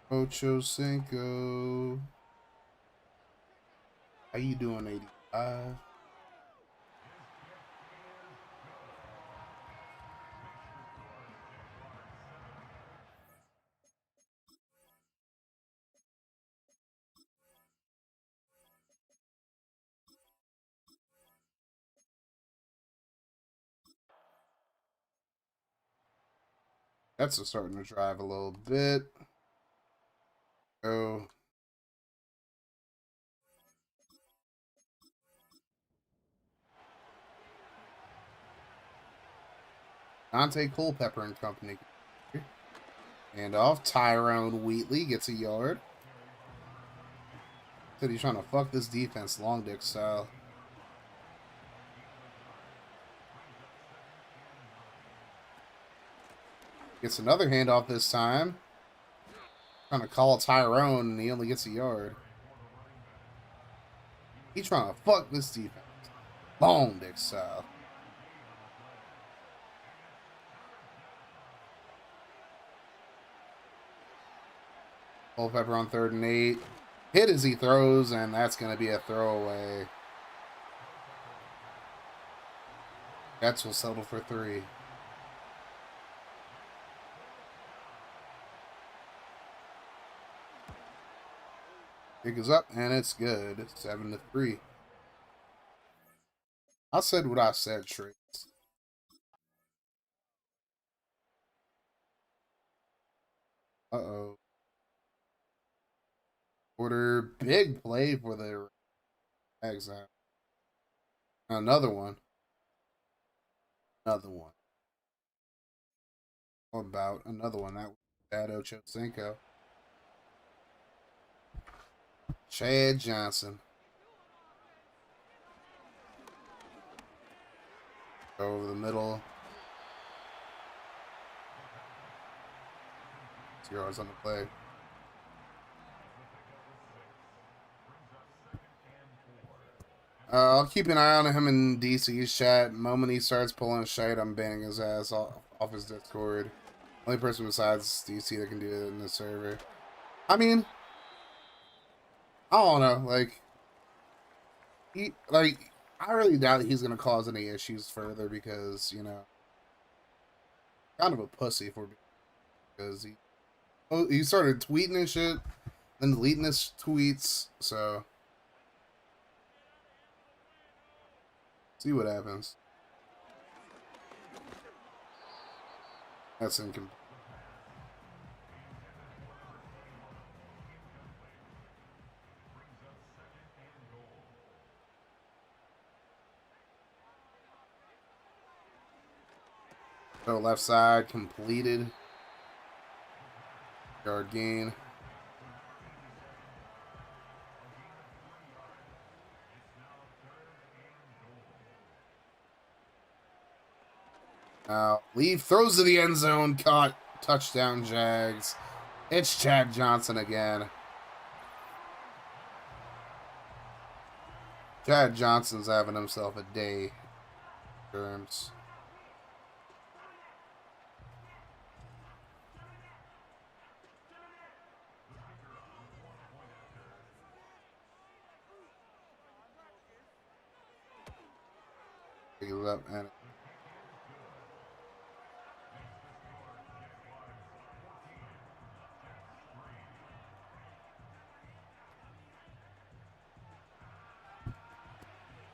D: Ochocinco. How you doing, 85? That's starting to drive a little bit. Go. Dante Culpepper and company. And off. Tyrone Wheatley gets a yard. Said he's trying to fuck this defense long dick style. Gets another handoff this time. Trying to call Tyrone, and he only gets a yard. He's trying to fuck this defense. Long dick style. Culpepper on 3rd and 8. Hit as he throws, and that's going to be a throwaway. Jets will settle for 3. Kick is up, and it's good. 7-3. I said what I said, Trace. Uh-oh. Order big play for the exile. Another one. Another one. How about another one? That was Chad Ochocinco. Chad Johnson. Over the middle. 6 yards on the play. I'll keep an eye on him in DC's chat. The moment he starts pulling shite, I'm banning his ass off his Discord. Only person besides DC that can do it in the server. I mean, I don't know. I really doubt he's gonna cause any issues further because, you know, kind of a pussy for me because he started tweeting and shit, then deleting his tweets. So see what happens. That's incomplete. So left side completed. Yard gain. Now, Leave throws to the end zone. Caught. Touchdown, Jags. It's Chad Johnson again. Chad Johnson's having himself a day. Terms. Pick it up and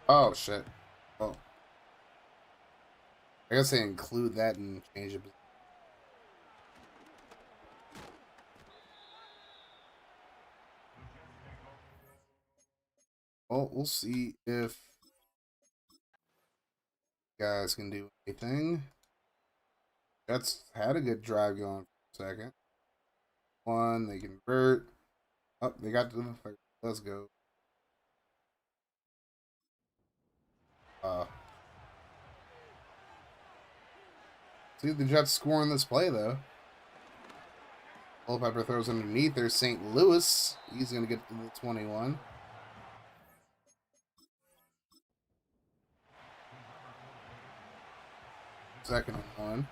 D: oh shit. Oh. I guess they include that and change it. Well, we'll see if guys can do anything. Jets had a good drive going for a second. One, they convert. Oh, they got to the third. Let's go. See if the Jets score on this play, though. Culpepper throws underneath. There's St. Louis. He's going to get to the 21. Second and 1.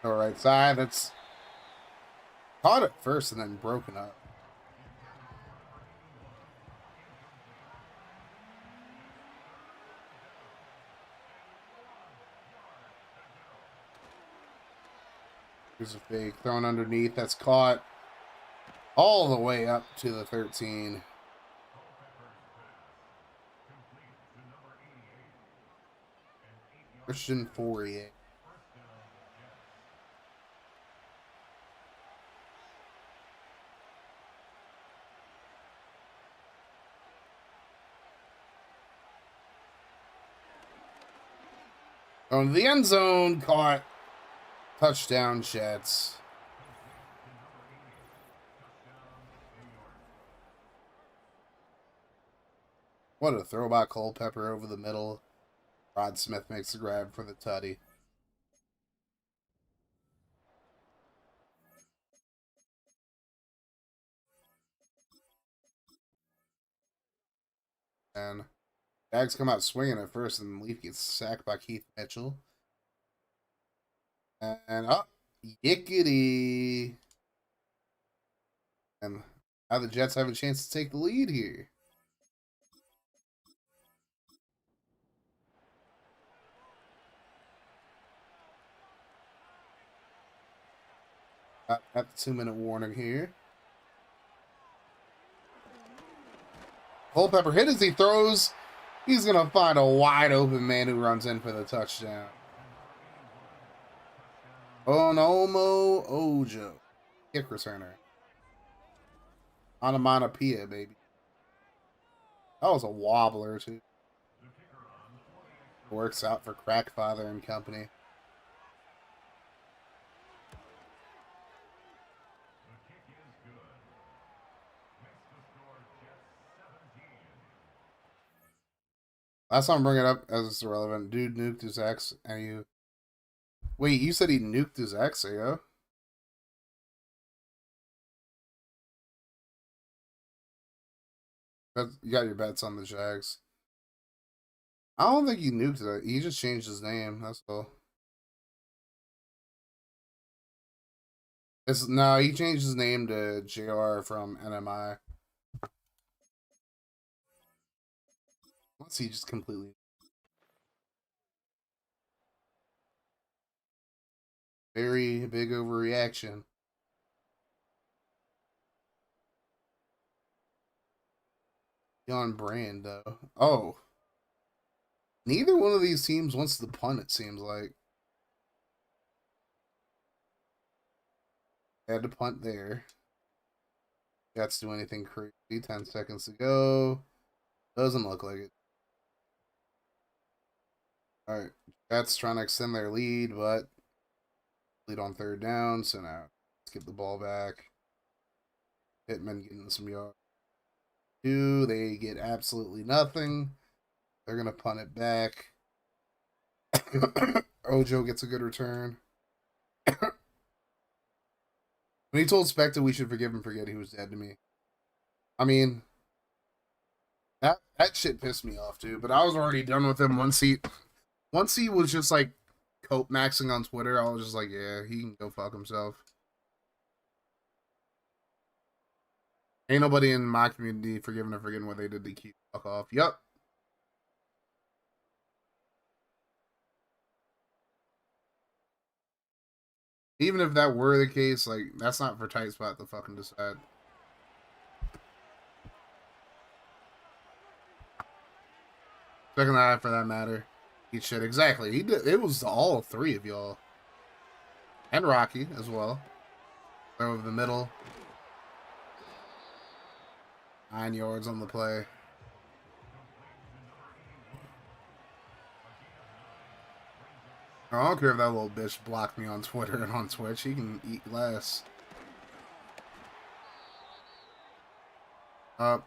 D: All right side. That's caught it first and then broken up. Here's a fake thrown underneath. That's caught all the way up to the 13. Christian Fourier. On the end zone, caught. Touchdown, Jets. What a throw by Culpepper over the middle. Rod Smith makes the grab for the tutty. And Jags come out swinging at first, and Leaf gets sacked by Keith Mitchell. And up, yickety. And now the Jets have a chance to take the lead here. At the 2-minute warning here. Culpepper hit as he throws. He's going to find a wide open man who runs in for the touchdown. Onomo Ojo. Kick returner. Onomatopoeia, baby. That was a wobbler, too. Works out for Crackfather and company. Last time I bring it up as it's irrelevant. Dude nuked his ex, and you... Wait, you said he nuked his ex, yeah? You got your bets on the Jags. I don't think he nuked it. He just changed his name, that's all. No, he changed his name to JR from NMI. Unless he just completely... Very big overreaction. On brand, though. Oh. Neither one of these teams wants to punt, it seems like. Had to punt there. Jets do anything crazy. 10 seconds to go. Doesn't look like it. Alright. Jets trying to extend their lead, but lead on 3rd down, so now let's get the ball back. Pittman getting some yards. They get absolutely nothing. They're going to punt it back. Ojo gets a good return. When he told Spectre we should forgive and forget, he was dead to me. I mean, that shit pissed me off, too. But I was already done with him once he was just, like, cope maxing on Twitter. I was just like, yeah, he can go fuck himself. Ain't nobody in my community forgiving or forgetting what they did to keep fuck off. Yup. Even if that were the case, like, that's not for Tight Spot to fucking decide. Second half, for that matter. Eat shit. Exactly. He did. It was all 3 of y'all. And Rocky as well. Over the middle. 9 yards on the play. I don't care if that little bitch blocked me on Twitter and on Twitch. He can eat less.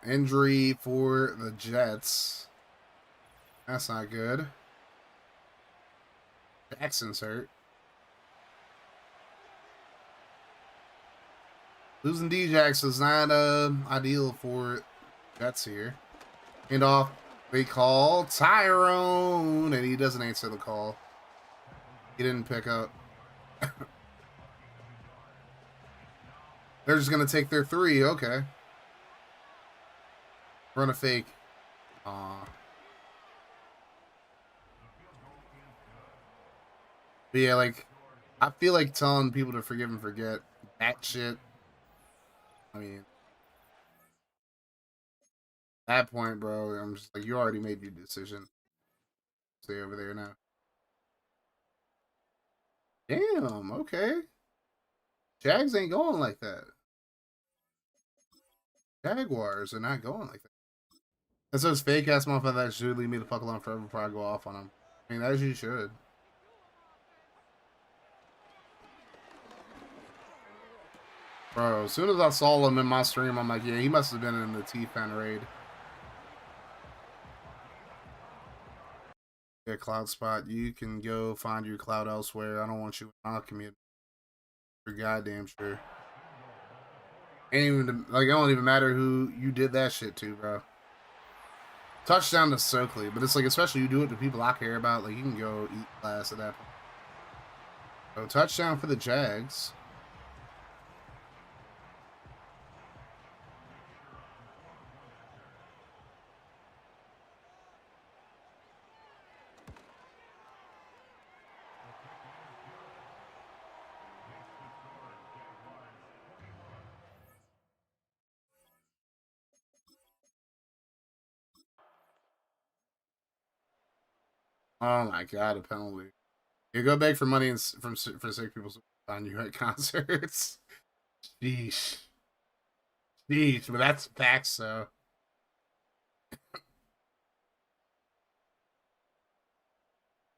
D: Injury for the Jets. That's not good. Jackson's hurt. Losing D-Jax is not ideal for Jets here. And off, they call Tyrone, and he doesn't answer the call. He didn't pick up. They're just going to take their 3. Okay. Run a fake. Aw. But yeah, like, I feel like telling people to forgive and forget that shit. I mean, at that point, bro, I'm just like, you already made your decision. Stay over there now. Damn, okay. Jags ain't going like that. Jaguars are not going like that. That's those fake ass motherfuckers that should leave me the fuck alone forever before I go off on them. I mean, as you should. Bro, as soon as I saw him in my stream, I'm like, yeah, he must have been in the T-Fan raid. a cloud spot. You can go find your cloud elsewhere. I don't want you in our community. For goddamn sure. Ain't even like it don't even matter who you did that shit to, bro. Touchdown to Stokely, but it's like especially you do it to people I care about. Like you can go eat glass at that point. So touchdown for the Jags. Oh my god, a penalty. You go beg for money for sick people on you at concerts. Sheesh. Sheesh, but that's facts, so.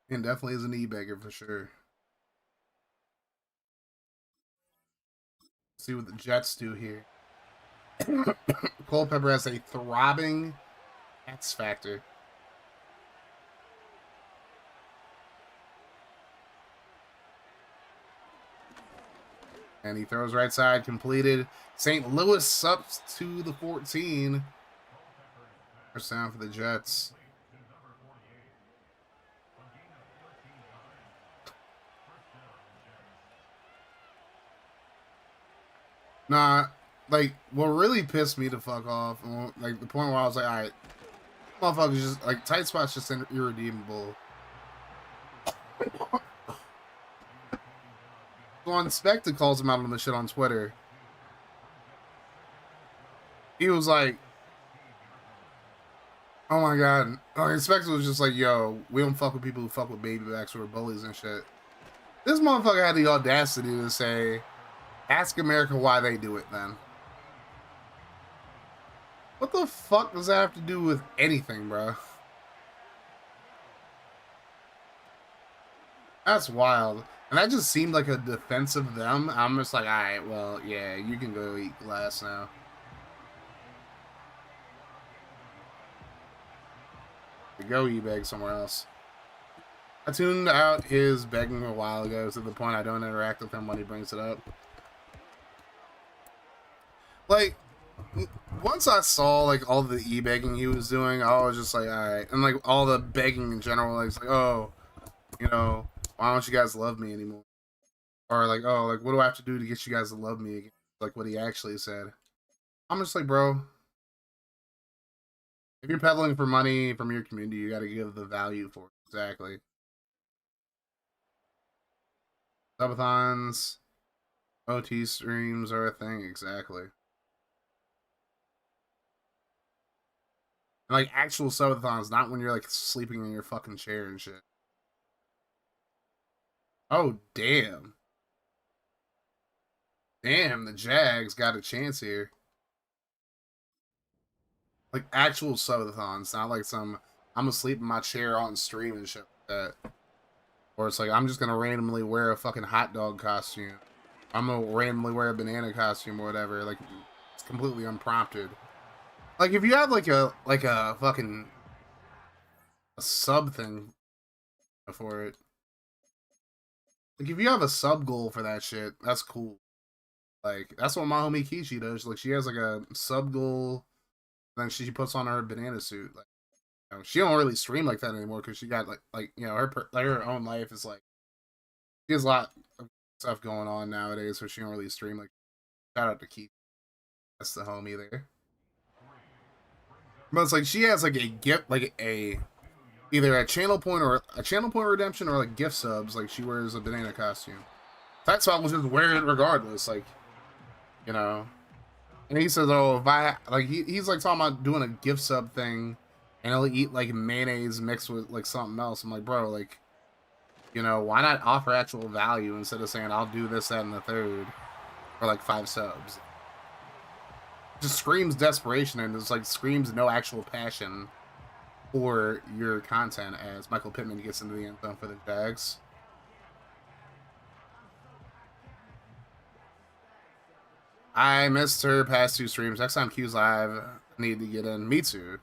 D: And definitely is an e-beggar for sure. See what the Jets do here. Culpepper has a throbbing X factor. And he throws right side, completed. St. Louis up to the 14. First down for the Jets. Nah, like, what really pissed me the fuck off, like, the point where I was like, alright, motherfuckers just, like, tight spot's just irredeemable. So on Spectre calls him out on the shit on Twitter. He was like, oh my god. Spectre was just like, yo, we don't fuck with people who fuck with baby backs or bullies and shit. This motherfucker had the audacity to say, ask America why they do it then. What the fuck does that have to do with anything, bro? That's wild. And that just seemed like a defense of them. I'm just like, alright, well, yeah, you can go eat glass now. Go e-beg somewhere else. I tuned out his begging a while ago to the point I don't interact with him when he brings it up. Like, once I saw, like, all the e-begging he was doing, I was just like, alright. And, like, all the begging in general, like, it's like, oh, you know, why don't you guys love me anymore? Or, like, oh, like, what do I have to do to get you guys to love me again? Like, what he actually said. I'm just like, bro, if you're peddling for money from your community, you gotta give the value for it. Exactly. Subathons, OT streams are a thing, exactly. And, like, actual subathons, not when you're, like, sleeping in your fucking chair and shit. Oh, damn. Damn, the Jags got a chance here. Like, actual subathons, not like some, I'm gonna sleep in my chair on stream and shit like that. Or it's like, I'm just gonna randomly wear a fucking hot dog costume. I'm gonna randomly wear a banana costume or whatever. Like, it's completely unprompted. Like, if you have, like a fucking a sub thing for it. Like, if you have a sub goal for that shit, that's cool. Like, that's what my homie Kishi does. Like, she has, like, a sub goal, then she puts on her banana suit. Like, you know, she don't really stream like that anymore because she got, like you know, her own life is, like, she has a lot of stuff going on nowadays, so she don't really stream. Like, shout out to Keith. That's the homie there. But it's like, she has, like, a gift, like, either a channel point redemption or, like, gift subs. Like, she wears a banana costume. That's why I was just wear it regardless. Like, you know. And he says, oh, if I, like, he's, like, talking about doing a gift sub thing, and he'll eat, like, mayonnaise mixed with, like, something else. I'm like, bro, like, you know, why not offer actual value instead of saying, I'll do this, that, and the third for, like, 5 subs? Just screams desperation, and it's, like, screams no actual passion for your content as Michael Pittman gets into the end zone for the Jags. I missed her past 2 streams. Next time Q's live, I need to get in. Me too.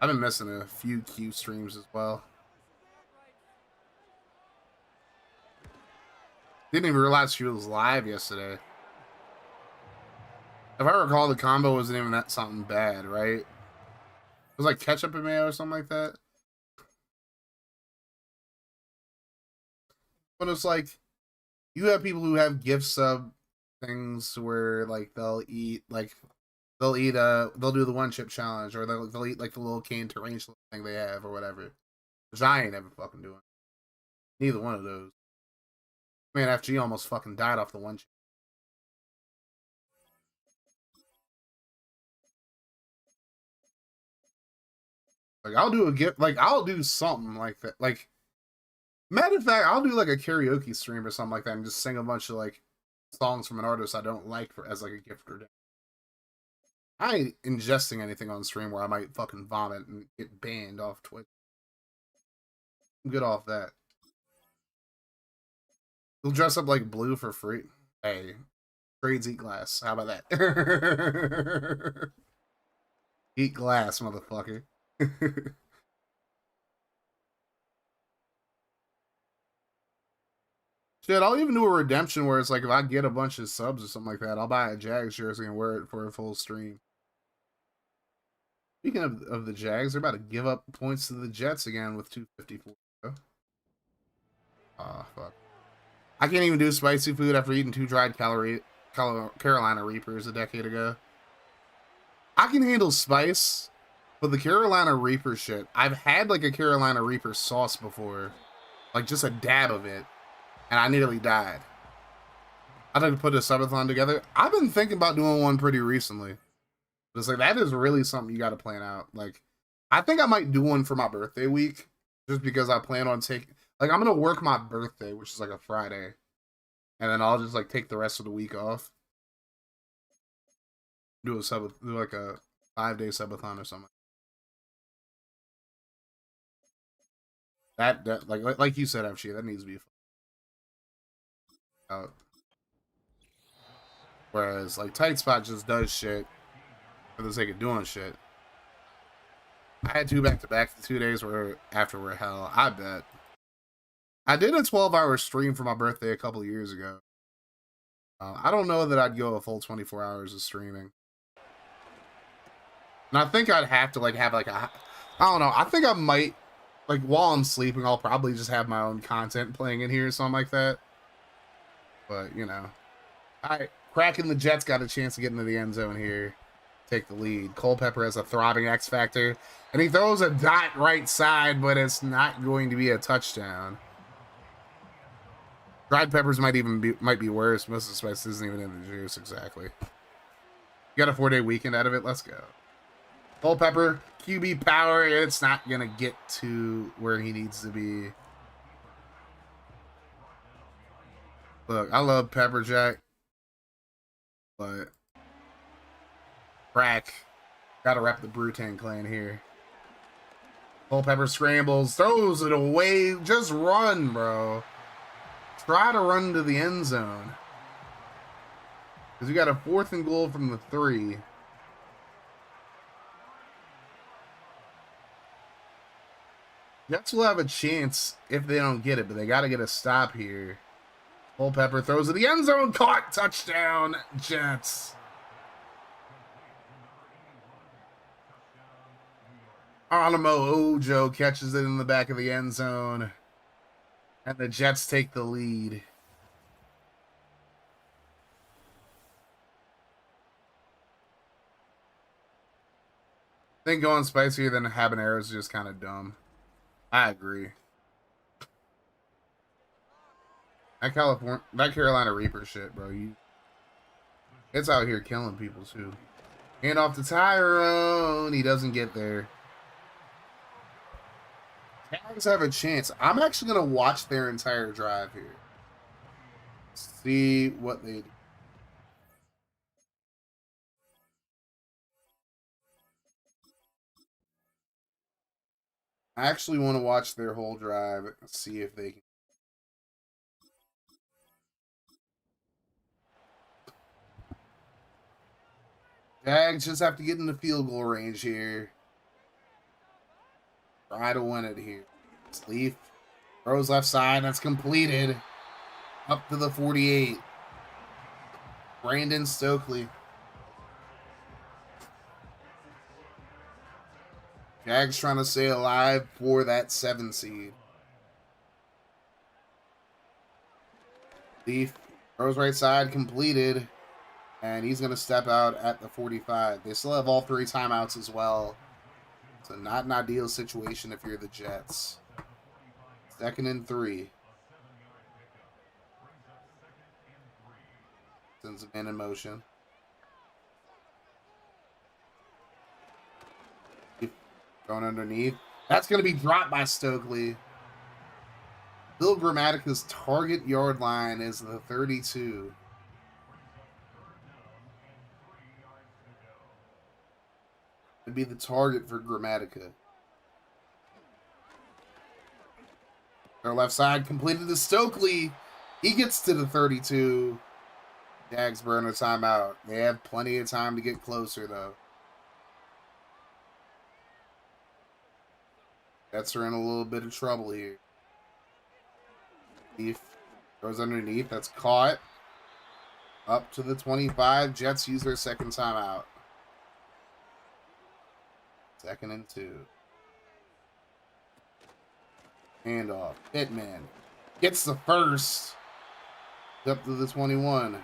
D: I've been missing a few Q streams as well. Didn't even realize she was live yesterday. If I recall, the combo wasn't even that something bad, right? It was like ketchup and mayo or something like that. But it's like, you have people who have gift sub things where like they'll do the one chip challenge, or they'll eat like the little cane tarantula thing they have or whatever. Which I ain't ever fucking doing. Neither one of those. Man, FG almost fucking died off the one chip. Like, I'll do a gift, like, I'll do something like that. Like, matter of fact, I'll do like a karaoke stream or something like that and just sing a bunch of like songs from an artist I don't like as like a gift or I ain't ingesting anything on stream where I might fucking vomit and get banned off Twitch. I'm good off that. He'll dress up like Blue for free. Hey, trades eat glass. How about that? Eat glass, motherfucker. Shit, I'll even do a redemption where it's like if I get a bunch of subs or something like that, I'll buy a Jags jersey and wear it for a full stream. Speaking of the Jags, they're about to give up points to the Jets again with 254. Ah, fuck. I can't even do spicy food after eating 2 dried Carolina Reapers a decade ago. I can handle spice, but the Carolina Reaper shit, I've had like a Carolina Reaper sauce before. Like just a dab of it. And I nearly died. I'd like to put a subathon together. I've been thinking about doing one pretty recently. It's like, that is really something you got to plan out. Like, I think I might do one for my birthday week. Just because I plan on taking... Like, I'm going to work my birthday, which is like a Friday. And then I'll just like take the rest of the week off. Do like a 5-day subathon or something. That like you said, FG, that needs to be out. Whereas like Tight Spot just does shit for the sake of doing shit. I had 2 back-to-back, the 2 days were hell. I bet. I did a 12-hour stream for my birthday a couple of years ago. I don't know that I'd go a full 24 hours of streaming. And I think I'd have to like have like a... I don't know. I think I might... Like while I'm sleeping, I'll probably just have my own content playing in here or something like that. But, you know. Alright. Kraken the Jets got a chance to get into the end zone here. Take the lead. Culpepper has a throbbing X Factor. And he throws a dot right side, but it's not going to be a touchdown. Dried peppers might be worse. Most of the spice isn't even in the juice, exactly. You got a 4-day weekend out of it? Let's go. Culpepper, QB power, it's not going to get to where he needs to be. Look, I love Pepper Jack. But crack. Gotta rep the Brutan clan here. Culpepper scrambles, throws it away. Just run, bro. Try to run to the end zone. Because you got a 4th and goal from the 3. Jets will have a chance if they don't get it, but they got to get a stop here. Culpepper throws it. The end zone caught. Touchdown, Jets. Onimo Ojo catches it in the back of the end zone. And the Jets take the lead. I think going spicier than habanero is just kind of dumb. I agree. That Carolina Reaper shit, bro. It's out here killing people too. Hand off to Tyrone. He doesn't get there. Jags have a chance. I'm actually gonna watch their entire drive here. See what they do. I actually want to watch their whole drive and see if they can. Jags just have to get in the field goal range here. Try to win it here. Leaf throws left side. That's completed. Up to the 48. Brandon Stokely. Jags trying to stay alive for that 7 seed. Leaf throws right side, completed. And he's going to step out at the 45. They still have all 3 timeouts as well. So not an ideal situation if you're the Jets. 2nd and 3. Sends a man in motion. Going underneath. That's going to be dropped by Stokely. Bill Grammatica's target yard line is the 32. It'd be the target for Grammatica. Their left side completed to Stokely. He gets to the 32. Jags burn a timeout. They have plenty of time to get closer, though. Jets are in a little bit of trouble here. Leaf goes underneath. That's caught. Up to the 25. Jets use their 2nd timeout. 2nd and 2. Handoff. Pittman gets the first. Up to the 21.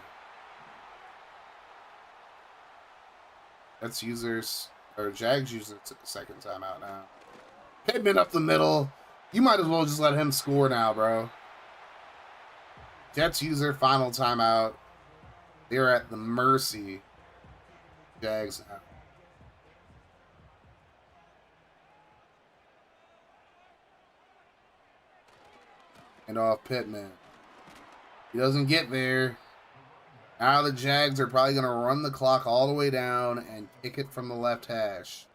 D: That's users, or Jags use their 2nd timeout now. Pittman up the middle. You might as well just let him score now, bro. Jets use their final timeout. They're at the mercy. Jags now. And off Pittman. He doesn't get there. Now the Jags are probably going to run the clock all the way down and kick it from the left hash.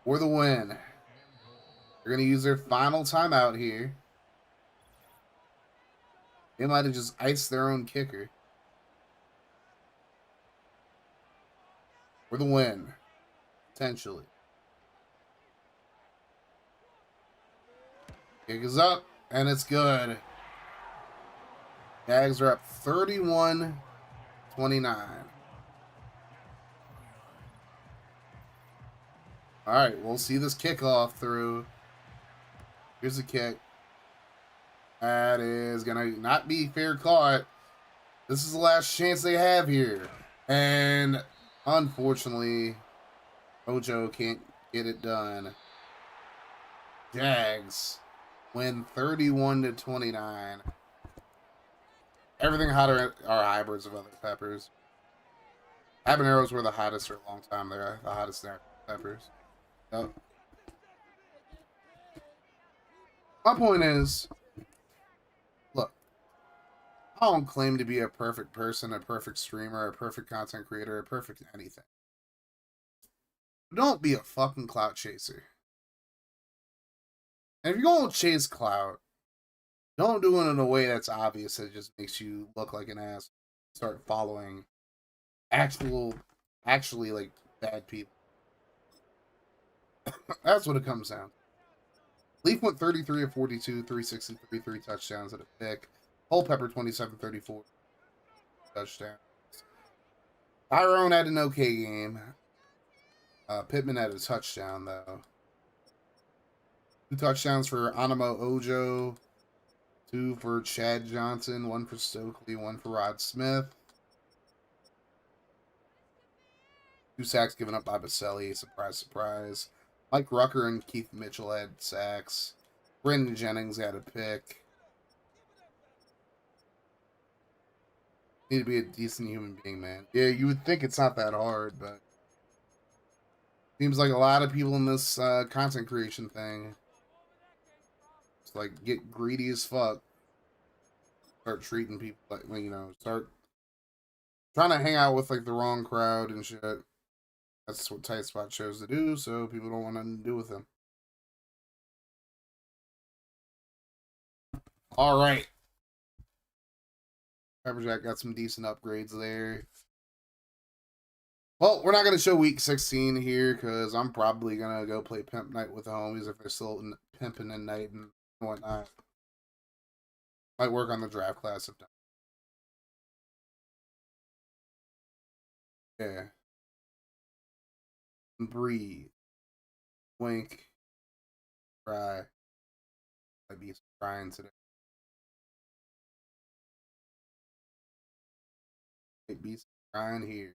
D: For the win. They're going to use their final timeout here. They might have just iced their own kicker. For the win. Potentially. Kick is up. And it's good. Jags are up 31-29. All right, we'll see this kickoff through. Here's the kick. That is going to not be fair caught. This is the last chance they have here. And unfortunately, Ojo can't get it done. Jags win 31-29. Everything hotter are hybrids of other peppers. Habaneros were the hottest for a long time. They're the hottest peppers. Yep. My point is, look, I don't claim to be a perfect person, a perfect streamer, a perfect content creator, a perfect anything. Don't be a fucking clout chaser. And if you're going to chase clout, don't do it in a way that's obvious that just makes you look like an ass. Start following actually like bad people. That's what it comes down. Leaf went 33 of 42, 363, 3 touchdowns at a pick. Culpepper 27-34 touchdowns. Tyrone had an okay game. Pittman had a touchdown though. 2 touchdowns for Animo Ojo. 2 for Chad Johnson. 1 for Stokely. 1 for Rod Smith. 2 sacks given up by Baselli. Surprise, surprise. Mike Rucker and Keith Mitchell had sacks. Brendan Jennings had a pick. Need to be a decent human being, man. Yeah, you would think it's not that hard, but seems like a lot of people in this content creation thing just like get greedy as fuck. Start treating people like, you know, start trying to hang out with like the wrong crowd and shit. That's what Tight Spot chose to do, so people don't want nothing to do with him. All right. Pepperjack got some decent upgrades there. Well, we're not going to show week 16 here because I'm probably going to go play Pimp Night with the homies if they're still pimping and night and whatnot. Might work on the draft class if not. Yeah. Breathe. Wink. Cry. Might be crying today. Might be crying here.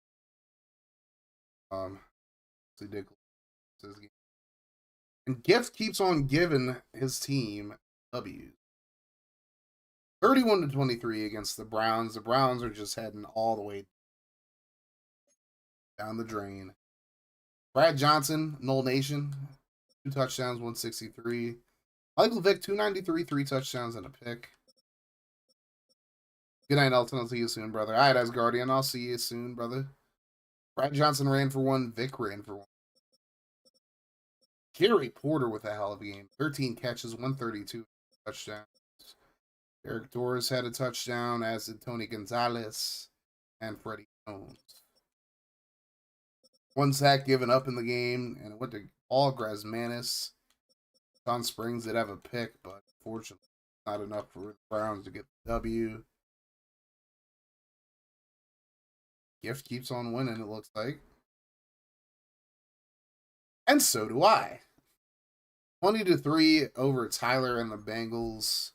D: It's ridiculous. And Gift keeps on giving his team W's. 31-23 against the Browns. The Browns are just heading all the way down the drain. Brad Johnson, Null Nation, 2 touchdowns, 163. Michael Vick, 293, 3 touchdowns, and a pick. Good night, Elton. I'll see you soon, brother. All right, Asgardian. I'll see you soon, brother. Brad Johnson ran for 1. Vick ran for 1. Jerry Porter with a hell of a game. 13 catches, 132 touchdowns. Eric Torres had a touchdown, as did Tony Gonzalez and Freddie Jones. 1 sack given up in the game, and it went to Paul Grasmanis. Don Springs did have a pick, but unfortunately not enough for the Browns to get the W. Gift keeps on winning, it looks like. And so do I. 20-3 over Tyler and the Bengals.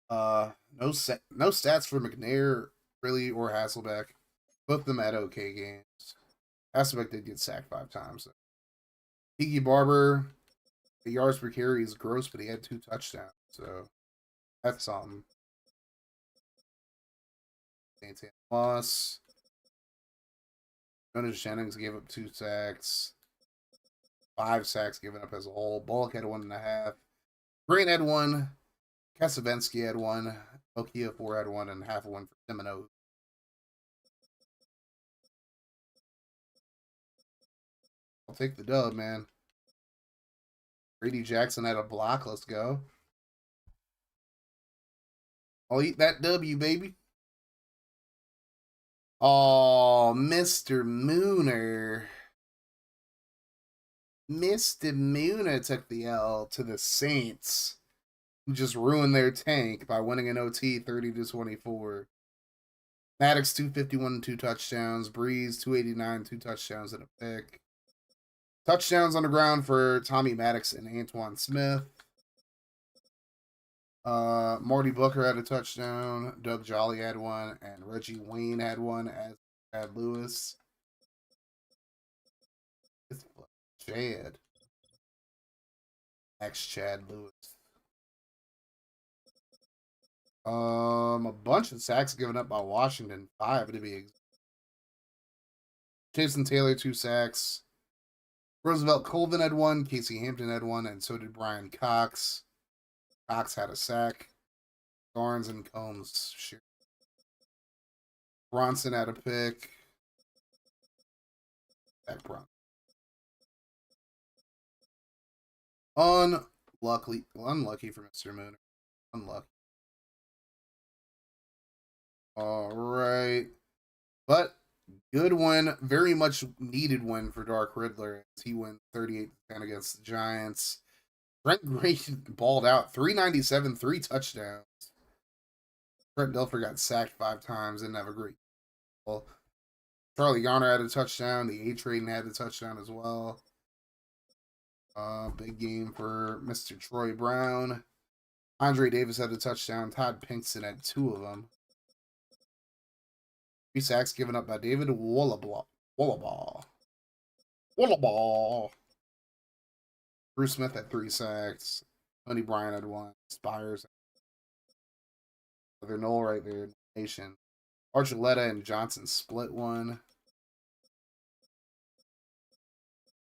D: No stats for McNair, really, or Hasselbeck. Both of them had okay games. Hasselbeck did get sacked 5 times. So. Tiki Barber, the yards per carry is gross, but he had 2 touchdowns. So that's something. Santana Moss. Jonas Jennings gave up 2 sacks. 5 sacks given up as a whole. Bullock had 1.5. Green had 1. Kasavensky had 1. Okia 4 had 1, and half of 1 for Semino. I'll take the dub, man. Brady Jackson had a block. Let's go. I'll eat that W, baby. Oh, Mr. Mooner. Mr. Mooner took the L to the Saints, who just ruined their tank by winning an OT 30-24. Maddox 251, 2 touchdowns. Breeze 289, 2 touchdowns and a pick. Touchdowns on the ground for Tommy Maddox and Antoine Smith. Marty Booker had a touchdown. Doug Jolly had 1, and Reggie Wayne had 1, as had Lewis. It's Chad. Chad Lewis. A bunch of sacks given up by Washington. 5 to be exact. Jason Taylor 2 sacks. Roosevelt Colvin had 1. Casey Hampton had 1, and so did Brian Cox. Cox had a sack. Barnes and Combs shared. Bronson had a pick. Back Bronson. Unlucky for Mr. Mooner. Unlucky. All right. But good win. Very much needed win for Dark Riddler. As he went 38-10 against the Giants. Brent Gray balled out. 397, 3 touchdowns. Trent Dilfer got sacked 5 times. Didn't have a great ball. Charlie Garner had a touchdown. The A-Train had a touchdown as well. Big game for Mr. Troy Brown. Andre Davis had a touchdown. Todd Pinkston had 2 of them. 3 sacks given up by David Wallabaugh. Bruce Smith had 3 sacks. Tony Bryan had 1. Spires. They're null right there. Nation. Archuleta and Johnson split 1.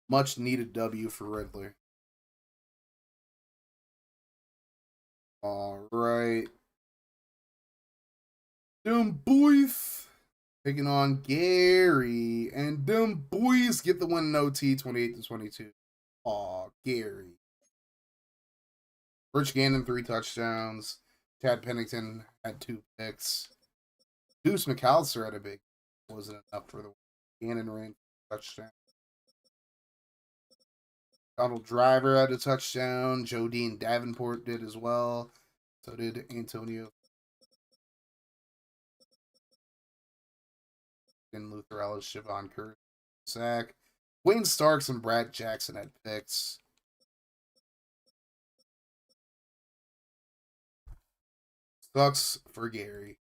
D: Much needed W for Riddler. All right. Them boys taking on Gary. And them boys get the win in OT 28-22. Aw, Gary. Rich Gannon 3 touchdowns. Chad Pennington had 2 picks. Deuce McAllister had a big. Wasn't enough for the Gannon ran touchdown. Donald Driver had a touchdown. Jodine Davenport did as well. So did Antonio Luther Ellis, Siobhan Curry, sack. Wayne Starks and Brad Jackson had picks. Sucks for Gary.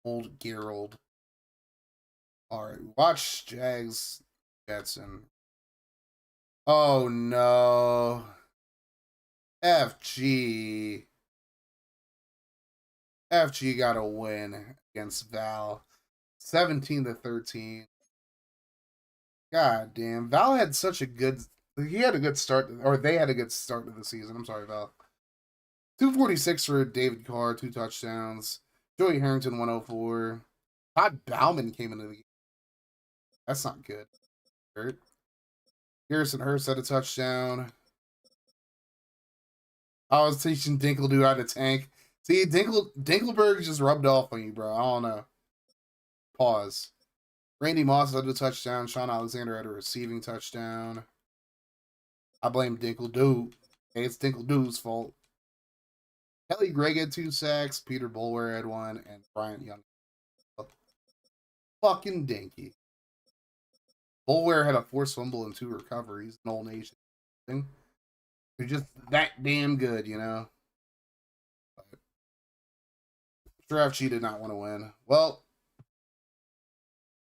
D: Old Gerald. Alright, watch Jags Jetson. Oh no. FG. FG got a win against Val. 17-13. God damn. Val had such a good... He had a good start, or they had a good start to the season. I'm sorry, Val. 246 for David Carr, 2 touchdowns. Joey Harrington, 104. Todd Bauman came into the game. That's not good. Hurt. Garrison Hurst had a touchdown. I was teaching Dinkle how to tank. See, Dinkelberg just rubbed off on you, bro. I don't know. Pause. Randy Moss had a touchdown. Sean Alexander had a receiving touchdown. I blame Dinkle Dude. Hey, it's Dinkle Dude's fault. Kelly Gregg had 2 sacks. Peter Bulwer had 1. And Bryant Young. Fucking dinky. Bulwer had a forced fumble and 2 recoveries. An old nation thing. They're just that damn good, you know? But Draft G did not want to win. Well,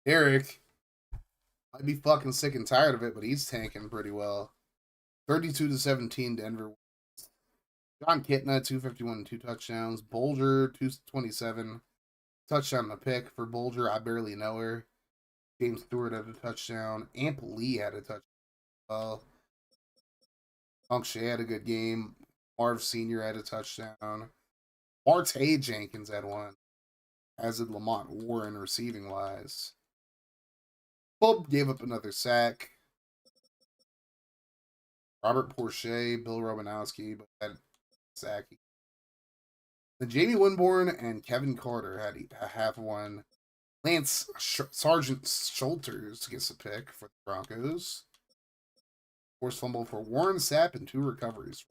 D: Eric might be fucking sick and tired of it, but he's tanking pretty well. 32-17 Denver. John Kitna, 251 and 2 touchdowns. Bolger, 227. Touchdown and a pick for Bolger. I barely know her. James Stewart had a touchdown. Amp Lee had a touchdown. Well, Monk Shea had a good game. Marv Sr. had a touchdown. Marte Jenkins had 1. As did Lamont Warren receiving wise. Bub gave up another sack. Robert Porche, Bill Romanowski, but had sacky. Then Jamie Winborn and Kevin Carter had a half 1. Lance Sergeant Schulters gets a pick for the Broncos. Forced fumble for Warren Sapp and 2 recoveries.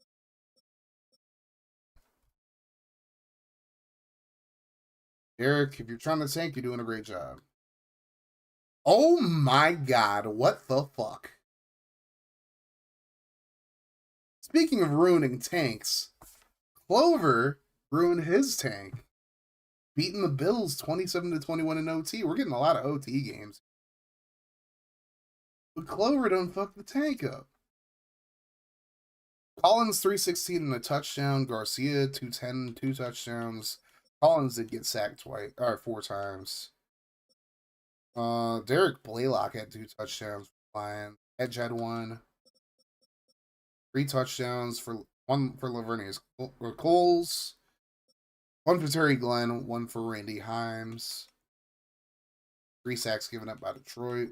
D: Derek, if you're trying to tank, you're doing a great job. Oh my god, what the fuck? Speaking of ruining tanks, Clover ruined his tank. Beating the Bills 27-21 in OT. We're getting a lot of OT games. But Clover done fuck the tank up. Collins 316 and a touchdown. Garcia 210, 2 touchdowns. Collins did get sacked 4 times. Derek Blaylock had 2 touchdowns for Lions. Edge had 1. 3 touchdowns for 1 for Lavernius Coles. 1 for Terry Glenn, 1 for Randy Himes. 3 sacks given up by Detroit.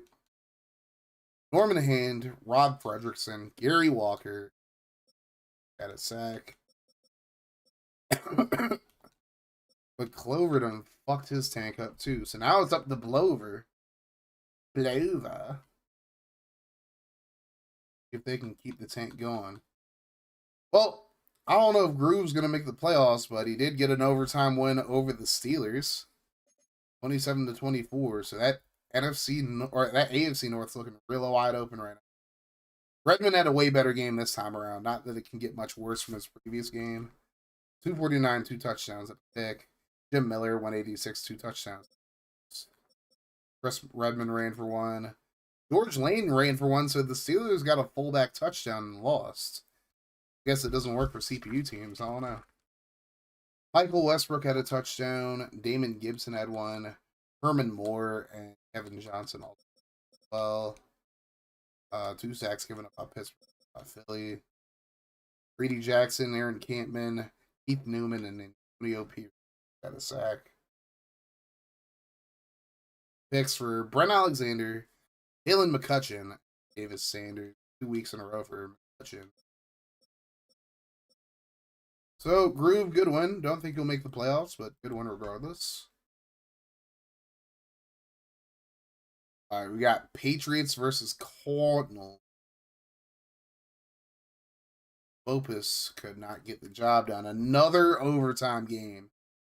D: Norman Hand, Rob Fredrickson, Gary Walker had a sack. But Clover done fucked his tank up too. So now it's up to Blover. Blover. If they can keep the tank going. Well, I don't know if Groove's going to make the playoffs, but he did get an overtime win over the Steelers. 27-24. So that that AFC North's looking real wide open right now. Redmond had a way better game this time around. Not that it can get much worse from his previous game. 249, 2 touchdowns at the pick. Jim Miller, 186, 2 touchdowns. Chris Redmond ran for 1. George Lane ran for 1, so the Steelers got a fullback touchdown and lost. I guess it doesn't work for CPU teams. I don't know. Michael Westbrook had a touchdown. Damon Gibson had 1. Herman Moore and Kevin Johnson all well. 2 sacks given up by Pittsburgh, by Philly. Brady Jackson, Aaron Campman, Keith Newman, and Antonio Pierce got a sack. Picks for Brent Alexander, Jalen McCutcheon, Davis Sanders, 2 weeks in a row for McCutcheon. So, Groove, good win. Don't think he'll make the playoffs, but good win regardless. All right, we got Patriots versus Cardinals. Opus could not get the job done. Another overtime game.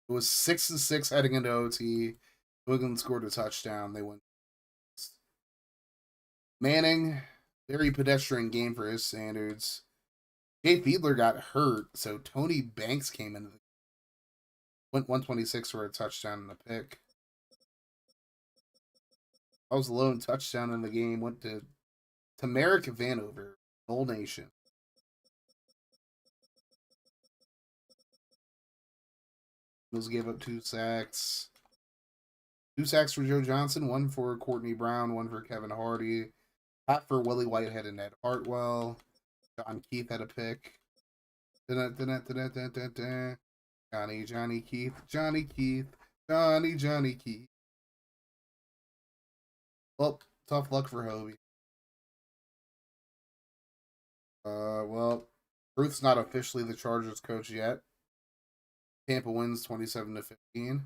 D: It was 6-6 heading into OT. New England scored a touchdown. They won. Manning, very pedestrian game for his standards. Jay Fiedler got hurt, so Tony Banks came into the went 126 for a touchdown and a pick. That was the lone touchdown in the game. Went to Merrick Vanover, Old Nation. Bills gave up 2 sacks. 2 sacks for Joe Johnson, 1 for Courtney Brown, 1 for Kevin Hardy. Half for Willie Whitehead and Ned Hartwell. John Keith had a pick. Johnny Keith. Well, tough luck for Hobie. Well, Ruth's not officially the Chargers coach yet. Tampa wins 27-15.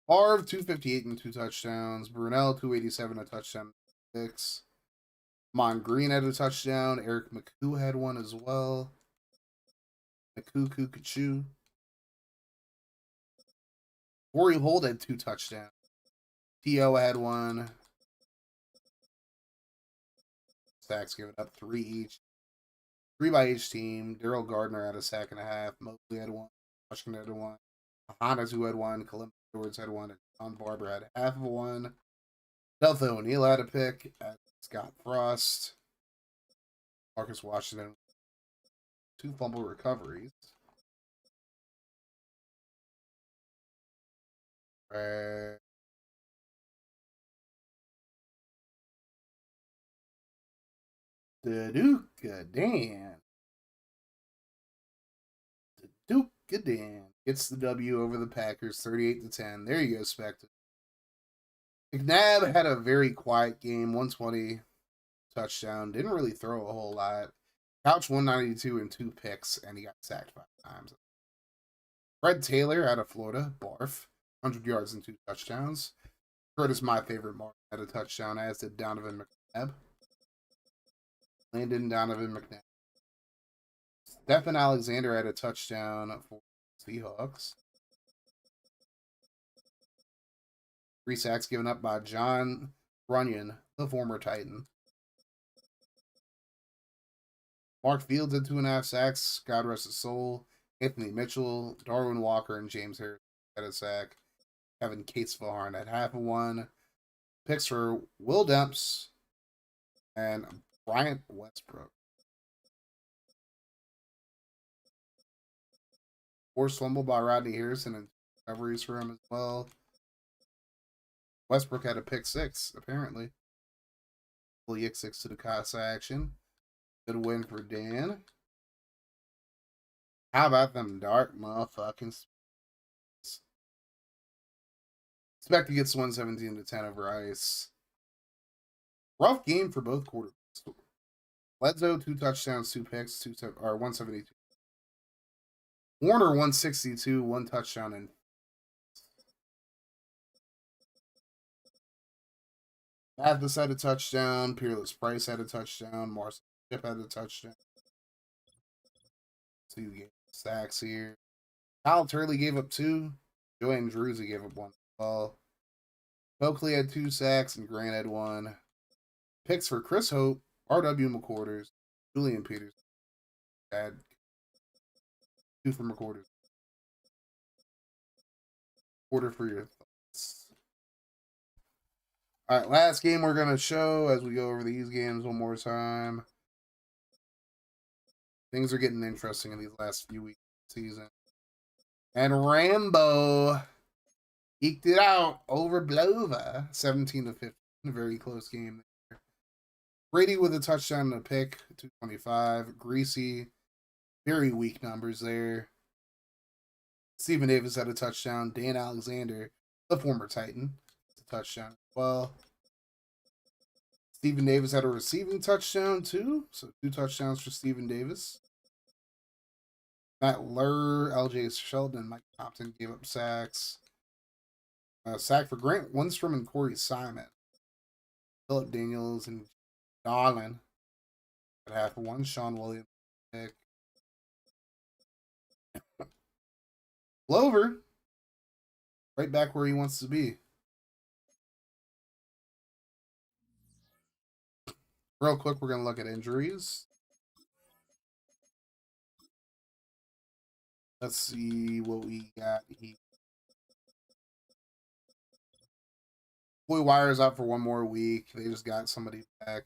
D: Favre, 258 and 2 touchdowns. Brunell, 287, a touchdown, 6. Mon Green had a touchdown. Eric McCoo had one as well. McCoo. Corey Holt had 2 touchdowns. T.O. had 1. Sacks given up 3 each. 3 by each team. Daryl Gardner had a sack and a half. Mosley had 1. Washington had 1. Hanatu had 1. Columbus Edwards had 1. And John Barber had half of 1. Deltha O'Neill had a pick. Scott Frost. Marcus Washington. 2 fumble recoveries. Daduka Dan gets the W over the Packers, 38-10. There you go, Spectre. McNabb had a very quiet game, 120 touchdown. Didn't really throw a whole lot. Couch 192 and 2 picks, and he got sacked 5 times. Fred Taylor out of Florida, barf, 100 yards and 2 touchdowns. Curtis, my favorite mark, had a touchdown, as did Donovan McNabb. Landon Donovan McNabb. Stephen Alexander had a touchdown for Seahawks. 3 sacks given up by John Runyon, the former Titan. Mark Fields had 2.5 sacks. God rest his soul. Anthony Mitchell, Darwin Walker, and James Harris had a sack. Kevin Cates-Vaughan had half of 1. Picks for Will Demps and Bryant Westbrook. Forced fumble by Rodney Harrison and recoveries for him as well. Westbrook had a pick 6, apparently. Full Yick 6 to the Casa action. Good win for Dan. How about them dark motherfucking Spectre gets 117-10 over Ice. Rough game for both quarterbacks. Bledsoe, 2 touchdowns, 2 picks, 172. Warner, 162, 1 touchdown, and Mathis had a touchdown. Peerless Price had a touchdown. Marcel Chip had a touchdown. 2 sacks here. Kyle Turley gave up 2. Joanne Druzzi gave up 1 as well. Oakley had 2 sacks, and Grant had 1. Picks for Chris Hope, R.W. McQuarters, Julian Peters. Had 2 from McQuarters. Quarter for your thoughts. All right, last game we're going to show as we go over these games one more time. Things are getting interesting in these last few weeks of the season. And Rambo eked it out over Blova, 17-15. A very close game there. Brady with a touchdown and a pick, 225. Greasy, very weak numbers there. Stephen Davis had a touchdown. Dan Alexander, the former Titan, a touchdown as well. Stephen Davis had a receiving touchdown too, so 2 touchdowns for Stephen Davis. Matt Lurr, LJ Sheldon, and Mike Compton gave up sacks. Sack for Grant Lundstrom and Corey Simon. Philip Daniels and Darlin at half of 1. Sean Williams pick. Glover, right back where he wants to be. Real quick, we're going to look at injuries. Let's see what we got here. Boy Wire's out for one more week. They just got somebody back.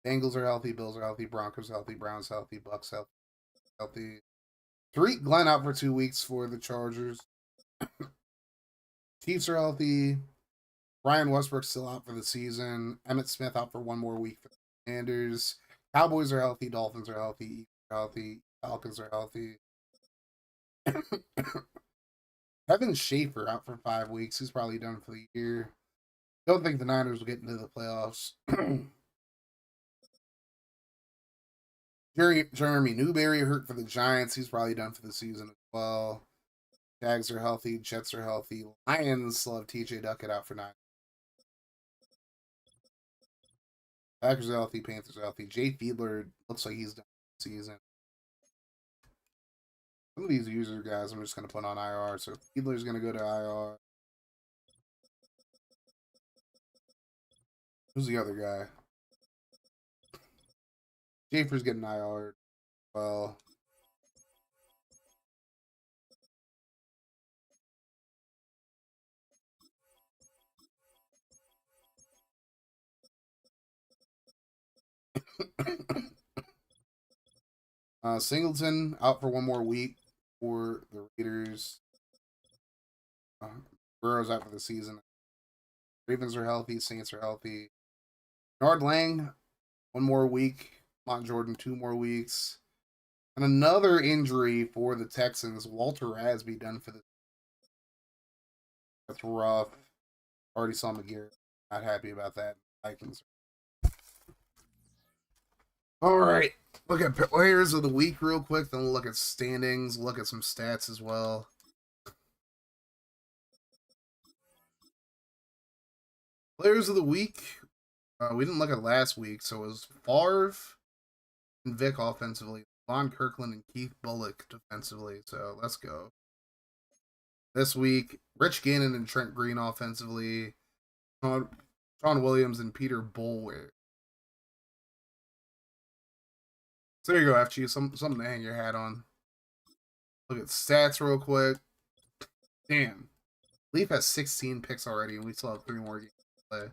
D: Bengals are healthy. Bills are healthy. Broncos healthy. Browns healthy. Bucks healthy. Tariq Glenn out for 2 weeks for the Chargers. Chiefs are healthy. Ryan Westbrook's still out for the season. Emmitt Smith out for one more week for the Commanders. Cowboys are healthy. Dolphins are healthy. Eagles are healthy. Falcons are healthy. Kevin Schaefer out for 5 weeks. He's probably done for the year. Don't think the Niners will get into the playoffs. Jeremy Newberry hurt for the Giants. He's probably done for the season as well. Jags are healthy. Jets are healthy. Lions still have TJ Duckett out for 9. Packers are healthy. Panthers are healthy. Jay Fiedler looks like he's done for the season. Some of these user guys I'm just going to put on IR. So Fiedler's going to go to IR. Who's the other guy? Schaefer's getting IR. Well, Singleton out for one more week for the Raiders. Burrow's out for the season. Ravens are healthy. Saints are healthy. Nard Lang, one more week. Mont Jordan, 2 more weeks. And another injury for the Texans. Walter Rasby done for the. That's rough. Already saw McGarrett. Not happy about that. Vikings. All right. Look at players of the week real quick. Then we'll look at standings. Look at some stats as well. Players of the week. We didn't look at last week, so it was Favre and Vic offensively, Von Kirkland and Keith Bullock defensively. So let's go. This week, Rich Gannon and Trent Green offensively, Sean Williams and Peter Boulware. So there you go, FG. Something to hang your hat on. Look at stats real quick. Damn. Leaf has 16 picks already, and we still have 3 more games to play.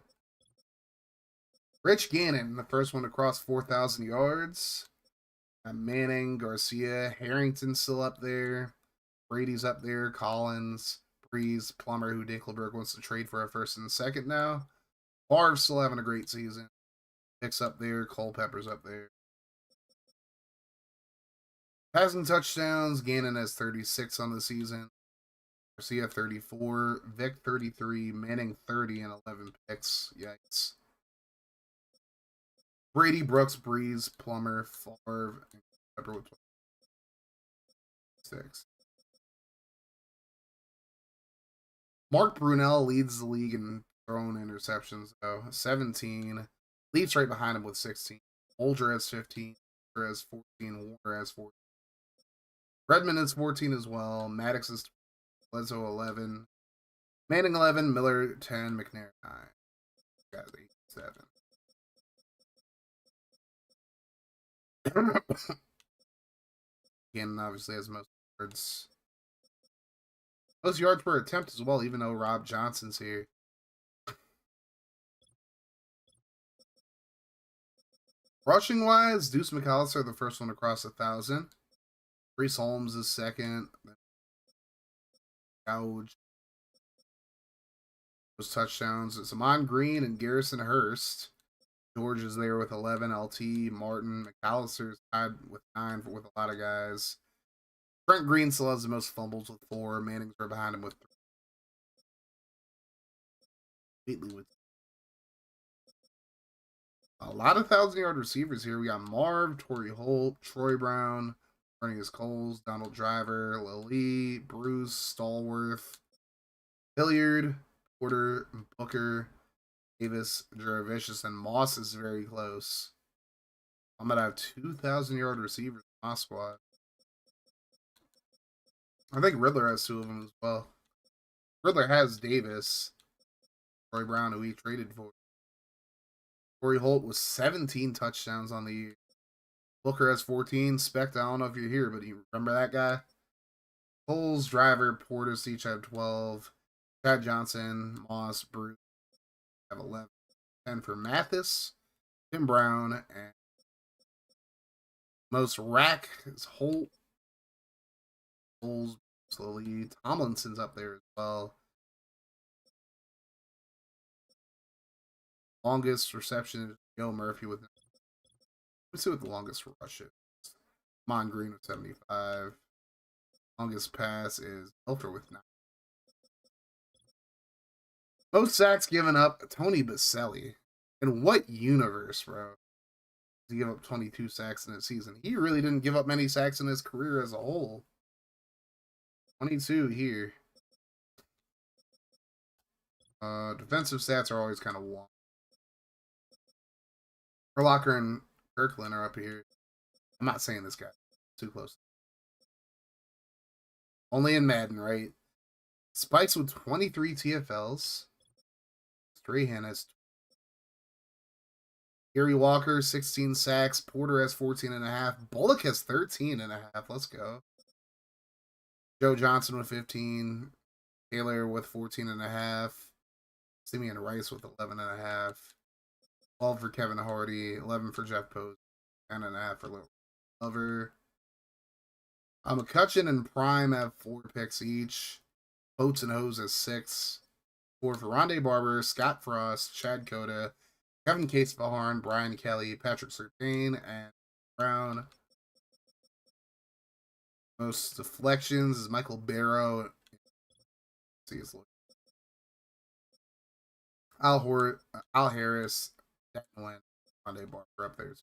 D: Rich Gannon, the first one to cross 4,000 yards. Manning, Garcia, Harrington's still up there. Brady's up there. Collins, Breeze, Plummer, who Dinkelberg wants to trade for a first and second now. Favre's still having a great season. Picks up there. Culpepper's up there. Passing touchdowns, Gannon has 36 on the season. Garcia 34, Vic 33, Manning 30 and 11 picks. Yikes. Brady, Brooks, Breeze, Plummer, Favre, and Pepper with 6. Mark Brunell leads the league in thrown interceptions, though. 17. Leafs right behind him with 16. Olger has 15. Olger has 14. Warner has 14. Redmond is 14 as well. Maddox is 12. Bledsoe 11. Manning 11. Miller 10. McNair 9. Guys 8, 7. Gannon obviously has most yards. Most yards per attempt as well, even though Rob Johnson's here. Rushing wise, Deuce McAllister, the first one to cross 1,000. Reese Holmes is second. Gouge. Those touchdowns. It's Amon Green and Garrison Hurst. George is there with 11. LT, Martin, McAllister's tied with 9 with a lot of guys. Trent Green still has the most fumbles with 4. Manning's right behind him with 3. With a lot of 1,000-yard receivers here. We got Marv, Torrey Holt, Troy Brown, Bernius Coles, Donald Driver, Lilly, Bruce, Stallworth, Hilliard, Porter, Booker, Davis, Jervicius, and Moss is very close. I'm going to have 2,000-yard receivers in my squad. I think Riddler has 2 of them as well. Riddler has Davis, Troy Brown, who he traded for. Corey Holt with 17 touchdowns on the year. Booker has 14. Specht, I don't know if you're here, but you remember that guy? Coles, Driver, Portis each have 12. Chad Johnson, Moss, Bruce have 11. 10 for Mathis, Tim Brown, and most rack is Holt. Coles slowly. Tomlinson's up there as well. Longest reception is Joe Murphy with. Let's see what the longest rush is. Mon Green with 75. Longest pass is Milford with 9. Most sacks given up, Tony Baselli. In what universe, bro? To give up 22 sacks in a season. He really didn't give up many sacks in his career as a whole. 22 here. Defensive stats are always kind of long. Urlacher and Kirkland are up here. I'm not saying this guy. Too close. Only in Madden, right? Spikes with 23 TFLs. Strahan has. Gary Walker, 16 sacks. Porter has 14.5. Bullock has 13.5. Let's go. Joe Johnson with 15. Taylor with 14.5. Simeon Rice with 11.5. 12 for Kevin Hardy. 11 for Jeff Post. 10.5 for Lover. McCutcheon and Prime have 4 picks each. Oates and Hose has 6. 4 for Rondé Barber, Scott Frost, Chad Cota, Kevin Case-Vaharn, Brian Kelly, Patrick Surtain, and Brown. Most deflections is Michael Barrow. See his look. Al Harris, Dan Wynn, Rondé Barber up there.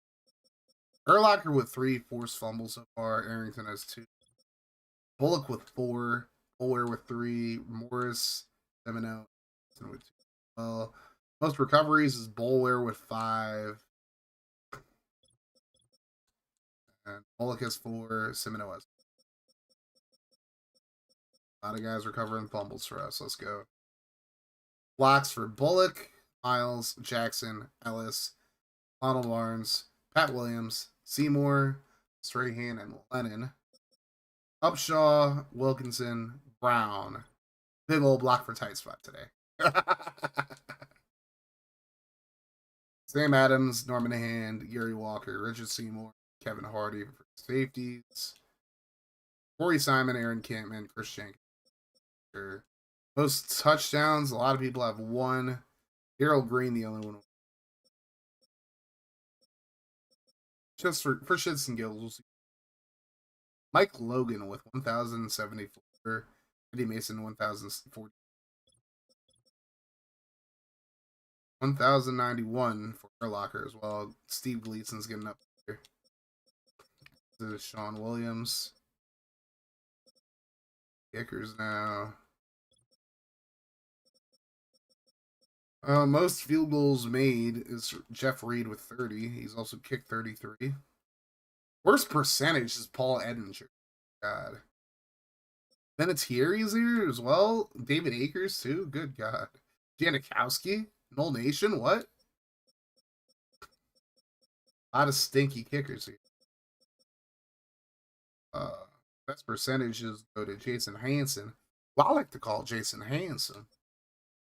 D: Urlacher with 3 forced fumbles so far. Arrington has 2. Bullock with 4. Fuller with 3. Morris, Semino with 2. Well, most recoveries is Bowler with 5. And Bullock has 4. Semino has 4. A lot of guys recovering fumbles for us. Let's go. Blocks for Bullock, Miles, Jackson, Ellis, Donald Barnes, Pat Williams, Seymour, Strahan, and Lennon. Upshaw, Wilkinson, Brown. Big old block for tight spot today. Sam Adams, Norman Hand, Gary Walker, Richard Seymour, Kevin Hardy for safeties. Corey Simon, Aaron Campman, Chris Jenkins. Most touchdowns, a lot of people have 1. Harold Green, the only one. Just for shits and giggles, we'll see. Mike Logan with 1,074. Eddie Mason, 1,040. 1,091 for Urlacher as well. Steve Gleason's getting up here. This is Sean Williams. Kickers now. Most field goals made is Jeff Reed with 30. He's also kicked 33. Worst percentage is Paul Edinger. God. Vinatieri's here as well. David Akers too. Good God. Janikowski. Null Nation. What? A lot of stinky kickers here. Best percentages go to Jason Hansen. Well, I like to call Jason Hansen.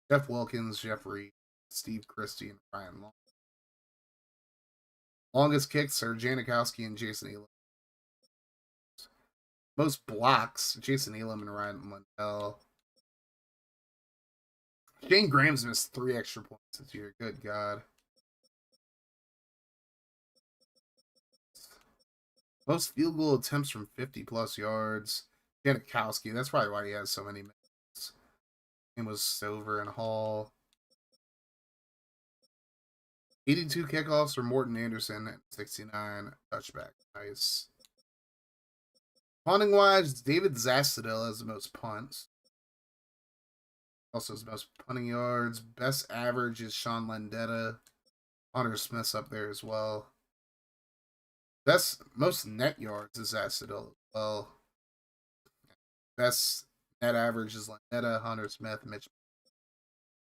D: Jeff Wilkins, Jeff Reed, Steve Christie, and Ryan Long. Longest kicks are Janikowski and Jason Elam. Most blocks, Jason Elam and Ryan Lundell. Shane Graham's missed 3 extra points this year. Good God. Most field goal attempts from 50-plus yards. Janikowski, that's probably why he has so many minutes. It was Silver and Hall. 82 kickoffs for Morton Anderson and 69 touchback. Nice. Punting wise, David Zastadel has the most punts. Also has the most punting yards. Best average is Sean Landetta. Hunter Smith's up there as well. Most net yards is Zastadel as well. Best net average is Lynetta, Hunter Smith, Mitch,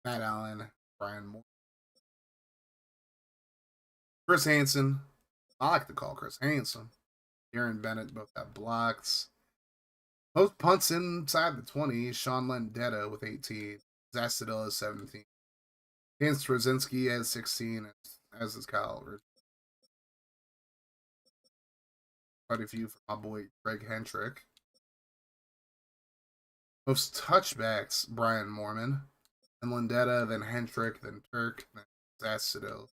D: Matt Allen, Brian Moore. Chris Hansen. I like to call Chris Hansen. Aaron Bennett both have blocks. Most punts inside the 20. Sean Lendetta with 18. Zastadell has 17. Dan Straczynski has 16, as is Kyle Rich. Quite a few for my boy Greg Hendrick. Most touchbacks, Brian Mormon. Then Lendetta, then Hendrick, then Turk, then Zastadell.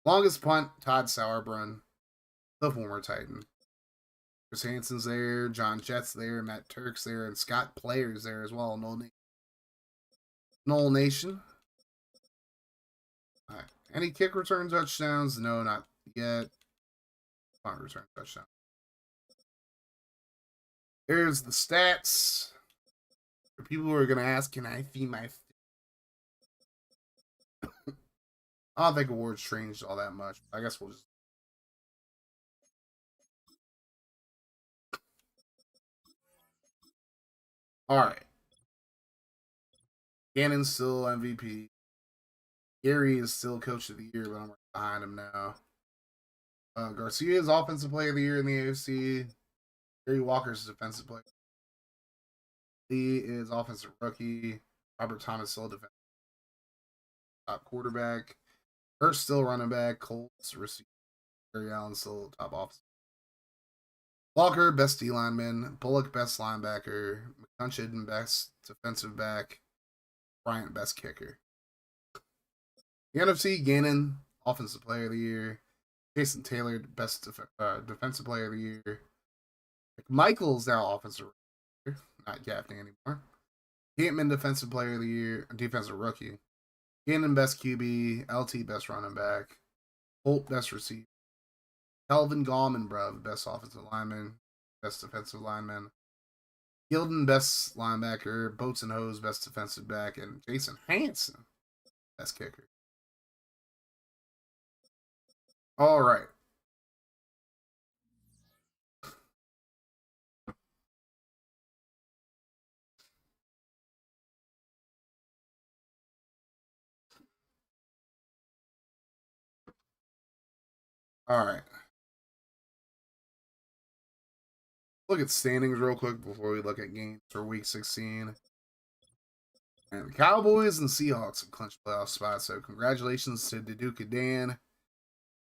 D: Longest punt, Todd Sauerbrunn, the former Titan. Chris Hansen's there, John Jett's there, Matt Turk's there, and Scott Player's there as well. Noel Nation. All right. Any kick return touchdowns? No, not yet. Punt return touchdown. Here's the stats. For people who are going to ask, can I see my... I don't think awards changed all that much. I guess we'll just... Alright. Gannon's still MVP. Gary is still Coach of the Year, but I'm right behind him now. Garcia is Offensive Player of the Year in the AFC. Gary Walker's Defensive Player. Lee is Offensive Rookie. Robert Thomas still defensive top quarterback. Hurst still running back. Colts receiver. Gary Allen still top offensive. Walker, best D lineman. Bullock, best linebacker. McCutcheon, best defensive back. Bryant, best kicker. The NFC, Gannon, Offensive Player of the Year. Jason Taylor, best defensive player of the year. McMichael's now offensive year, not Gaffney anymore. Gateman, defensive player of the year, defensive rookie. Gannon, best QB. LT, best running back. Holt, best receiver. Kelvin Gallman, best offensive lineman, best defensive lineman. Gilden, best linebacker. Boats and Hose, best defensive back. And Jason Hansen, best kicker. All right. All right. Look at standings real quick before we look at games for Week 16. And the Cowboys and Seahawks have clinched playoff spots, so congratulations to Duduka Dan.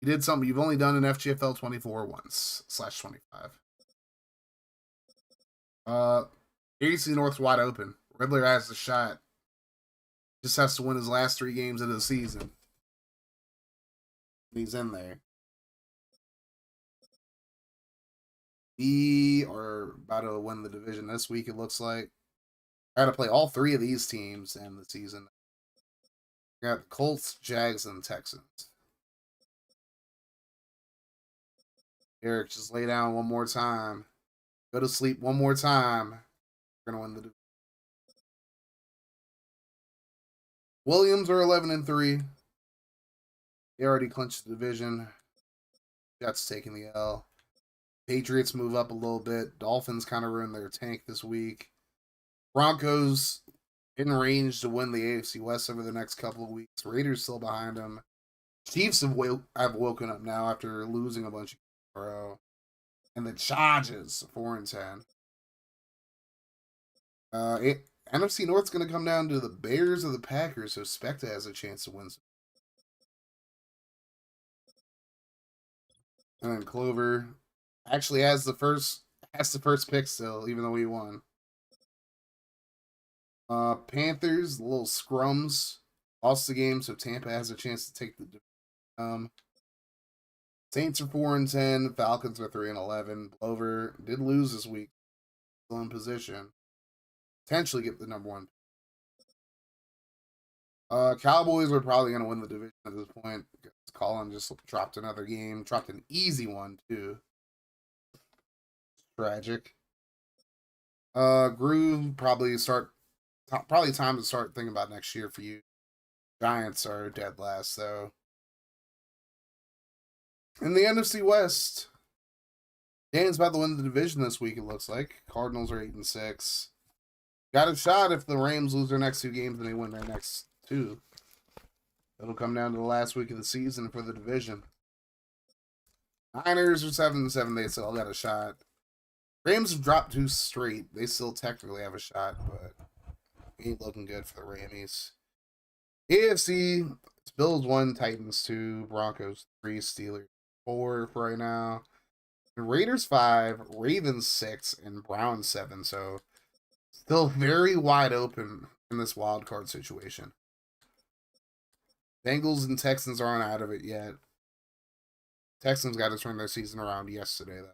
D: You did something you've only done in FGFL 24 once, /25. AFC North's wide open. Riddler has the shot. Just has to win his last 3 games of the season. He's in there. We are about to win the division this week, it looks like. I got to play all 3 of these teams in the season. We got the Colts, Jags, and Texans. Eric, just lay down one more time. Go to sleep one more time. We're going to win the division. Williams are 11-3. They already clinched the division. Jets taking the L. Patriots move up a little bit. Dolphins kind of ruined their tank this week. Broncos in range to win the AFC West over the next couple of weeks. Raiders still behind them. Chiefs have woken up now after losing a bunch of games in a row. And the Chargers 4-10. NFC North's going to come down to the Bears or the Packers, so Specta has a chance to win. And then Clover actually has the first pick still, even though he won. Panthers, the little scrums, lost the game, so Tampa has a chance to take the Saints are 4-10, Falcons are 3-11. Blover did lose this week, still in position. Potentially get the number 1. Cowboys are probably going to win the division at this point. Colin just dropped another game, dropped an easy one too. Tragic. Groove probably time to start thinking about next year for you. Giants are dead last though. In the NFC West, Dan's about to win the division this week, it looks like. Cardinals are 8-6. Got a shot if the Rams lose their next 2 games and they win their next 2. It'll come down to the last week of the season for the division. Niners are 7-7. They still got a shot. Rams have dropped 2 straight. They still technically have a shot, but ain't looking good for the Rammies. AFC, it's Bills 1, Titans 2, Broncos 3, Steelers 4 for right now. Raiders 5, Ravens 6, and Browns 7. So still very wide open in this wild card situation. Bengals and Texans aren't out of it yet. Texans got to turn their season around yesterday, though.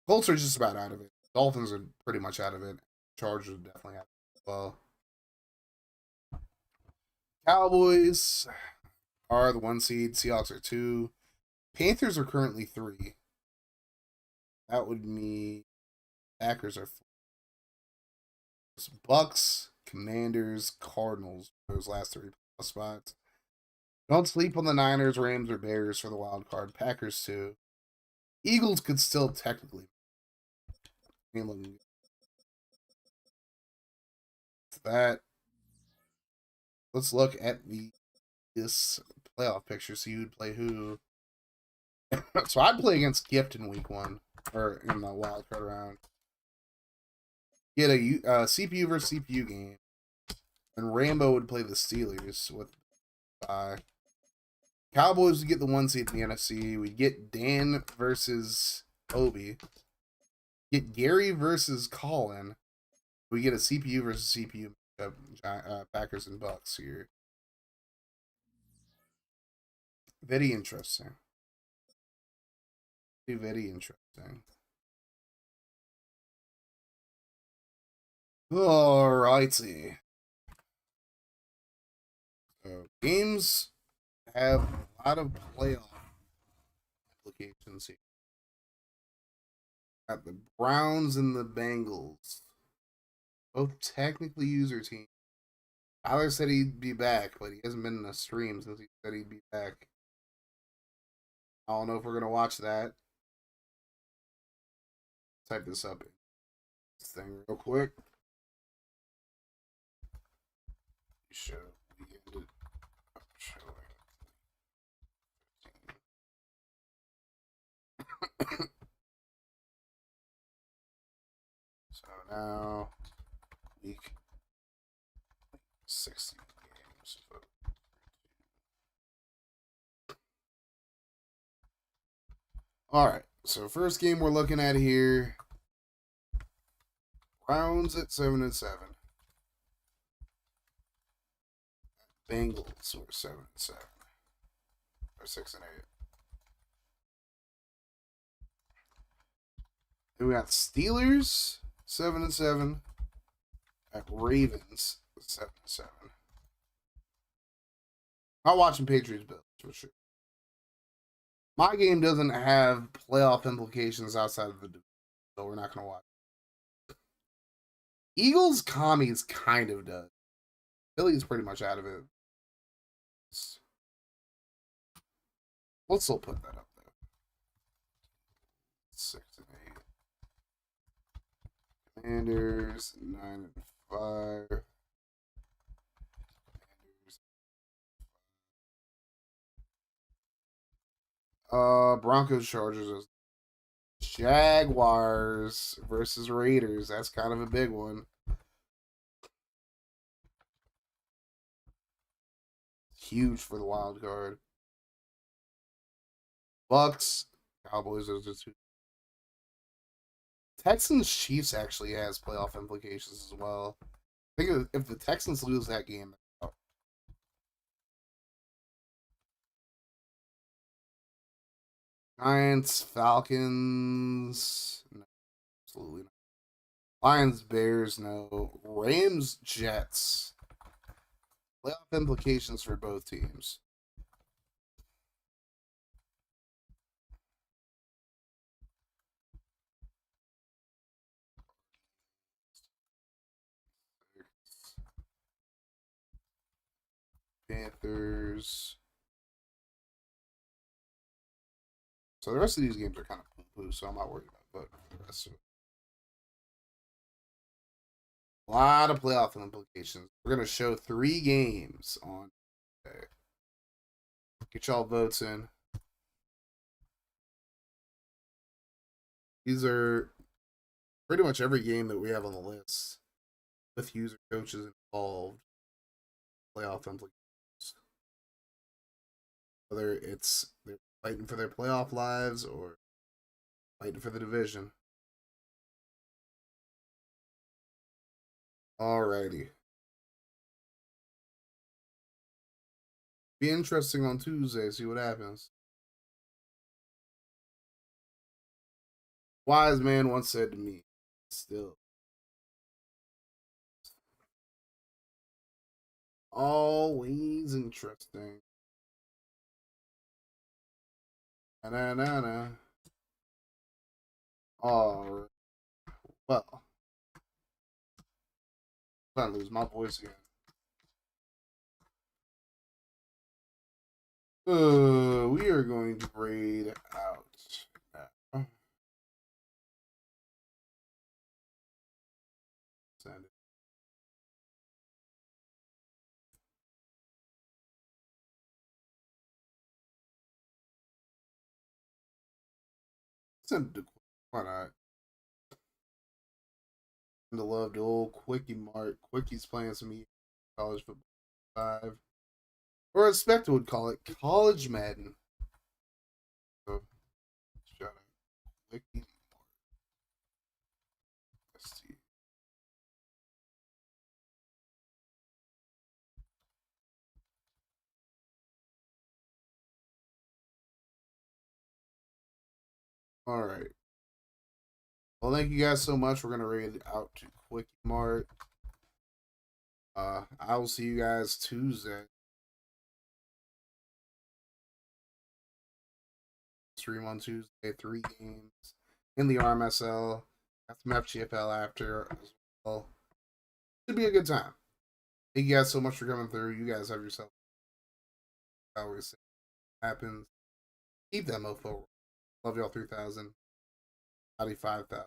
D: Colts are just about out of it. Dolphins are pretty much out of it. Chargers are definitely out of it as well. Cowboys are the 1 seed. Seahawks are 2. Panthers are currently 3. That would mean Packers are 4. Bucks, Commanders, Cardinals, those last 3 spots. Don't sleep on the Niners, Rams, or Bears for the wild card. Packers too. Eagles could still technically. That. Let's look at this playoff picture. See who'd play who. So I'd play against Gift in week 1 or in the wild card round. Get a CPU versus CPU game, and Rambo would play the Steelers with. Cowboys would get the 1 seed in the NFC. We'd get Dan versus Obi. Get Gary versus Colin. We get a CPU versus CPU matchup, Packers and Bucks here. Very interesting. Very interesting. Alrighty. So games have a lot of playoff implications here. Got the Browns and the Bengals. Both technically user teams. Tyler said he'd be back, but he hasn't been in a stream since he said he'd be back. I don't know if we're going to watch that. Type this up. This thing real quick. Show the ended up showing. So now week 60 games. Alright, so first game we're looking at here. Browns at 7-7. Bengals were 7-7. Or 6-8. Then we got Steelers 7-7. At Ravens 7-7. Not watching Patriots Bills for sure. My game doesn't have playoff implications outside of the division, so we're not going to watch. Eagles Commies kind of does. Philly's pretty much out of it. Let's still put that up there. 6 and 8. Commanders 9 and 5. Broncos Chargers. Jaguars versus Raiders. That's kind of a big one. Huge for the wild card. Bucks, Cowboys, those are 2. Texans Chiefs actually has playoff implications as well. I think if the Texans lose that game, Giants, Falcons, no, absolutely not. Lions, Bears, no. Rams, Jets. Playoff implications for both teams. Panthers. So the rest of these games are kind of blue, so I'm not worried about voting for the rest of it. A lot of playoff implications. We're going to show 3 games on today. Get y'all votes in. These are pretty much every game that we have on the list with user coaches involved. Playoff implications. Whether it's they're fighting for their playoff lives or fighting for the division. Alrighty. Be interesting on Tuesday, see what happens. Wise man once said to me, still. Always interesting. Na-na-na-na. Alright. Well. I'm gonna lose my voice again. We are going to grade out now. Send it. Send it to why not? To love the old Quickie Mart. Quickie's playing some college football 5. Or as Spectre would call it, college Madden. So, shout out Quickie Mart. Let's see. Alright. Well, thank you guys so much. We're going to rate it out to Quickie Mart. I will see you guys Tuesday. Stream on Tuesday, 3 games in the RMSL. Got some FGFL after as well. Should be a good time. Thank you guys so much for coming through. You guys have yourself hours. Happens. Keep that mofo. Love y'all 3,000. 95,000.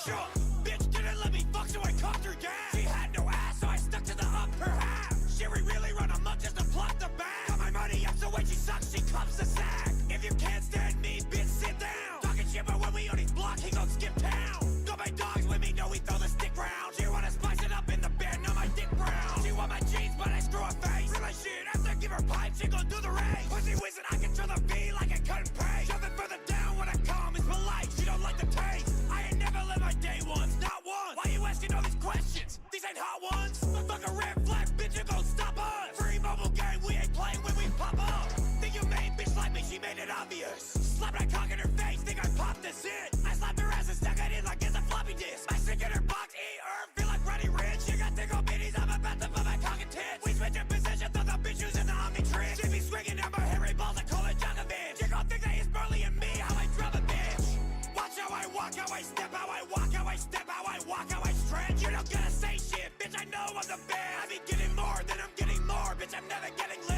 A: Sure, bitch didn't let me fuck, so I cocked her down. She had no ass, so I stuck to the upper half. She really run amok just to plot the bag. Got my money up, so when she sucks, she cups the sack. If you can't stand me, bitch, sit down. Talking shit, but when we on his block, he gon' skip town. Got my dogs with me, know we throw the stick round. She wanna spice it up in the bed, now my dick brown. She want my jeans, but I screw her face. Real like shit, after I give her pipe, she gon' do the race. Pussy whizzing, I control the beat like I couldn't pay. Shove it further down when I come, it's polite. She don't like the taste. I ain't never let my day once, not once. Why you asking all these questions? These ain't hot ones. Fuck a red flag, bitch, you gon' stop us. Free mobile game, we ain't playing when we pop up. Think you made bitch like me, she made it obvious. Slap that cock in her face, think I popped this in. I slapped her ass and stuck it in like it's a floppy disk. I stick in her box, eat her, feel like Roddy Rich. She got thick on bitties, I'm about to put my cock and tits. We switch in position, throw the bitch using the Omni trick. She be swinging at my hairy balls, I call it Djokovic. You gon' think that it's Burley and me, how I drop a bitch. Watch how I walk, how I step, how I walk, how I step, how I walk, how I stretch. You don't gotta say shit, bitch, I know I'm the best. I be getting more than I'm getting more, bitch, I'm never getting lit.